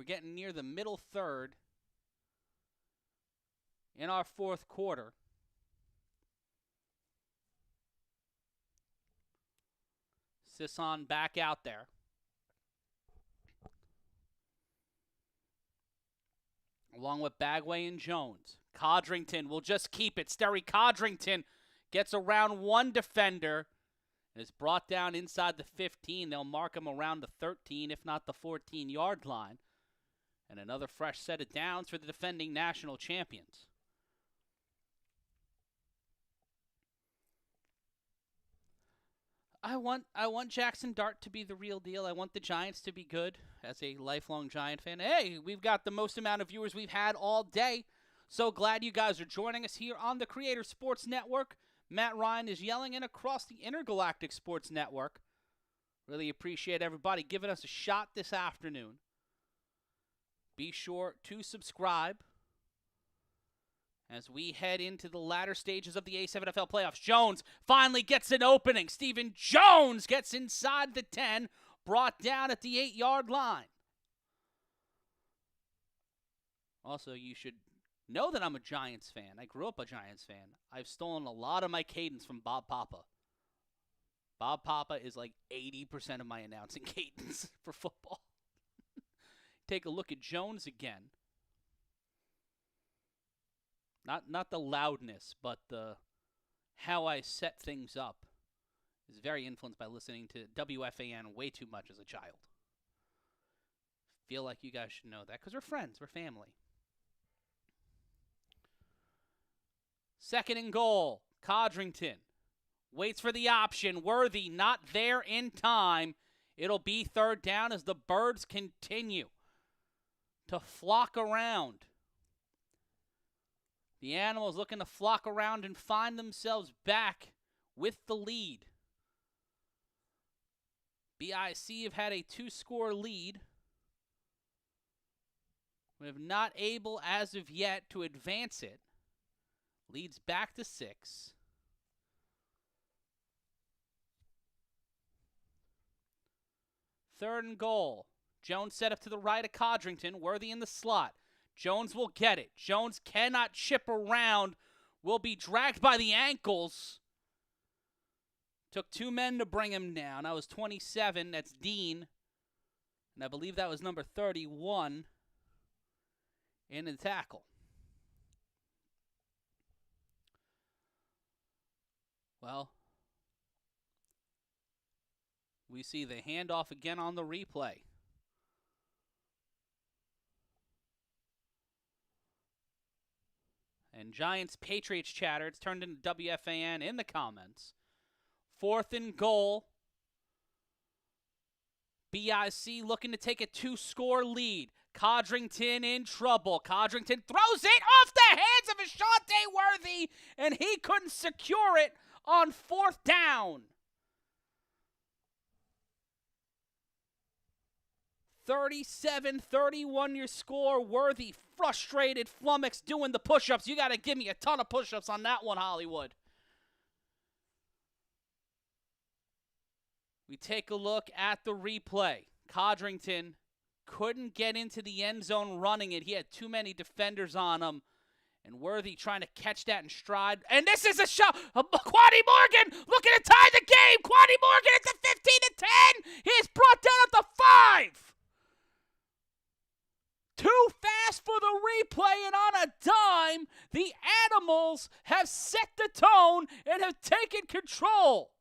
getting near the middle 3rd in our 4th quarter. Sisson back out there. Along with Bagway and Jones. Codrington will just keep it. Sterry Codrington gets around one defender And is brought down inside the 15. They'll mark him around the 13, if not the 14-yard line. And another fresh set of downs for the defending national champions. I want Jackson Dart to be the real deal. I want the Giants to be good as a lifelong Giant fan. Hey, we've got the most amount of viewers we've had all day. So glad you guys are joining us here on the Creator Sports Network. Matt Ryan is yelling in across the Intergalactic Sports Network. Really appreciate everybody giving us a shot this afternoon. Be sure to subscribe as we head into the latter stages of the A7FL playoffs. Jones finally gets an opening. Stephen Jones gets inside the 10, brought down at the 8-yard line. Also, you should know that I'm a Giants fan. I grew up a Giants fan. I've stolen a lot of my cadence from Bob Papa. Bob Papa is like 80% of my announcing cadence for football. Take a look at Jones again. Not the loudness, but the how I set things up is very influenced by listening to WFAN way too much as a child. Feel like you guys should know that because we're friends, we're family. Second and goal, Codrington waits for the option. Worthy not there in time. It'll be third down as the Birds continue to flock around. The Animals looking to flock around and find themselves back with the lead. BIC have had a 2-score lead. We have not able as of yet to advance it. Leads back to 6. Third and goal. Jones set up to the right of Codrington. Worthy in the slot. Jones will get it. Jones cannot chip around. Will be dragged by the ankles. Took 2 men to bring him down. That was 27. That's Dean. And I believe that was number 31 in the tackle. Well, we see the handoff again on the replay. And Giants-Patriots chatter. It's turned into WFAN in the comments. 4th and goal. BIC looking to take a 2-score lead. Codrington in trouble. Codrington throws it off the hands of Ashante Worthy, and he couldn't secure it on 4th down. 37-31 your score. Worthy, frustrated, flummoxed, doing the push-ups. You got to give me a ton of push-ups on that one, Hollywood. We take a look at the replay. Codrington couldn't get into the end zone running it. He had too many defenders on him. And Worthy trying to catch that in stride. And this is a shot. Quaddy Morgan looking to tie the game. Quaddy Morgan at the 15-10. He's brought down at the 5. Too fast for the replay, and on a dime, the Animals have set the tone and have taken control.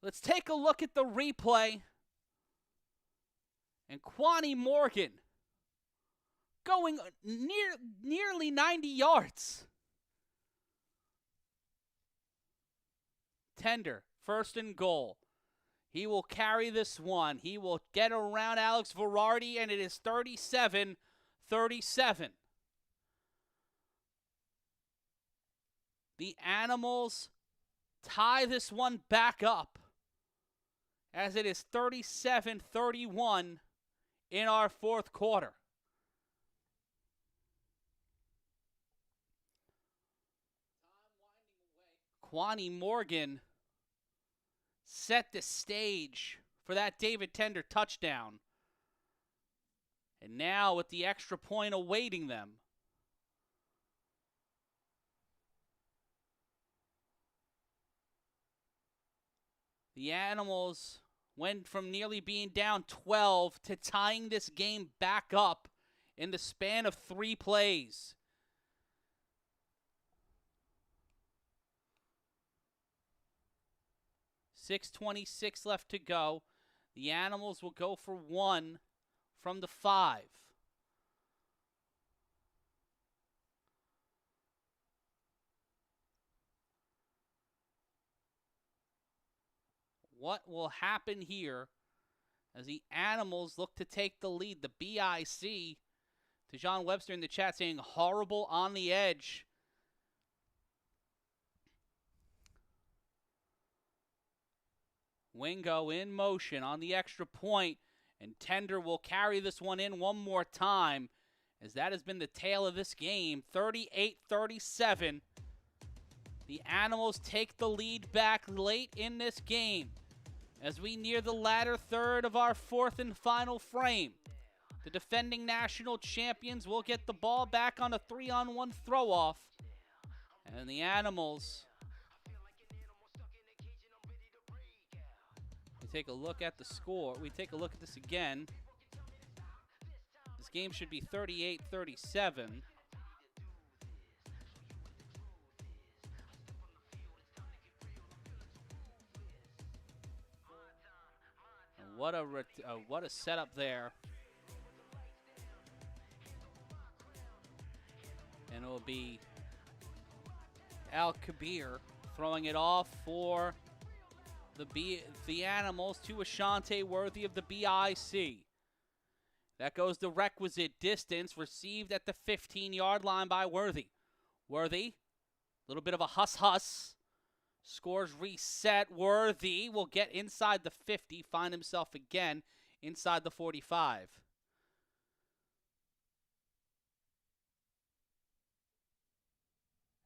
Let's take a look at the replay. And Quaddy Morgan going nearly 90 yards. Tender, 1st and goal. He will carry this one. He will get around Alex Verardi, and it is 37-37. The Animals tie this one back up as it is 37-31 in our 4th quarter. Quaddy Morgan set the stage for that David Tender touchdown. And now with the extra point awaiting them, the Animals went from nearly being down 12 to tying this game back up in the span of 3 plays. .626 left to go. The Animals will go for 1 from the 5. What will happen here as the Animals look to take the lead? The BIC, to John Webster in the chat saying horrible on the edge. Wingo in motion on the extra point, and Tender will carry this one in one more time, as that has been the tale of this game. 38-37. The Animals take the lead back late in this game. As we near the latter third of our 4th and final frame, the defending national champions will get the ball back on a 3-on-1 throw-off. And the Animals, we take a look at the score. We take a look at this again. This game should be 38-37. What a setup there. And it will be Al-Kabir throwing it off for the Animals to Ashante Worthy of the BIC. That goes the requisite distance, received at the 15-yard line by Worthy. Worthy, a little bit of a huss-huss. Scores reset. Worthy will get inside the 50, find himself again inside the 45.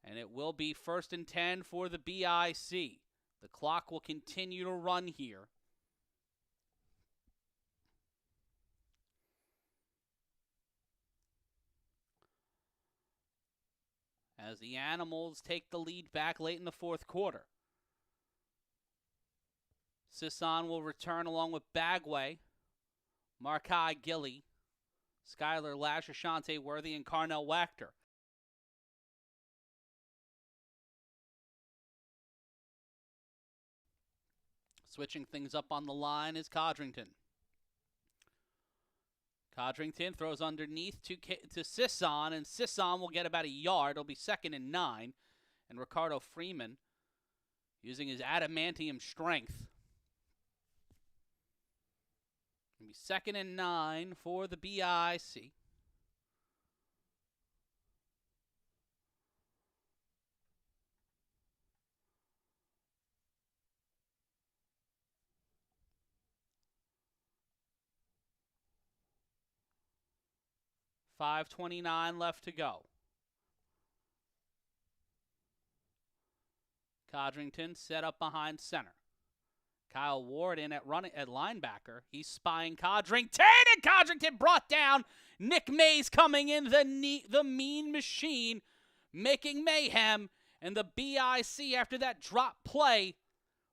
And it will be 1st and 10 for the BIC. The clock will continue to run here. As the Animals take the lead back late in the 4th quarter. Sisson will return along with Bagway, Markai Gilly, Skylar Lash, Ashante Worthy, and Carnell Wachter. Switching things up on the line is Codrington. Codrington throws underneath to Sisson, and Sisson will get about a yard. It'll be 2nd and 9. And Ricardo Freeman, using his adamantium strength, it'll be 2nd and 9 for the BIC. .529 left to go. Codrington set up behind center. Kyle Ward in at linebacker. He's spying Codrington, and Codrington brought down. Nick Mays coming in, the mean machine, making mayhem. And the BIC, after that drop play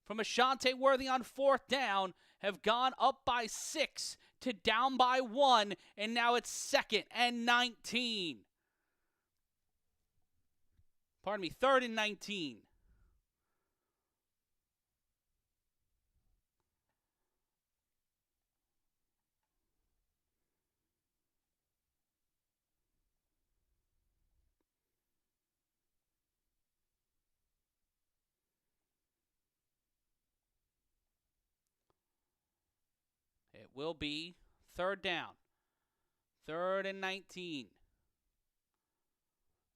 from Ashante Worthy on 4th down, have gone up by 6 to down by 1, and now it's 2nd and 19. Pardon me, 3rd and 19. It will be 3rd down. 3rd and 19.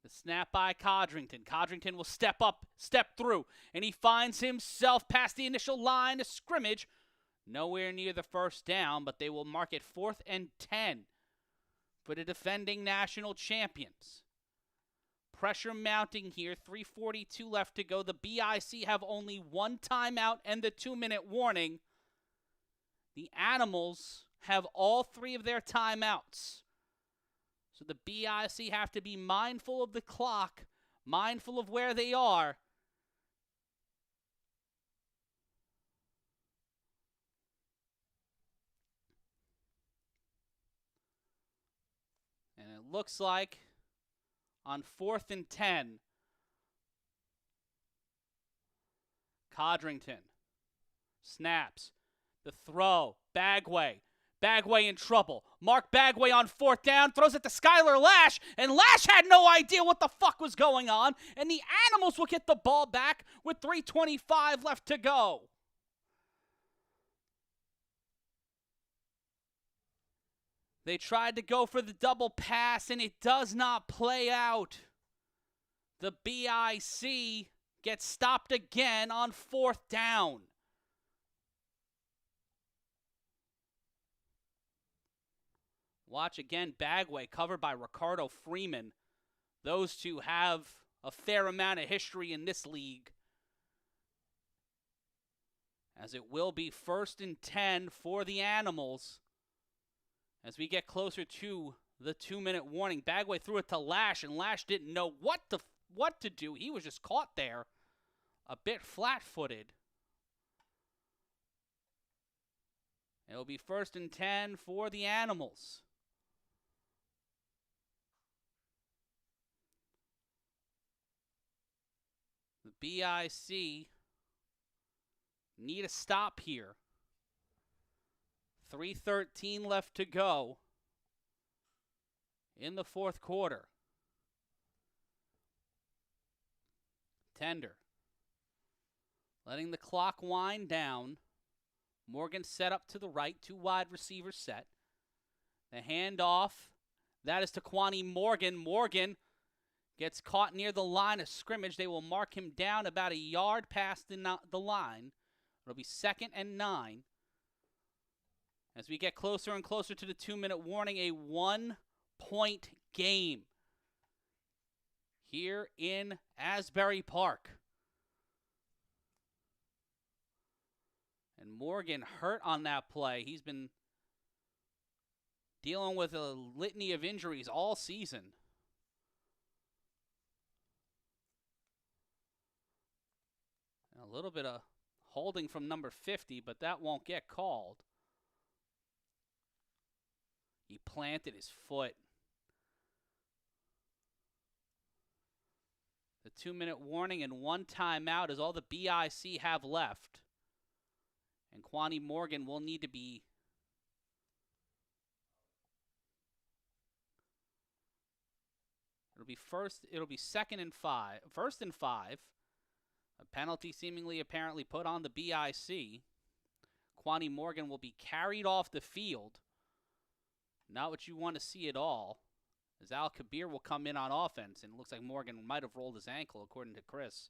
The snap by Codrington. Codrington will step up, step through, and he finds himself past the initial line of scrimmage. Nowhere near the 1st down, but they will mark it 4th and 10 for the defending national champions. Pressure mounting here. 3:42 left to go. The BIC have only 1 timeout and the 2-minute warning. The Animals have all 3 of their timeouts. So the BIC have to be mindful of the clock, mindful of where they are. looks like on 4th and 10, Codrington snaps. The throw. Bagway. Bagway in trouble. Mark Bagway on 4th down. Throws it to Skylar Lash. And Lash had no idea what the fuck was going on. And the Animals will get the ball back with 3:25 left to go. They tried to go for the double pass, and it does not play out. The BIC gets stopped again on 4th down. Watch again, Bagway covered by Ricardo Freeman. Those two have a fair amount of history in this league. As it will be 1st and 10 for the Animals. As we get closer to the 2-minute warning, Bagway threw it to Lash, and Lash didn't know what to do. He was just caught there, a bit flat-footed. It will be 1st and 10 for the Animals. The BIC need a stop here. 3:13 left to go in the 4th quarter. Tender. Letting the clock wind down. Morgan set up to the right. 2 wide receivers set. The handoff. That is to Kwani Morgan. Morgan gets caught near the line of scrimmage. They will mark him down about a yard past the line. It'll be 2nd and 9. As we get closer and closer to the 2-minute warning, a 1-point game here in Asbury Park. And Morgan hurt on that play. He's been dealing with a litany of injuries all season. And a little bit of holding from number 50, but that won't get called. He planted his foot. The 2-minute warning and 1 timeout is all the BIC have left. And Kwani Morgan will need to be it'll be 2nd and 5. 1st and 5. A penalty seemingly apparently put on the BIC. Kwani Morgan will be carried off the field. Not what you want to see at all. As Al Kabir will come in on offense, and it looks like Morgan might have rolled his ankle, according to Chris.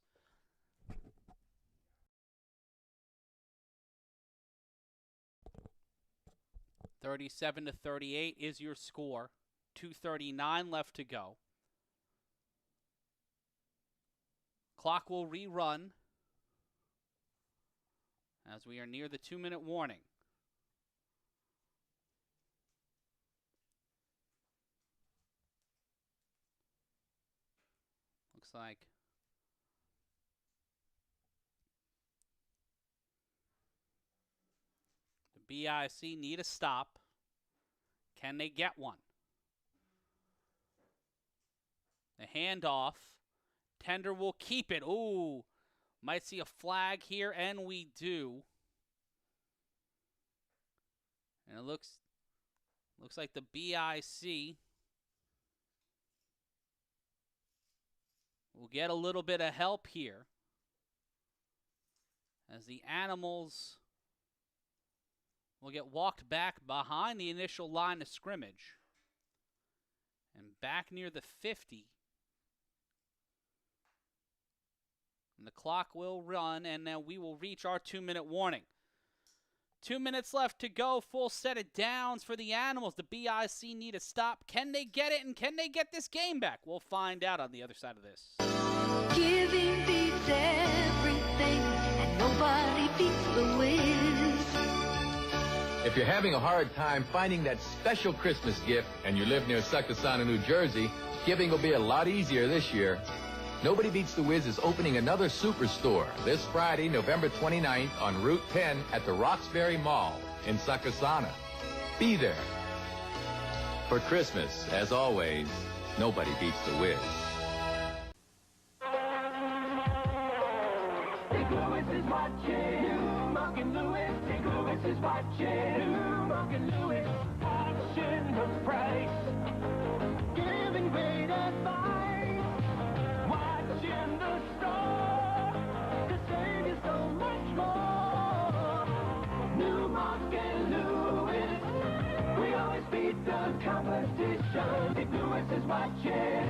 (37-38) is your score. 2:39 left to go. Clock will rerun as we are near the 2-minute warning. Looks like the BIC need a stop. Can they get one? The handoff. Tender will keep it. Ooh, might see a flag here, and we do. And it looks like the BIC will get a little bit of help here as the Animals will get walked back behind the initial line of scrimmage and back near the 50. And the clock will run, and then we will reach our 2-minute warning. 2 minutes left to go. Full set of downs for the Animals. The BIC need a stop. Can they get it, and can they get this game back? We'll find out on the other side of this. Giving beats everything, and nobody beats the Wiz. If you're having a hard time finding that special Christmas gift and you live near Succossana, New Jersey, giving will be a lot easier this year. Nobody Beats the Wiz is opening another superstore this Friday, November 29th on Route 10 at the Roxbury Mall in Succossana. Be there. For Christmas, as always, nobody beats the Wiz. St. Louis is watching. Mark and Louis. St. Louis is watching. Mark and Louis. Watching the price. Giving great advice. Watching the store. To save you so much more. New Mark and Louis. We always beat the competition. St. Louis is watching.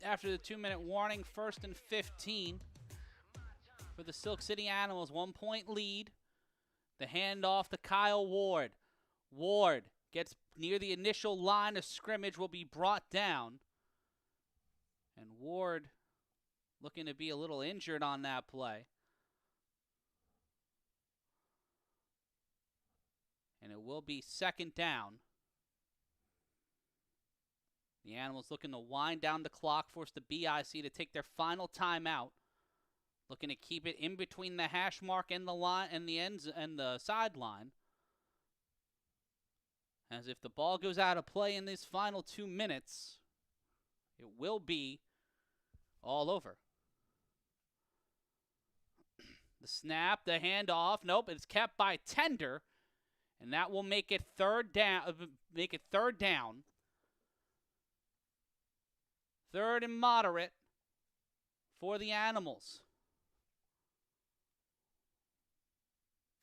After the 2-minute warning, 1st and 15 for the Silk City Animals. 1-point lead. The handoff to Kyle Ward. Ward gets near the initial line of scrimmage, will be brought down. And Ward looking to be a little injured on that play. And it will be 2nd down. The Animals looking to wind down the clock, force the BIC to take their final timeout. Looking to keep it in between the hash mark and the line and the ends and the sideline. As if the ball goes out of play in these final 2 minutes, it will be all over. The snap, the handoff, nope, it's kept by Tender, and that will make it third down. Third and moderate for the Animals.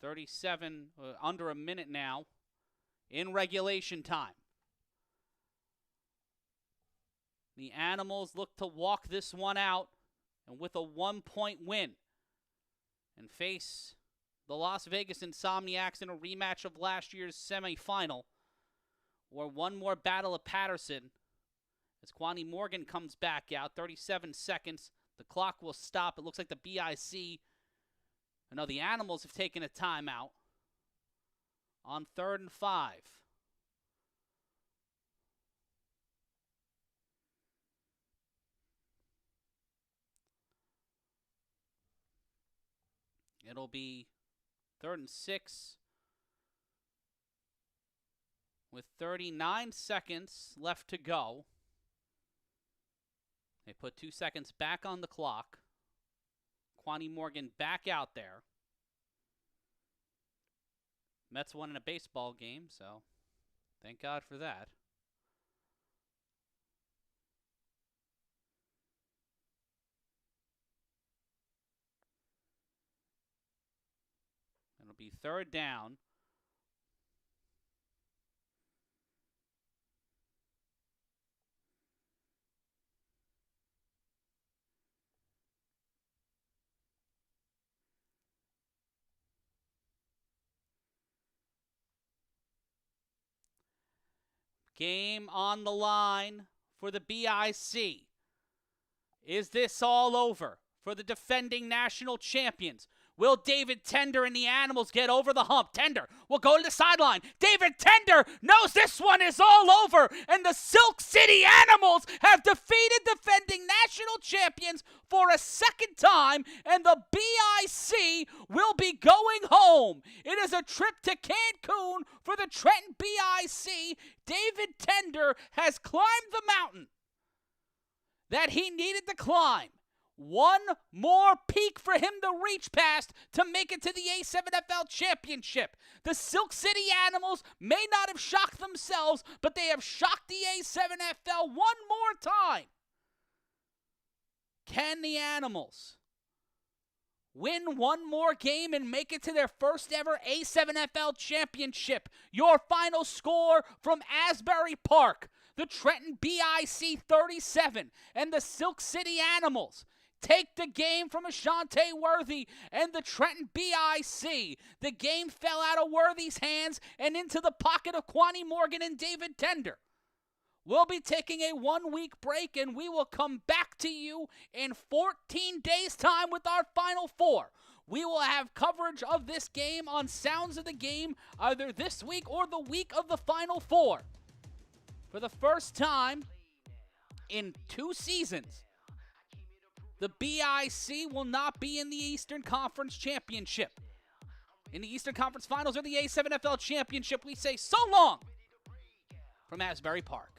37, under a minute now in regulation time. The Animals look to walk this one out and with a 1-point win and face the Las Vegas Insomniacs in a rematch of last year's semifinal, or one more battle of Patterson. As Kwani Morgan comes back out, 37 seconds. The clock will stop. It looks like the BIC, the Animals have taken a timeout on 3rd and 5. It'll be 3rd and 6 with 39 seconds left to go. They put 2 seconds back on the clock. Kwani Morgan back out there. Mets won in a baseball game, so thank God for that. It'll be 3rd down. Game on the line for the BIC. Is this all over for the defending national champions? Will David Tender and the Animals get over the hump? Tender will go to the sideline. David Tender knows this one is all over, and the Silk City Animals have defeated defending national champions for a 2nd time, and the BIC will be going home. It is a trip to Cancun for the Trenton BIC. David Tender has climbed the mountain that he needed to climb. One more peak for him to reach past to make it to the A7FL championship. The Silk City Animals may not have shocked themselves, but they have shocked the A7FL one more time. Can the Animals win one more game and make it to their first ever A7FL championship? Your final score from Asbury Park: the Trenton BIC 37 and the Silk City Animals take the game from Ashante Worthy and the Trenton BIC. The game fell out of Worthy's hands and into the pocket of Kwani Morgan and David Tender. We'll be taking a 1-week break, and we will come back to you in 14 days' time with our Final Four. We will have coverage of this game on Sounds of the Game either this week or the week of the Final Four. For the first time in 2 seasons, the BIC will not be in the Eastern Conference Championship. In the Eastern Conference Finals or the A7FL Championship, we say so long from Asbury Park.